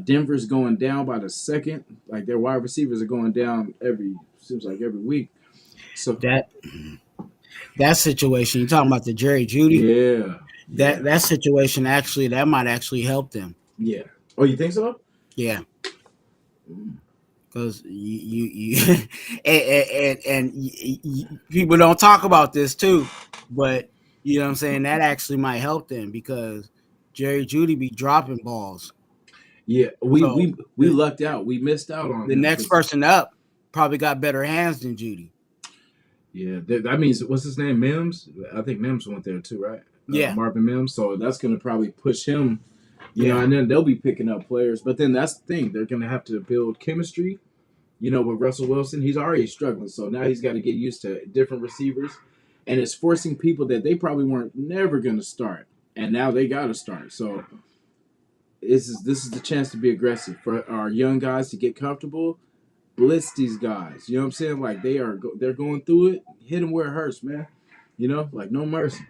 Denver's going down by the second. Like their wide receivers are going down seems like every week. So that situation, you're talking about the Jerry Jeudy? Yeah. That situation that might actually help them. Yeah. Oh, you think so? Yeah. Because you and people don't talk about this too, but you know what I'm saying, that actually might help them because Jerry Jeudy be dropping balls. Yeah, we lucked out. We missed out on the next person up. Probably got better hands than Jeudy. Yeah, that means what's his name, Mims? I think Mims went there too, right? Yeah, Marvin Mims. So that's going to probably push him. And then they'll be picking up players. But then that's the thing; they're going to have to build chemistry With Russell Wilson, he's already struggling. So now he's got to get used to different receivers, and it's forcing people that they probably weren't never going to start, and now they got to start. So this is the chance to be aggressive for our young guys to get comfortable. Blitz these guys. You know what I'm saying? Like they're going through it. Hit them where it hurts, man. Like no mercy.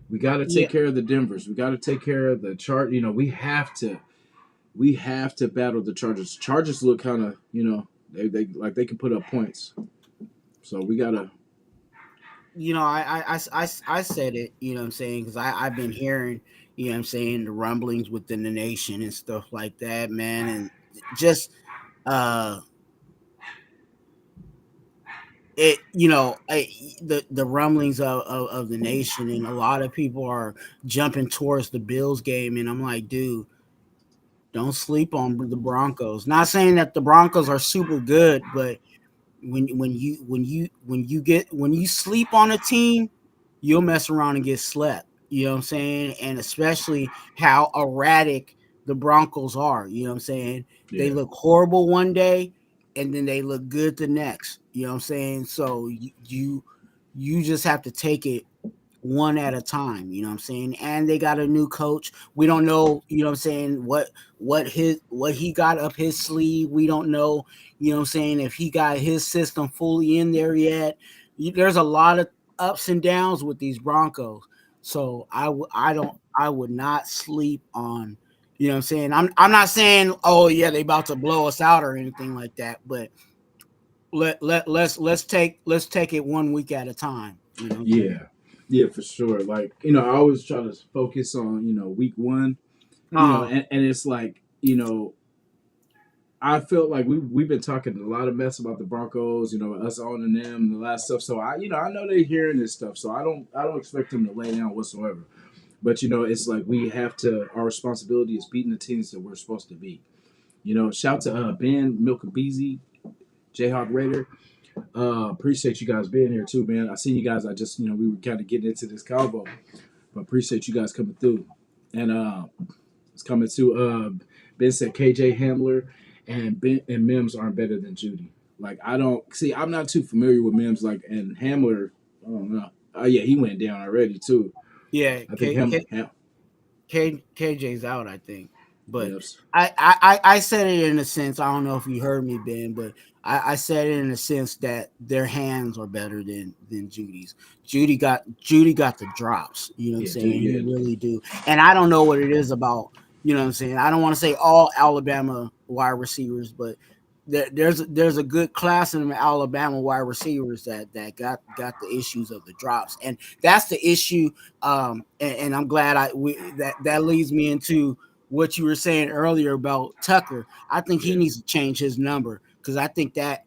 We got to Yeah, take care of the Denvers. We got to take care of the chart. We have to battle the Chargers. Chargers look kind of, they like they can put up points. So we gotta. I said it, what I'm saying, because I've been hearing, what I'm saying, the rumblings within the nation and stuff like that, man, and just uh it the rumblings of the nation, and a lot of people are jumping towards the Bills game, and I'm like, dude, don't sleep on the Broncos. Not saying that the Broncos are super good, but when you sleep on a team, you'll mess around and get slept. You know what I'm saying? And especially how erratic the Broncos are. You know what I'm saying? They Yeah. look horrible one day and then they look good the next. You know what I'm saying? So you just have to take it one at a time, you know what I'm saying? And they got a new coach. We don't know, you know what I'm saying, what he got up his sleeve. We don't know, you know what I'm saying, if he got his system fully in there yet. There's a lot of ups and downs with these Broncos. So I would not sleep on, you know what I'm saying? I'm not saying, oh yeah, they about to blow us out or anything like that, but let's take it one week at a time, you know what I'm saying? Yeah. Yeah, for sure. Like, I always try to focus on, week one, Uh-huh. and it's like, I felt like we've been talking a lot of mess about the Broncos, us owning them and the last stuff. So I know they're hearing this stuff. So I don't expect them to lay down whatsoever. But it's like we have to. Our responsibility is beating the teams that we're supposed to beat. Shout to Ben Milkabeezy, Jayhawk Raider. Appreciate you guys being here too, man. I seen you guys. I just we were kind of getting into this combo, but appreciate you guys coming through. And it's coming to Ben said KJ Hamler and Ben and Mims aren't better than Judy. Like I don't see. I'm not too familiar with Mims. Like and Hamler. I don't know. Oh yeah, he went down already too. Yeah, I think Ham KJ's out, I think. But yes. I said it in a sense. I don't know if you heard me, Ben, but I said it in a sense that their hands are better than Judy's. Judy got the drops. You know what I'm Yeah, dude. saying? He Yeah, really do. And I don't know what it is about. You know what I'm saying? I don't want to say all Alabama wide receivers, but there's a good class in Alabama wide receivers that got the issues of the drops, and that's the issue. And I'm glad that leads me into what you were saying earlier about Tucker. I think he yeah. needs to change his number, because I think that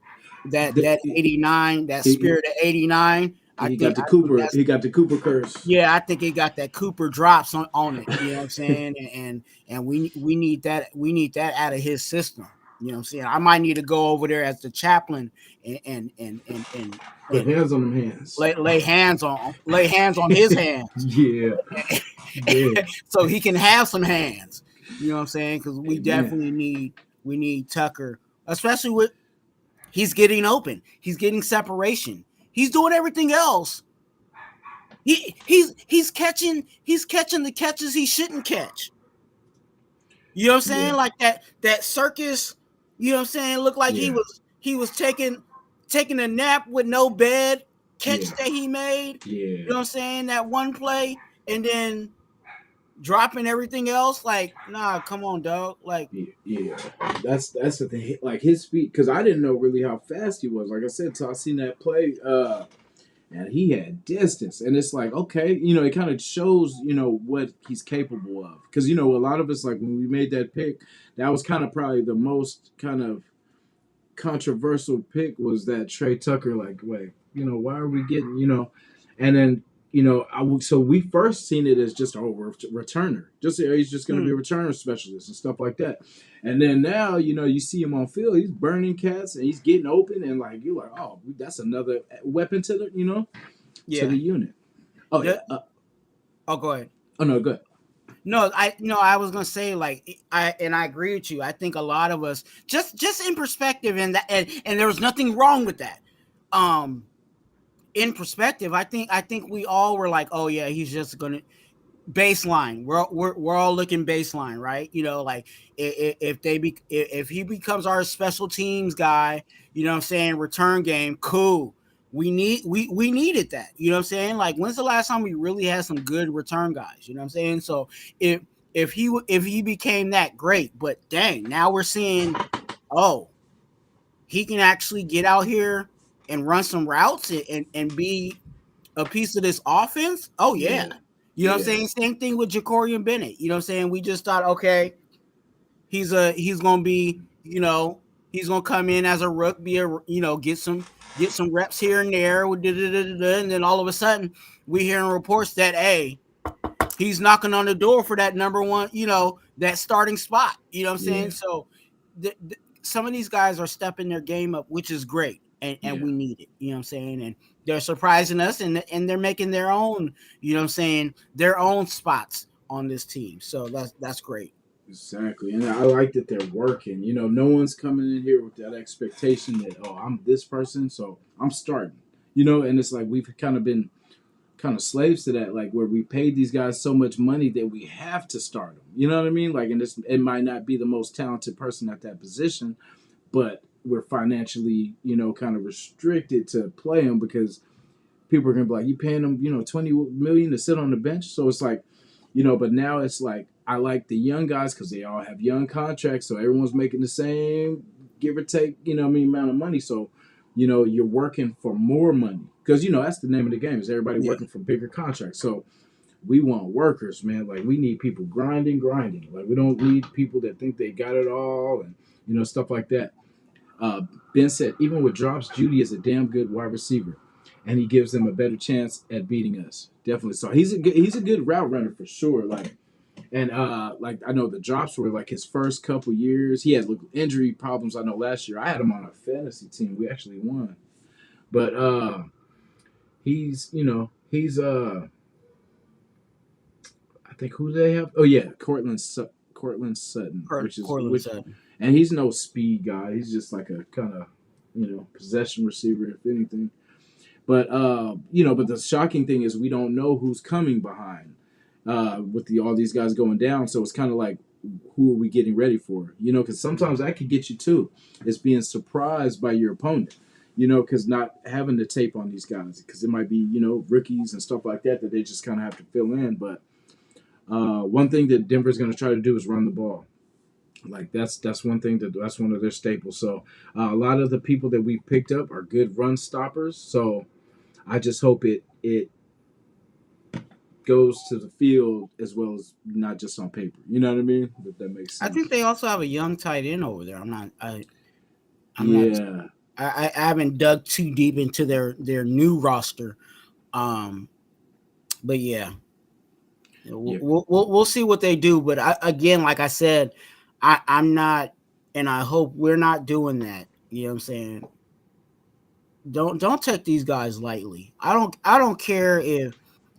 that The, that 89, that he, spirit of 89. I he got think the I think Cooper. that's He got the Cooper curse. yeah, I think it got that Cooper drops on it. You know what I'm saying? And we need that out of his system. You know what I'm saying? I might need to go over there as the chaplain and and and and and, Put and hands on them hands. lay hands on his hands Yeah, yeah. so he can have some hands. You know what I'm saying? Because we Amen. definitely need Tucker, especially with he's getting open, he's getting separation, he's doing everything else. He's catching the catches he shouldn't catch. You know what I'm saying? Yeah, Like that circus. You know what I'm saying? Looked like he yeah, was taking a nap with no bed. Catch yeah, that he made. You yeah, know what I'm saying? That one play, and then dropping everything else. Like, nah, come on, dog. Like, yeah, yeah. That's the thing. Like his feet, because I didn't know really how fast he was. Like I said, so I seen that play. And he had distance, and it's like okay, it kind of shows what he's capable of, because a lot of us, like when we made that pick, that was kind of probably the most kind of controversial pick, was that Trey Tucker, like wait, why are we getting, and then so we first seen it as just returner, just he's just going to be a hmm, returner specialist and stuff like that, and then now you see him on field, he's burning cats and he's getting open, and like you're like, oh, that's another weapon to the to yeah. the unit. Oh The, yeah. oh, go ahead. Oh no, good. No, I was gonna say like I agree with you. I think a lot of us just in perspective and that and there was nothing wrong with that. Um, in perspective, I think we all were like, oh yeah, he's just gonna baseline. We're all looking baseline, right? Like if he becomes our special teams guy, what I'm saying, return game, cool. We needed that. What I'm saying? Like, when's the last time we really had some good return guys? You know what I'm saying? So if if he became that, great. But dang, now we're seeing, oh, he can actually get out here and run some routes and be a piece of this offense. Oh yeah. Yeah, You know what I'm yeah, saying? Same thing with Jacorian Bennett. You know what I'm saying? We just thought, okay, he's gonna be, he's gonna come in as a rook, be a get some reps here and there, and then all of a sudden we hearing reports that, hey, he's knocking on the door for that number one, that starting spot. You know what I'm saying? yeah, So some of these guys are stepping their game up, which is great, and yeah. we need it. You know what I'm saying? And they're surprising us, and they're making their own, what I'm saying, their own spots on this team. So that's great. Exactly, and I like that they're working. No one's coming in here with that expectation that, oh, I'm this person, so I'm starting. And it's like we've kind of been kind of slaves to that, like where we paid these guys so much money that we have to start them. You know what I mean? Like, and it might not be the most talented person at that position, but we're financially, kind of restricted to play them because people are gonna be like, you paying them, 20 million to sit on the bench. So it's like, but now it's like I like the young guys because they all have young contracts, so everyone's making the same, give or take, amount of money. So, you're working for more money because that's the name of the game is everybody Yeah. working for bigger contracts. So we want workers, man. Like we need people grinding. Like we don't need people that think they got it all and stuff like that. Ben said, even with drops, Judy is a damn good wide receiver, and he gives them a better chance at beating us. Definitely. So he's a good route runner for sure. Like I know the drops were like his first couple years. He had injury problems. I know last year I had him on a fantasy team. We actually won, but he's I think who do they have? Oh yeah, Cortland Sutton, Cortland which said. and he's no speed guy. He's just like a kind of possession receiver, if anything. But the shocking thing is we don't know who's coming behind with all these guys going down. So it's kind of like, who are we getting ready for? Because sometimes that could get you too. It's being surprised by your opponent. Because not having the tape on these guys, because it might be rookies and stuff like that they just kind of have to fill in. But one thing that Denver's going to try to do is run the ball. Like that's one thing that's one of their staples. So a lot of the people that we've picked up are good run stoppers. So I just hope it goes to the field as well as not just on paper. You know what I mean? If that makes I sense. think they also have a young tight end over there. I'm not. Yeah. I haven't dug too deep into their new roster. Um, but yeah, Yeah. we'll see what they do. But again, like I said, I'm not, and I hope we're not doing that. You know what I'm saying? Don't take these guys lightly. I don't care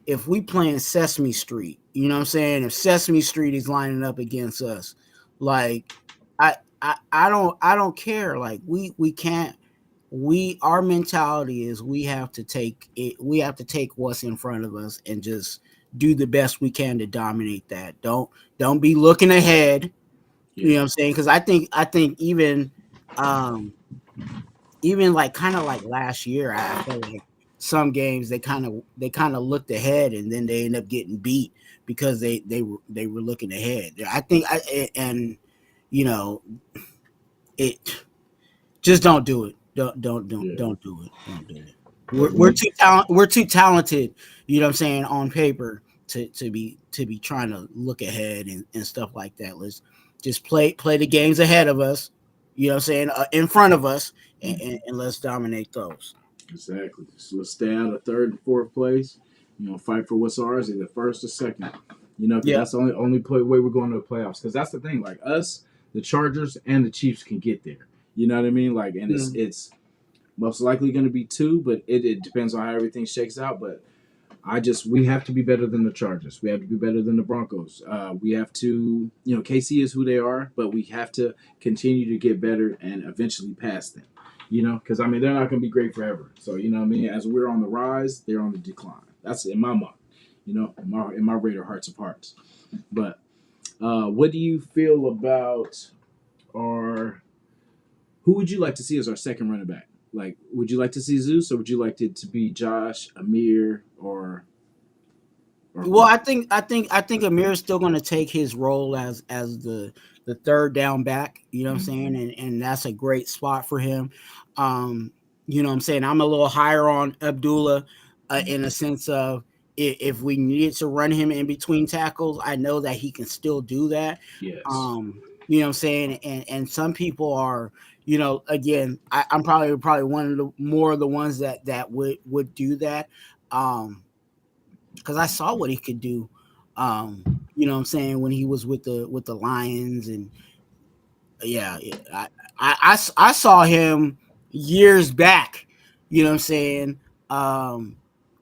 if we playing Sesame Street. You know what I'm saying? If Sesame Street is lining up against us, like I don't care. Like we can't. Our mentality is we have to take it. We have to take what's in front of us and just do the best we can to dominate that. Don't be looking ahead. You Yeah. know what I'm saying? Because I think um even like kind of like last year, I felt like some games they kind of looked ahead and then they end up getting beat because they were looking ahead. I think and you know it just don't do it. Yeah. Don't do it. Don't do it. Yeah. We're too talented. You know what I'm saying, on paper to be trying to look ahead and stuff like that. Let's just play the games ahead of us. You know what I'm saying, in front of us, Mhm. and let's dominate those. Exactly. So let's stay out of third and fourth place. Fight for what's ours, either first or second. Because Yeah. that's the only way we're going to the playoffs. Because that's the thing. Like us, the Chargers and the Chiefs can get there. You know what I mean? Like, and it's Mhm. it's most likely going to be two, but it depends on how everything shakes out. But We have to be better than the Chargers. We have to be better than the Broncos. We have to, KC is who they are, but we have to continue to get better and eventually pass them. Because I mean they're not going to be great forever. So what I mean, as we're on the rise, they're on the decline. That's in my mind. In my Raider hearts of hearts. But what do you feel about our? Who would you like to see as our second running back? Like, would you like to see Zeus, or would you like it to be Josh, Amir, or Well, who? I think Amir is still going to take his role as the third down back. You know what I'm saying, and that's a great spot for him. Um, you know what I'm saying. I'm a little higher on Abdullah in a sense of if we needed to run him in between tackles, I know that he can still do that. Yes. You know what I'm saying, and some people are. Again, I'm probably one of the more of the ones that would do that. Um, because I saw what he could do. You know what I'm saying, when he was with the Lions, and yeah, I saw him years back. You know what I'm saying? Was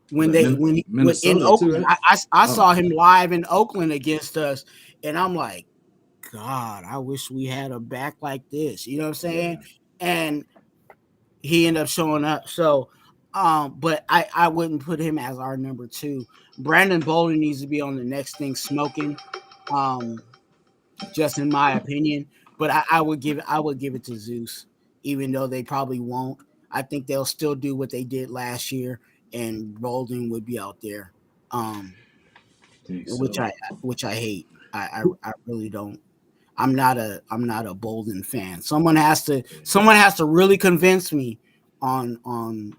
When that they when in Minnesota too? Oakland, Right? I Oh, saw him live in Oakland against us, and I'm like, God, I wish we had a back like this. You know what I'm saying? yeah. And he ended up showing up. So, but I wouldn't put him as our number two. Brandon Bolden needs to be on the next thing smoking. Um, just in my opinion. But I would give it to Zeus, even though they probably won't. I think they'll still do what they did last year, and Bolden would be out there. Um, I think which so. I hate. I Who? I really don't. I'm not a Bolden fan. Someone has to really convince me on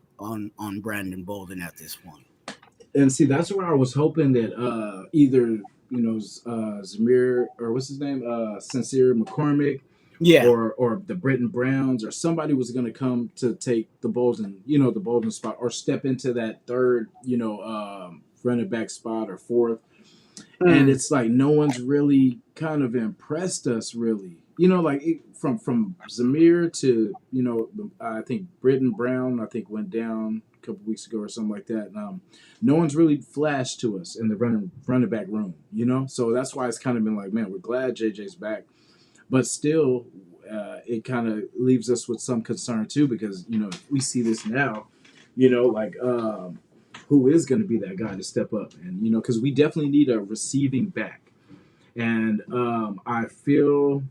Brandon Bolden at this point. And see, that's where I was hoping that either Zamir, or what's his name, Sincere McCormick, Yeah, or the Britton Browns, or somebody was going to come to take the Bolden spot, or step into that third, running back spot, or fourth. And mm, it's like no one's really kind of impressed us, really. Like from Zamir to I think Britton Brown, I think, went down a couple weeks ago or something like that. No one's really flashed to us in the running back room. So that's why it's kind of been like, man, we're glad JJ's back, but still, it kind of leaves us with some concern too, because we see this now, like who is going to be that guy to step up, and because we definitely need a receiving back, and I feel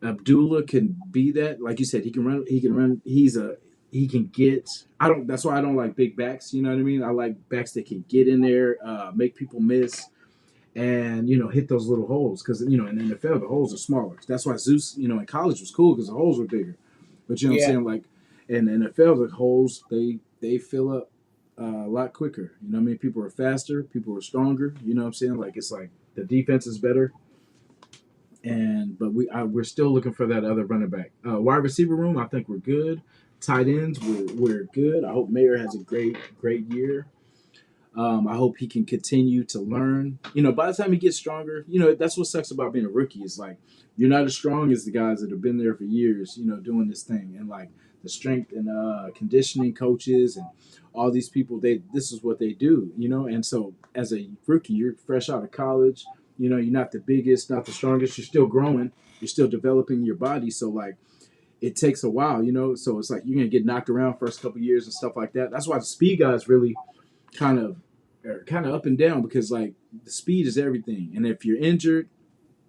Abdullah can be that. Like you said, he can run. He can run. He can get. I don't. That's why I don't like big backs. You know what I mean? I like backs that can get in there, make people miss, and hit those little holes, because in the NFL the holes are smaller. That's why Zeus in college was cool, because the holes were bigger. But what I'm yeah, saying, like in the NFL the holes they fill up a lot quicker. You know what I mean? People are faster, people are stronger. You know what I'm saying? Like it's like the defense is better, and but we're still looking for that other running back. Wide receiver room, I think we're good. Tight ends, we're good. I hope Mayer has a great year. I hope he can continue to learn. By the time he gets stronger, that's what sucks about being a rookie. Is like you're not as strong as the guys that have been there for years, doing this thing. And like the strength and conditioning coaches and all these people, this is what they do, And so as a rookie, you're fresh out of college. You're not the biggest, not the strongest. You're still growing. You're still developing your body. So like it takes a while, So it's like you're gonna get knocked around first couple years and stuff like that. That's why the speed guys really kind of kind of up and down, because like the speed is everything, and if you're injured,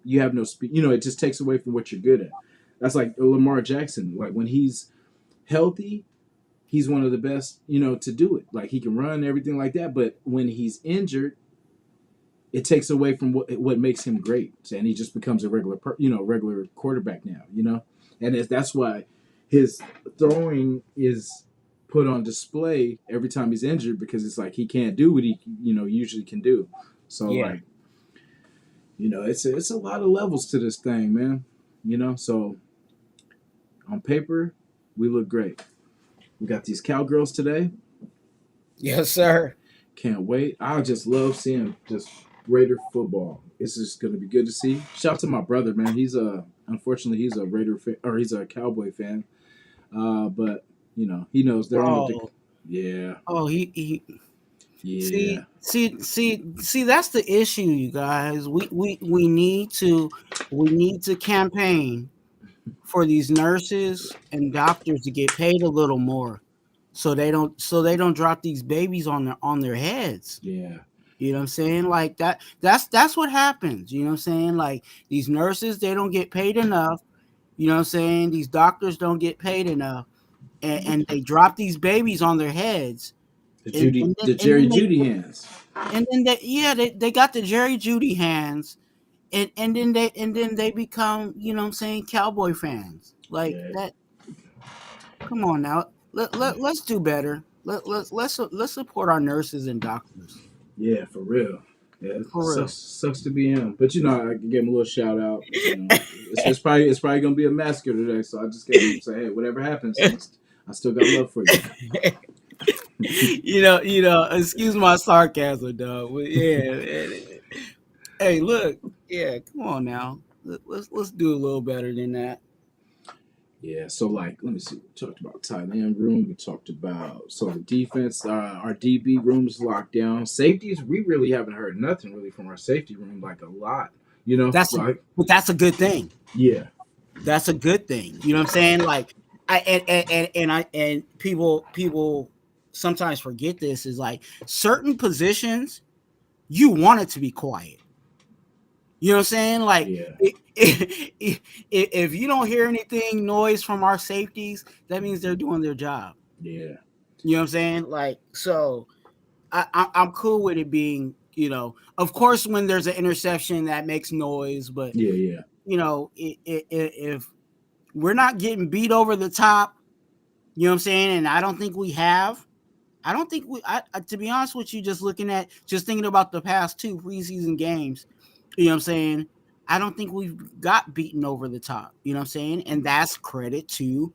you have no speed. It just takes away from what you're good at. That's like Lamar Jackson. Like when he's healthy, he's one of the best, to do it. Like he can run everything like that, but when he's injured, it takes away from what makes him great, and he just becomes a regular quarterback now. And that's why his throwing is put on display every time he's injured, because it's like he can't do what he usually can do. So yeah. like it's a lot of levels to this thing, man. So on paper we look great. We got these Cowgirls today. Yes, sir. Can't wait. I just love seeing just Raider football. It's just gonna be good to see. Shout out to my brother, man. Unfortunately he's a Raider fan, or he's a Cowboy fan. But he knows they're on the Oh, yeah. oh, he Yeah. See. That's the issue, you guys. We need to campaign for these nurses and doctors to get paid a little more, so they don't drop these babies on their heads. Yeah. You know what I'm saying? Like that's what happens. You know what I'm saying? Like these nurses, they don't get paid enough. You know what I'm saying? These doctors don't get paid enough, and they drop these babies on their heads, The and Jerry Judy hands. then they got the Jerry Judy hands, and then they become, you know what I'm saying, cowboy fans like Yeah. that. Come on now, let's do better. Let's support our nurses and doctors Yeah, for real. Yeah, it for real. sucks to be him, but you know I can give him a little shout out. You know, it's probably gonna be a massacre today, so I just gotta say, hey, whatever happens, I still got love for you. You know. Excuse my sarcasm, dog. But yeah. Hey, look. Yeah, come on now. Let's do a little better than that. Yeah, so like, let me see. We talked about tight end room. We talked about the defense. Our DB room is locked down. Safeties, we really haven't heard nothing really from our safety room, like a lot. You know, But that's a good thing. Yeah, That's a good thing. You know what I'm saying? Like, and people sometimes forget this, is like certain positions you want it to be quiet. You know what I'm saying? Like, yeah, if you don't hear anything noise from our safeties, that means they're doing their job. yeah, You know what I'm saying? Like, so I'm cool with it being, you know, of course, when there's an interception that makes noise, but yeah. you know, if we're not getting beat over the top, you know what I'm saying, and I don't think we have. I don't think to be honest with you, just thinking about the past 2 preseason games, you know what I'm saying, I don't think we've got beaten over the top. You know what I'm saying, and that's credit to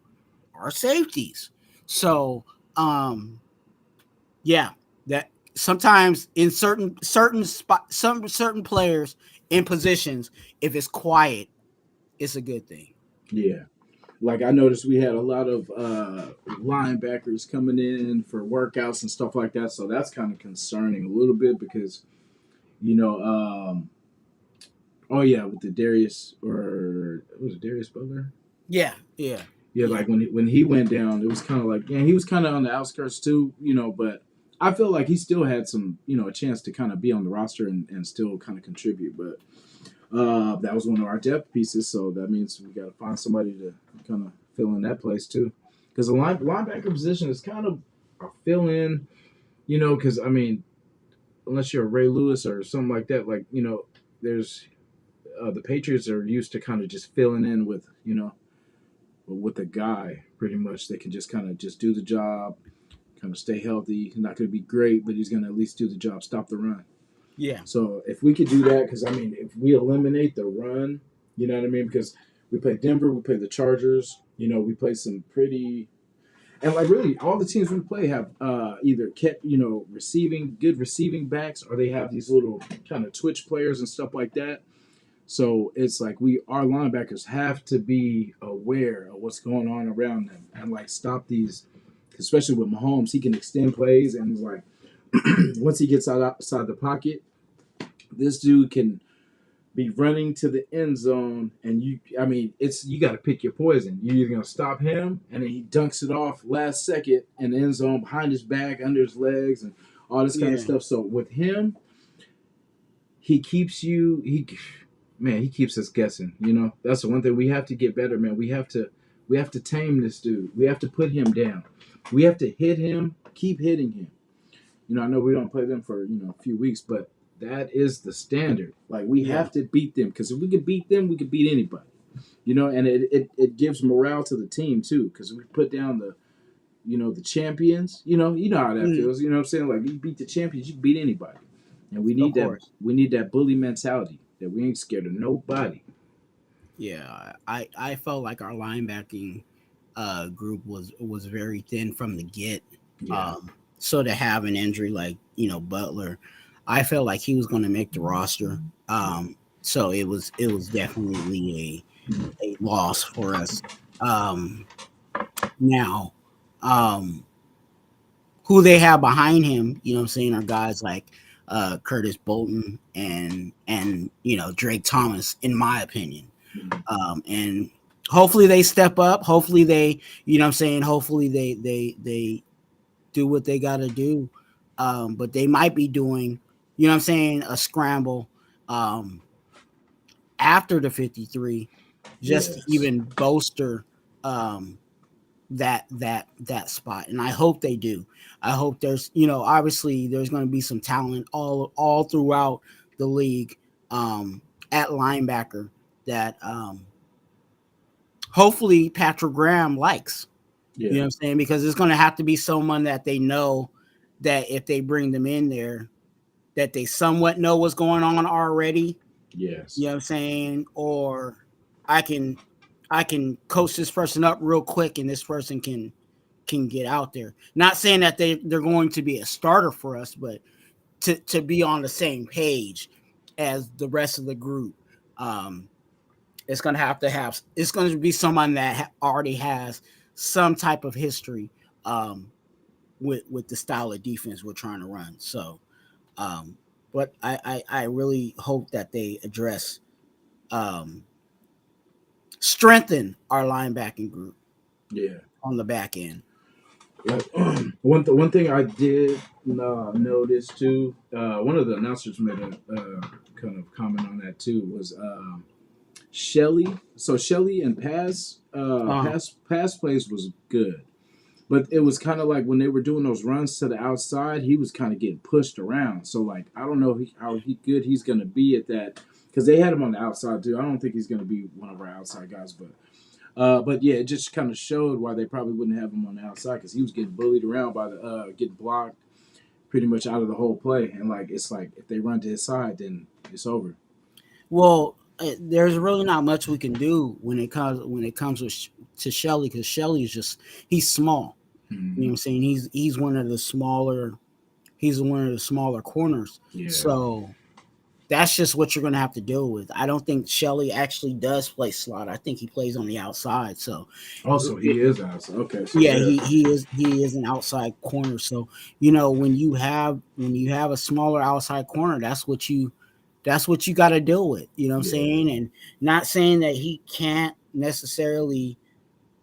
our safeties. So, yeah, that sometimes in certain players in positions, if it's quiet, it's a good thing. Yeah. Like I noticed we had a lot of linebackers coming in for workouts and stuff like that. So that's kind of concerning a little bit because, you know, oh yeah, with the Darius or was it Darius Butler? Yeah. Yeah, like when he went down, it was kind of like, yeah, he was kind of on the outskirts too, you know, but I feel like he still had some, you know, a chance to kind of be on the roster and still kind of contribute. But that was one of our depth pieces, so that means we got to find somebody to kind of fill in that place too. Because the linebacker position is kind of a fill in, you know, because I mean, unless you're a Ray Lewis or something like that, like, you know, there's the Patriots are used to kind of just filling in with, you know, with a guy pretty much that can just kind of just do the job, kind of stay healthy. He's not going to be great, but he's going to at least do the job, stop the run. Yeah. So if we could do that, because I mean, if we eliminate the run, you know what I mean? Because we play Denver, we play the Chargers, you know, we play some pretty, and like really all the teams we play have either kept, you know, good receiving backs, or they have these little kind of twitch players and stuff like that. So it's like our linebackers have to be aware of what's going on around them and like stop these, especially with Mahomes, he can extend plays and like once he gets outside the pocket, this dude can be running to the end zone, and you got to pick your poison. You're either gonna stop him, and then he dunks it off last second in the end zone behind his back, under his legs, and all this kind of stuff. So with him, he keeps us guessing. You know, that's the one thing we have to get better, man. We have to tame this dude. We have to put him down. We have to hit him, keep hitting him. You know, I know we don't play them for, you know, a few weeks, but that is the standard. Like, we have to beat them, because if we can beat them, we can beat anybody. You know, and it gives morale to the team, too, because we put down the champions. You know how that feels. You know what I'm saying? Like, you beat the champions, you can beat anybody. And we need that bully mentality, that we ain't scared of nobody. Yeah, I felt like our linebacking group was very thin from the get. Yeah. So to have an injury like, you know, Butler, I felt like he was going to make the roster. So it was definitely a loss for us. Now, who they have behind him, you know what I'm saying, are guys like Curtis Bolton and Drake Thomas, in my opinion. Mhm. And hopefully they step up. Hopefully they, you know what I'm saying, hopefully they do what they got to do. But they might be doing, you know what I'm saying, a scramble after the 53 just to Yes. even bolster um, that spot. And I hope they do. I hope there's, obviously there's going to be some talent all throughout the league um, at linebacker that hopefully Patrick Graham likes. You Yeah. know what I'm saying? Because it's going to have to be someone that they know that if they bring them in there, that they somewhat know what's going on already. Yes. You know what I'm saying? Or I can I can coach this person up real quick and this person can get out there. Not saying that they're going to be a starter for us, but to be on the same page as the rest of the group. Um, it's going to have it's going to be someone that already has some type of history with the style of defense we're trying to run. So, um, but I really hope that they address um, strengthen our linebacking group Yeah. on the back end. Like, one thing I did notice too. One of the announcers made a kind of comment on that too. Was Shelly. So Shelly and Uh, pass plays was good, but it was kind of like when they were doing those runs to the outside, he was kind of getting pushed around. So like I don't know how good he's gonna be at that because they had him on the outside too. I don't think he's gonna be one of our outside guys, but yeah, it just kind of showed why they probably wouldn't have him on the outside because he was getting bullied around by the getting blocked pretty much out of the whole play. And like it's like if they run to his side, then it's over. well, there's really not much we can do when it comes to Shelly because Shelly is just he's small. You know Hmm. what I'm saying? He's one of the smaller corners. Yeah. So that's just what you're going to have to deal with. I don't think Shelly actually does play slot. I think he plays on the outside. So Also, he is outside. Okay, so yeah, yeah, he is an outside corner. So when you have a smaller outside corner, that's what you got to deal with. You know what I'm yeah, saying? And not saying that he can't necessarily.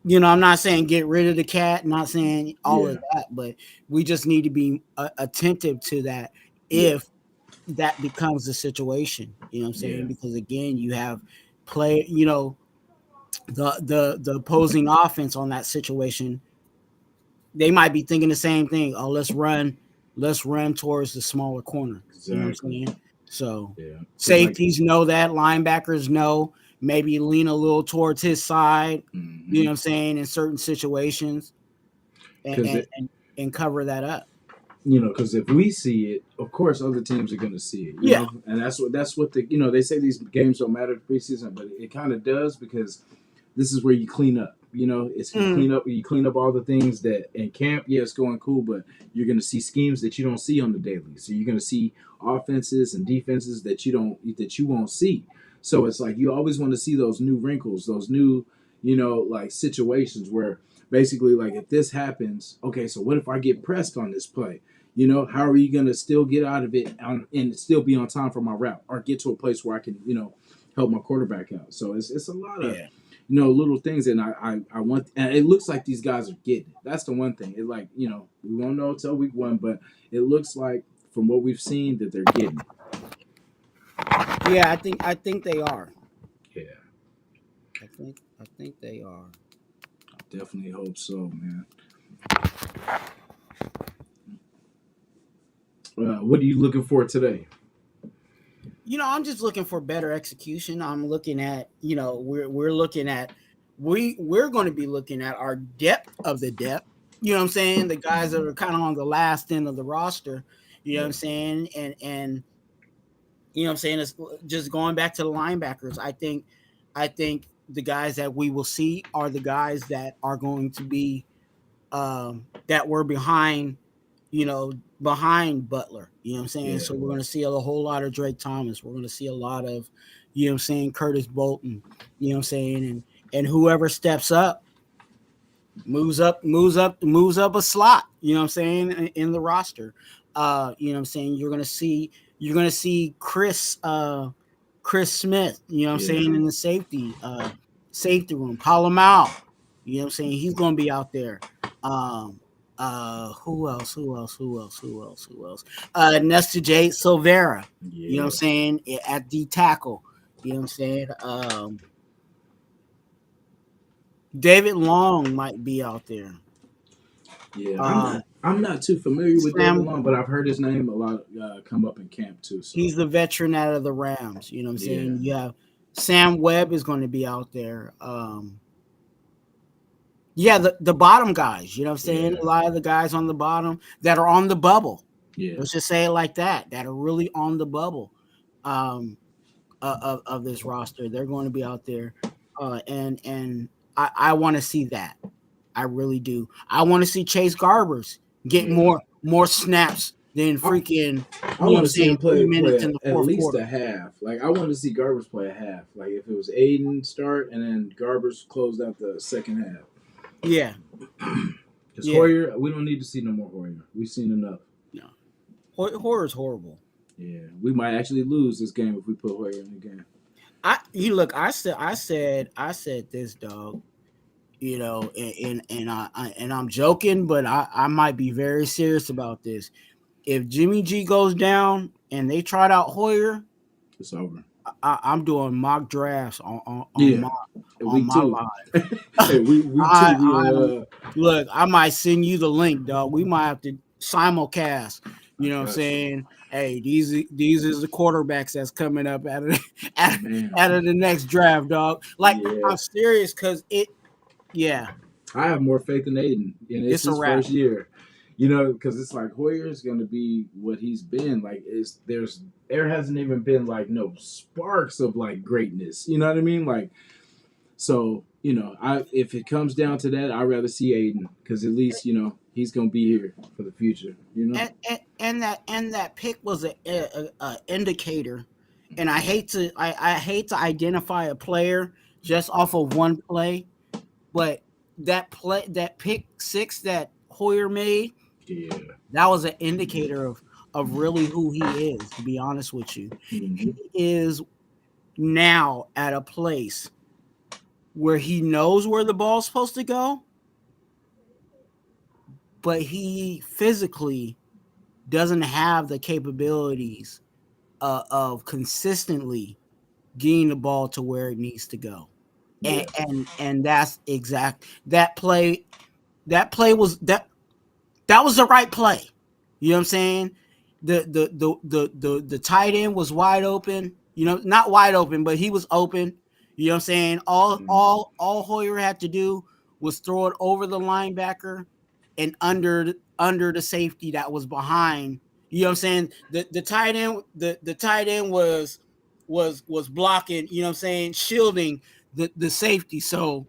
I'm not saying get rid of the cat. Not saying all of yeah, that, but we just need to be attentive to that yeah, if that becomes the situation. You know what I'm saying? yeah, Because again, you have play. The opposing offense on that situation, they might be thinking the same thing. Oh, let's run towards the smaller corner. You know what I'm exactly. saying? So Yeah, because like, safeties know that, linebackers know, maybe lean a little towards his side, you hmm know what I'm saying, in certain situations and because and, and, and cover that up. because if we see it, of course, other teams are going to see it. Yeah. And that's what they say these games don't matter preseason, but it kind of does because this is where you clean up. It's Mm, you clean up all the things that in camp, yeah, it's going cool, but you're gonna see schemes that you don't see on the daily. So you're gonna see offenses and defenses that you won't see. So it's like you always want to see those new wrinkles, those new, like situations where basically like if this happens, okay, so what if I get pressed on this play? How are you gonna still get out of it and still be on time for my route or get to a place where I can, help my quarterback out. So it's a lot of yeah. little things, and I want, and it looks like these guys are getting it. That's the one thing. It like we won't know until week 1, but it looks like from what we've seen that they're getting it. Yeah, I think they are. Yeah, I think they are. definitely hope so, man. What are you looking for today? I'm just looking for better execution. I'm looking at, we're looking at we're going to be looking at our depth of the depth. You know what I'm saying? The guys that Hmm. are kind of on the last end of the roster. You know what Yeah, I'm saying? And you know what I'm saying? It's just going back to the linebackers. I think the guys that we will see are the guys that are going to be that were behind Butler. You know what I'm saying? yeah, So we're going to see a whole lot of Drake Thomas. We're going to see a lot of, you know what I'm saying, Curtis Bolton. You know what I'm saying, and whoever steps up, moves up a slot. You know what I'm saying in the roster. You know what I'm saying you're gonna see Chris Smith. You know what I'm Yeah, saying in the safety room. Call him out. You know what I'm saying he's gonna be out there. Um, who else? Who else? Who else? Who else? Who else? Nestor J. Silvera. You know what I'm yeah, saying at the tackle. You know what I'm saying. David Long might be out there. yeah. Um, I'm not too familiar with David Sam, Long, but I've heard his name a lot come up in camp too. So he's the veteran out of the Rams. You know what I'm yeah, saying? You have Sam Webb is going to be out there. Yeah, the bottom guys. You know what I'm saying? yeah, A lot of the guys on the bottom that are on the bubble. yeah, Let's just say it like that. That are really on the bubble um, of this roster. They're going to be out there, and I want to see that. I really do. I want to see Chase Garbers get yeah. more snaps than I, freaking, I you know what I'm want to see saying, him 3 minutes in the at fourth least quarter. a half. Like I wanted to see Garbers play a half. Like if it was Aiden start and then Garbers closed out the second half. Yeah, Because yeah. Hoyer, we don't need to see no more Hoyer. We've seen enough. No. Horror is horrible. Yeah, we might actually lose this game if we put Hoyer in the game. Look, I said this, dog. You know, and I'm joking, but I might be very serious about this. If Jimmy G goes down and they tried out Hoyer, It's over. I'm doing mock drafts Yeah, on week my two. live. Hey, week two. I We I'm on. look, I might send you the link, dog. We might have to simulcast. I You know what I'm got you, saying? Hey, these is the quarterbacks that's coming up out of out, man. out of the next draft, dog. Like Yeah, I'm serious because yeah, I have more faith in Aiden, and it's it's a his wrap. first year. You know, because it's like Hoyer's going to be what he's been. Like, there hasn't even been like no sparks of like greatness. You know what I mean? Like, so I if it comes down to that, I'd rather see Aiden because at least he's going to be here for the future. You know? And that pick was a indicator. And I hate to identify a player just off of one play, but that pick six that Hoyer made, Yeah. that was an indicator of really who he is, to be honest with you. He Hmm. is now at a place where he knows where the ball's supposed to go, but he physically doesn't have the capabilities of consistently getting the ball to where it needs to go. Yeah. And that's exact that was the right play. You know what I'm saying? The tight end was wide open. You know, not wide open, but he was open. You know what I'm saying? Hmm. All Hoyer had to do was throw it over the linebacker and under the safety that was behind. You know what I'm saying? The tight end was blocking, you know what I'm saying, shielding the safety. So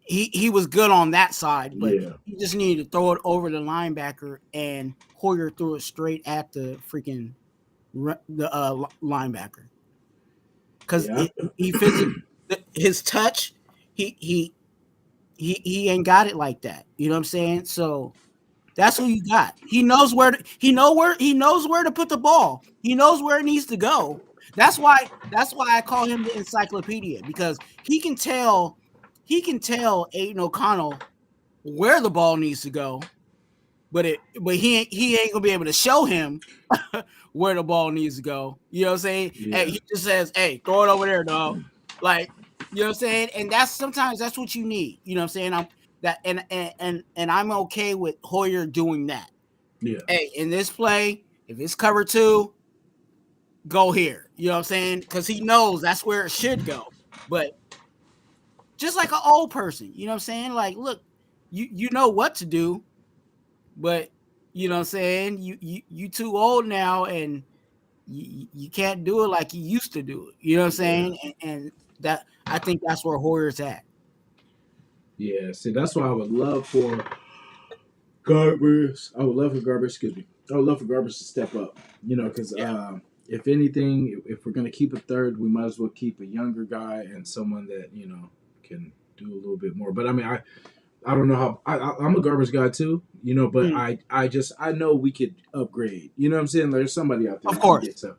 he was good on that side, but Yeah. he just needed to throw it over the linebacker, and Hoyer threw it straight at the freaking linebacker because Yeah. he physically his touch he ain't got it like that. You know what I'm saying? So that's who you got. He knows where to put the ball. He knows where it needs to go. That's why I call him the encyclopedia, because he can tell Aiden O'Connell where the ball needs to go, but he ain't gonna be able to show him where the ball needs to go. You know what I'm saying? Hey, Yeah. he just says, "Hey, throw it over there, dog." Like, you know what I'm saying? And sometimes that's what you need. You know what I'm saying? I'm okay with Hoyer doing that. Yeah. Hey, in this play, if it's cover two, go here. You know what I'm saying? Because he knows that's where it should go. But just like an old person, you know what I'm saying? Like, look, you know what to do, but you know what I'm saying? You too old now, and you can't do it like you used to do it. You know what I'm Yeah. saying? And that, I think that's where Hoyer's at. Yeah. See, that's why I would love for Garbers. I would love for Garbers. Excuse me. I would love for Garbers to step up. Because Yeah. if anything, if we're gonna keep a third, we might as well keep a younger guy and someone that can do a little bit more. But I mean, I don't know how I'm a garbage guy too, but Mm, I know we could upgrade. You know what I'm saying? There's somebody out there of that can course, get to,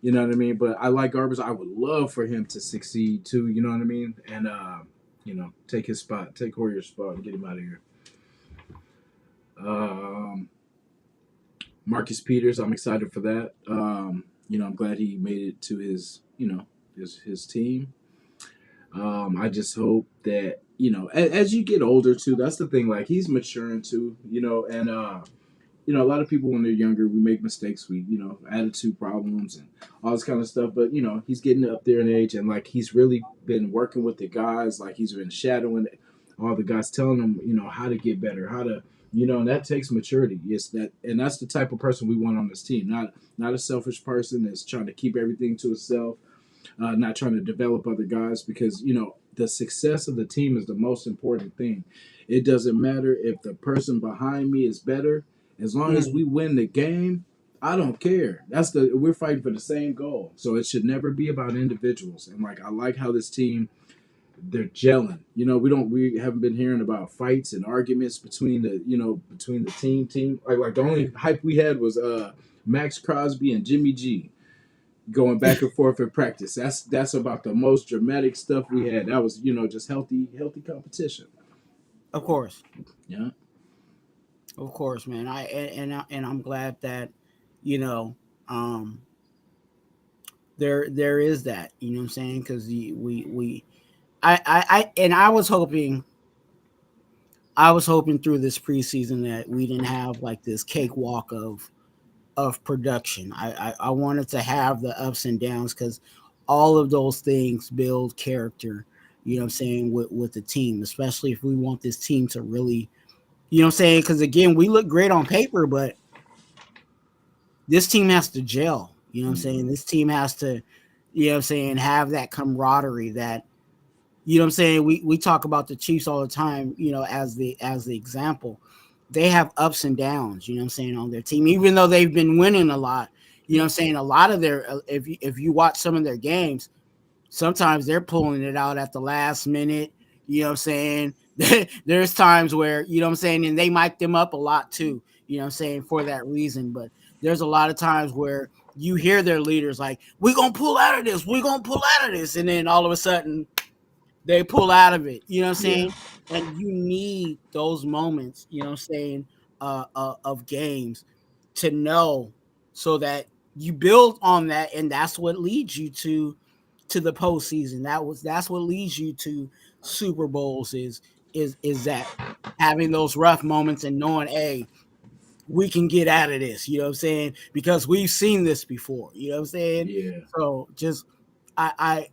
you know what I mean. But I like garbage. I would love for him to succeed too. You know what I mean? And take his spot, take Hoyer's spot, and get him out of here. Um, Marcus Peters, I'm excited for that. I'm glad he made it to his team. I just hope that as you get older too. That's the thing. Like he's maturing too. And a lot of people when they're younger, we make mistakes. We attitude problems and all this kind of stuff. But he's getting up there in age, and like he's really been working with the guys. Like he's been shadowing all the guys, telling them how to get better, how to and that takes maturity. Yes, that's the type of person we want on this team. Not a selfish person that's trying to keep everything to himself, not trying to develop other guys because the success of the team is the most important thing. It doesn't matter if the person behind me is better, as long as mm, we win the game. I don't care. We're fighting for the same goal, so it should never be about individuals. And like I like how this team they're gelling. We haven't been hearing about fights and arguments between the team. Like the only hype we had was Max Crosby and Jimmy G going back and forth in practice. That's about the most dramatic stuff we had. That was just healthy competition. of course, Yeah, of course, man. And I'm glad that you know um, there is that. You know what I'm saying? Because we and I was hoping through this preseason that we didn't have like this cakewalk of production. I wanted to have the ups and downs because all of those things build character. You know what I'm saying with the team, especially if we want this team to really, you know what I'm saying? Because again, we look great on paper, but this team has to gel. You know what I'm saying? mm-hmm. This team has to, you know what I'm saying, have that camaraderie that you know what I'm saying? We talk about the Chiefs all the time, as the example. They have ups and downs, you know what I'm saying, on their team, even though they've been winning a lot. You know Yeah, what I'm saying? A lot of their if you watch some of their games, sometimes they're pulling it out at the last minute. You know what I'm saying? There's times where, you know what I'm saying, and they mic them up a lot too, you know what I'm saying, for that reason. But there's a lot of times where you hear their leaders like, we're gonna pull out of this, we're gonna pull out of this, and then all of a sudden they pull out of it. You know what I'm yeah, saying? And you need those moments, you know what I'm saying, of games to know so that you build on that, and that's what leads you to the postseason. That's what leads you to Super Bowls is that having those rough moments and knowing, hey, we can get out of this, you know what I'm saying? Because we've seen this before, you know what I'm saying? yeah. So just I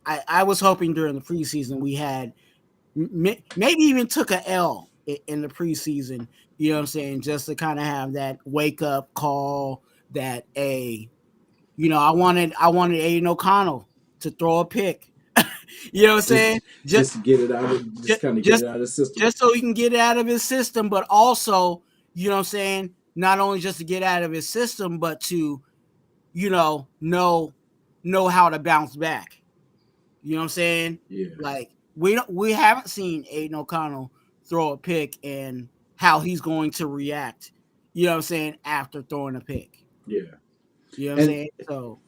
I was hoping during the preseason we had maybe even took a L in the preseason. You know what I'm saying? Just to kind of have that wake up call that I wanted Aiden O'Connell to throw a pick. You know what I'm saying? Just to get it out of Just just kind of get just it out of the system. just so he can get it out of his system, but also, you know what I'm saying, not only just to get out of his system, but to know how to bounce back. You know what I'm saying? Yeah, Like we haven't seen Aiden O'Connell throw a pick and how he's going to react. You know what I'm saying, after throwing a pick. yeah. You know what I'm And saying? So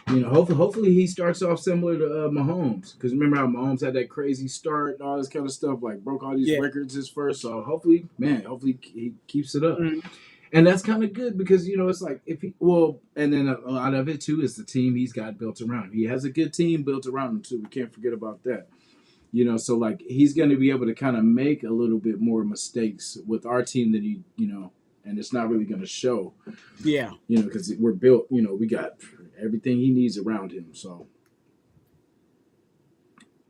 hopefully he starts off similar to Mahomes, because remember how Mahomes had that crazy start and all this kind of stuff, like broke all these yeah. records his first. So hopefully he keeps it up, Mm, and that's kind of good because it's like and then a lot of it too is the team he's got built around him. He has a good team built around him too. We can't forget about that. So like he's going to be able to kind of make a little bit more mistakes with our team than and it's not really going to show, yeah. because we're built, we got everything he needs around him. So,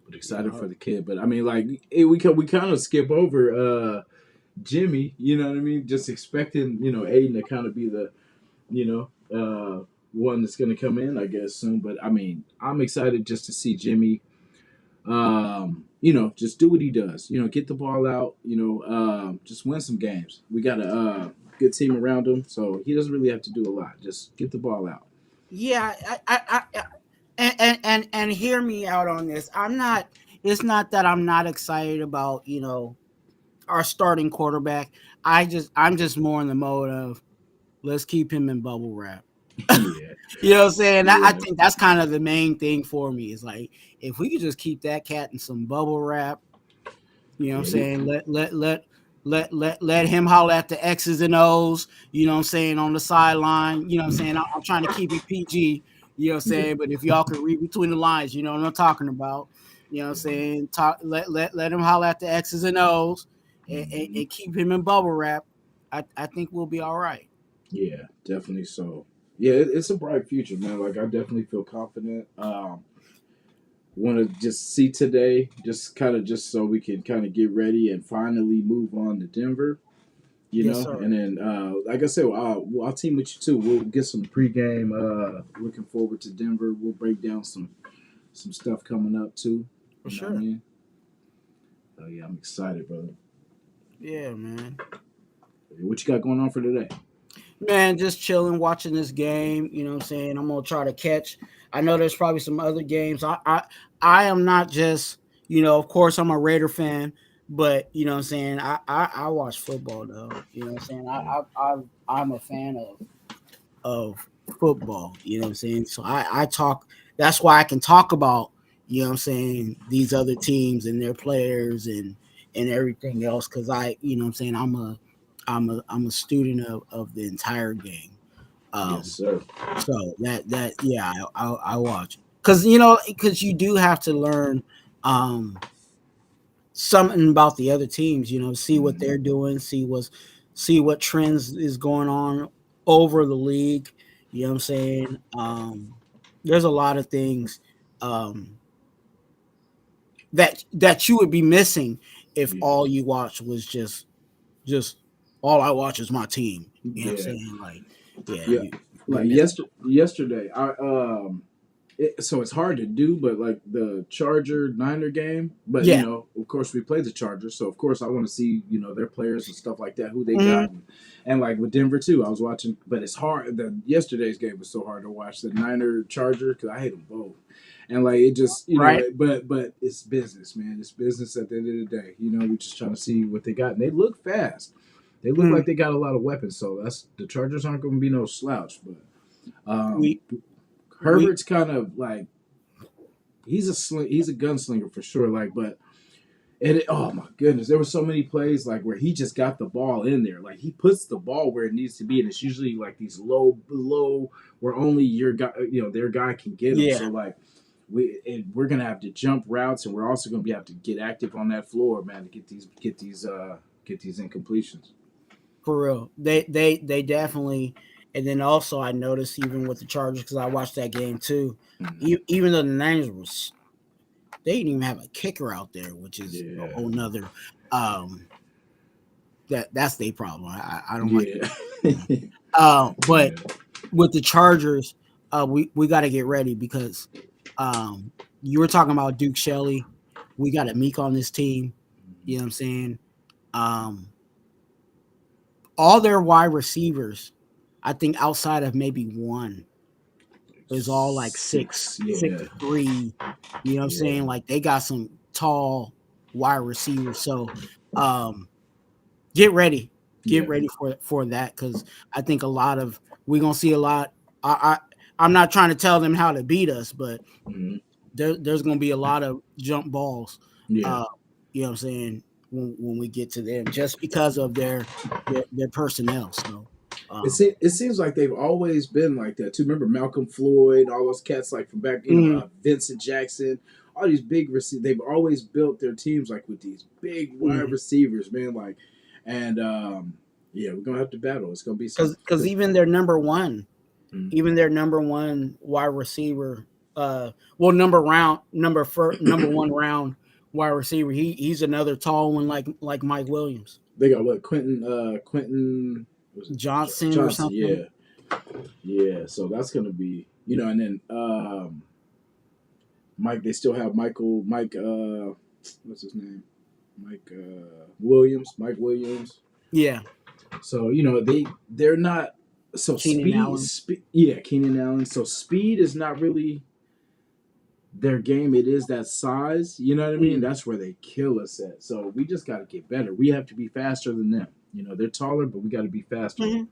but excited Yeah. for the kid. But I mean, like we kind of skip over Jimmy. You know what I mean? Just expecting Aiden to kind of be the you know one that's going to come in, I guess, soon. But I mean, I'm excited just to see Jimmy. Just do what he does. Get the ball out. Just win some games. We got a good team around him, so he doesn't really have to do a lot. Just get the ball out. Yeah, and hear me out on this. I'm not. It's not that I'm not excited about our starting quarterback. I'm just more in the mode of let's keep him in bubble wrap. Yeah, You know what I'm saying? I yeah, think that's kind of the main thing for me. Is like if we could just keep that cat in some bubble wrap. You know what I'm yeah. saying? Let him holler at the X's and O's, you know what I'm saying, on the sideline. You know what I'm saying? I'm trying to keep it PG, you know what I'm Yeah, saying? But if y'all could read between the lines, you know what I'm talking about. You know what I'm saying? Let him holler at the X's and O's and keep him in bubble wrap. I think we'll be all right. yeah, definitely so. Yeah, it's a bright future, man. Like I definitely feel confident. Want to just see today, just kind of just so we can kind of get ready and finally move on to Denver. Yes, sir. And then like I said, I'll team with you too. We'll get some pregame. Looking forward to Denver. We'll break down some stuff coming up too. For You know what I sure. mean? Oh yeah, I'm excited, brother. Yeah, man. What you got going on for today? Man, just chilling, watching this game. You know what I'm saying? I'm gonna try to catch. I know there's probably some other games. I am not just, of course I'm a Raider fan, but you know what I'm saying. I watch football though. You know what I'm saying. Yeah, I'm a fan of football. You know what I'm saying. So I talk. That's why I can talk about, you know what I'm saying, these other teams and their players and everything else because you know what I'm saying, I'm a student of the entire game. yes, Um, sir. so that yeah, I watch because because you do have to learn um something about the other teams. See what Mhm. they're doing, see what trends is going on over the league. You know what I'm saying? There's a lot of things um that you would be missing if Yeah, all you watch was just all I watch is my team. You know what I'm yeah, saying? Like, yeah, yeah. you Like miss. yesterday, so it's hard to do, but like the Charger Niner game, but Yeah. of course we play the Chargers, so of course I want to see their players and stuff like that, who they Hmm. got, and like with Denver too, I was watching, but it's hard. The yesterday's game was so hard to watch the Niner Charger because I hate them both, and like it just Right. but it's business, man. It's business at the end of the day. We just trying to see what they got, and they look fast. They look Mm. like they got a lot of weapons, so that's the Chargers aren't going to be no slouch, but. Um, We we Herbert's kind of like he's a gunslinger for sure. Like, but oh my goodness, there were so many plays like where he just got the ball in there. Like he puts the ball where it needs to be, and it's usually like these low where only your guy, their guy can get them. yeah, So like we're gonna have to jump routes, and we're also gonna have to get active on that floor, man, to get these incompletions. for real. They definitely. And then also I noticed even with the Chargers because I watched that game too. Mm, Even though the Niners was they didn't even have a kicker out there, which is a yeah, whole nother that's their problem. I don't like yeah, that. But yeah, with the Chargers, we got to get ready because you were talking about Duke Shelley. We got a Meek on this team. You know what I'm saying? Um, all their wide receivers, I think outside of maybe one, is all like six, six, six yeah, three. You know what I'm yeah, saying? Like they got some tall wide receivers. So get ready. Get yeah. ready for that because I think a lot of we're gonna see a lot. I'm not trying to tell them how to beat us, but Mhm. there's gonna be a lot of jump balls. Yeah. Uh, you know what I'm saying when we get to them, just because of their personnel. So, It seems like they've always been like that too. Remember Malcolm Floyd, all those cats like from back, mhm, Vincent Jackson, all these big receivers. They've always built their teams like with these big wide mhm. receivers, man. Like, and yeah, we're gonna have to battle. It's gonna be some. Because even their Mm, number one wide receiver, well, number one round wide receiver, he's another tall one like Mike Williams, they got what Quentin was it Johnson or Johnson? something. Yeah, yeah. So that's gonna be and then Mike. They still have Mike. What's his name? Mike Williams. Yeah, So they're not so Keenan Allen. yeah, Keenan Allen. So speed is not really their game, it is that size. You know what I mean? Mm. That's where they kill us at. So we just got to get better. We have to be faster than them. You know, they're taller, but we got to be faster. Mhm.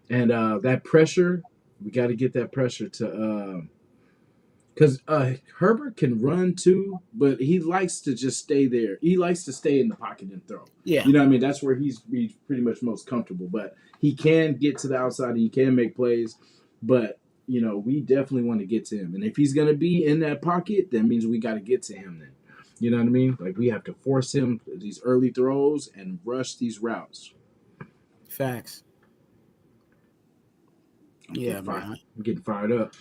And that pressure, we got to get that pressure to because Herbert can run too, but he likes to just stay there. He likes to stay in the pocket and throw. Yeah. You know what I mean? That's where he's pretty much most comfortable. But he can get to the outside. He can make plays. But, you know, we definitely want to get to him. And if he's going to be in that pocket, that means we got to get to him then. You know what I mean? Like, we have to force him these early throws and rush these routes. Facts. Yeah, man. I'm getting fired up.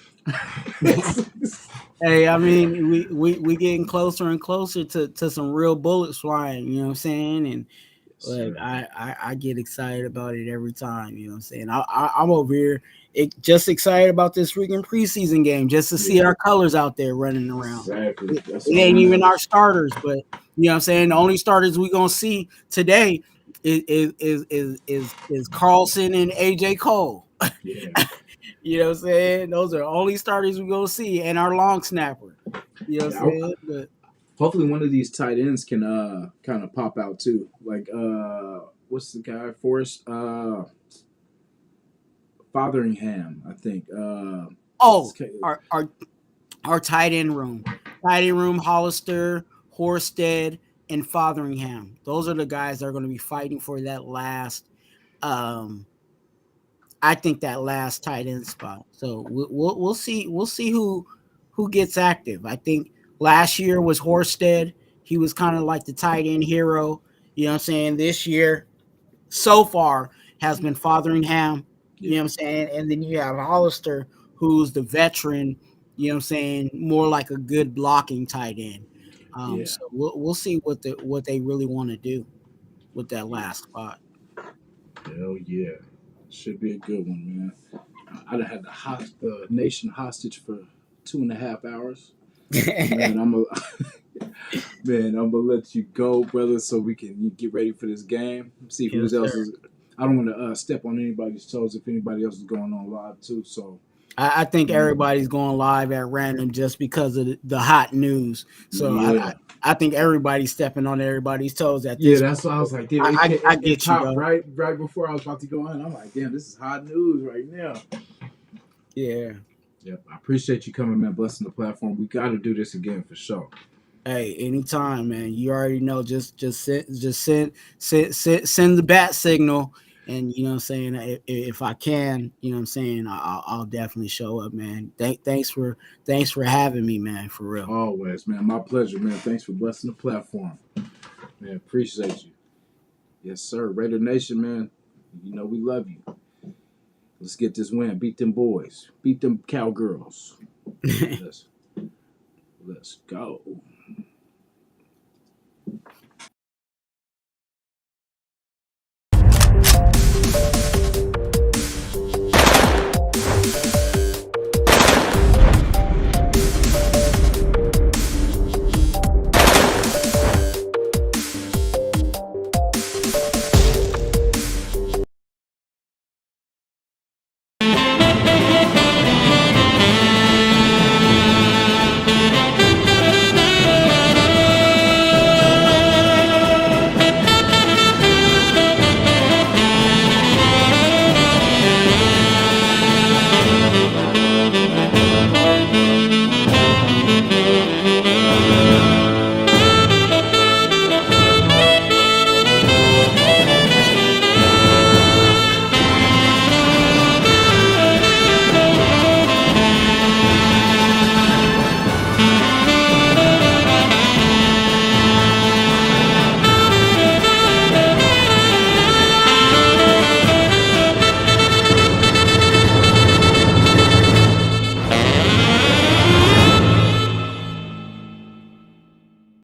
Hey, I mean, we getting closer and closer to some real bullets flying. You know what I'm saying? And like, I get excited about it every time. You know what I'm saying? I'm over here just excited about this freaking preseason game just to see our colors out there running around. Exactly. It ain't even our starters, but you know what I'm saying? The only starters we gonna see today is Carlson and AJ Cole. Yeah. You know what I'm saying? Those are only starters we're gonna see, and our long snapper. You know what I'm saying? But hopefully one of these tight ends can kind of pop out too. Like what's the guy? Forrest Fotheringham, I think. Our tight end room. Tight end room, Hollister, Horsted, and Fotheringham. Those are the guys that are going to be fighting for that last I think that last tight end spot. So we'll see who gets active. I think last year was Horsted. He was kind of like the tight end hero. You know what I'm saying? This year, so far, has been Fotheringham. You know what I'm saying? And then you have Hollister, who's the veteran. You know what I'm saying? More like a good blocking tight end. So we'll see what they really want to do with that last spot. Hell yeah. Should be a good one, man. I done had the nation hostage for 2.5 hours. Man, I'm gonna let you go, brother, so we can get ready for this game. See who else is. I don't want to step on anybody's toes if anybody else is going on live too. So I think everybody's going live at random just because of the hot news. So I think everybody's stepping on everybody's toes at this. Yeah, that's why I was like, damn, I get you, bro. right before I was about to go on. I'm like, damn, this is hot news right now. Yeah. Yep. I appreciate you coming, man, blessing the platform. We got to do this again for sure. Hey, anytime, man. You already know. Just send the bat signal, and you know what I'm saying. If I can, you know what I'm saying, I'll definitely show up, man. Thanks for having me, man. For real. Always, man. My pleasure, man. Thanks for blessing the platform, man. Appreciate you. Yes, sir. Raider Nation, man. You know we love you. Let's get this win. Beat them boys. Beat them Cowgirls. Let's go.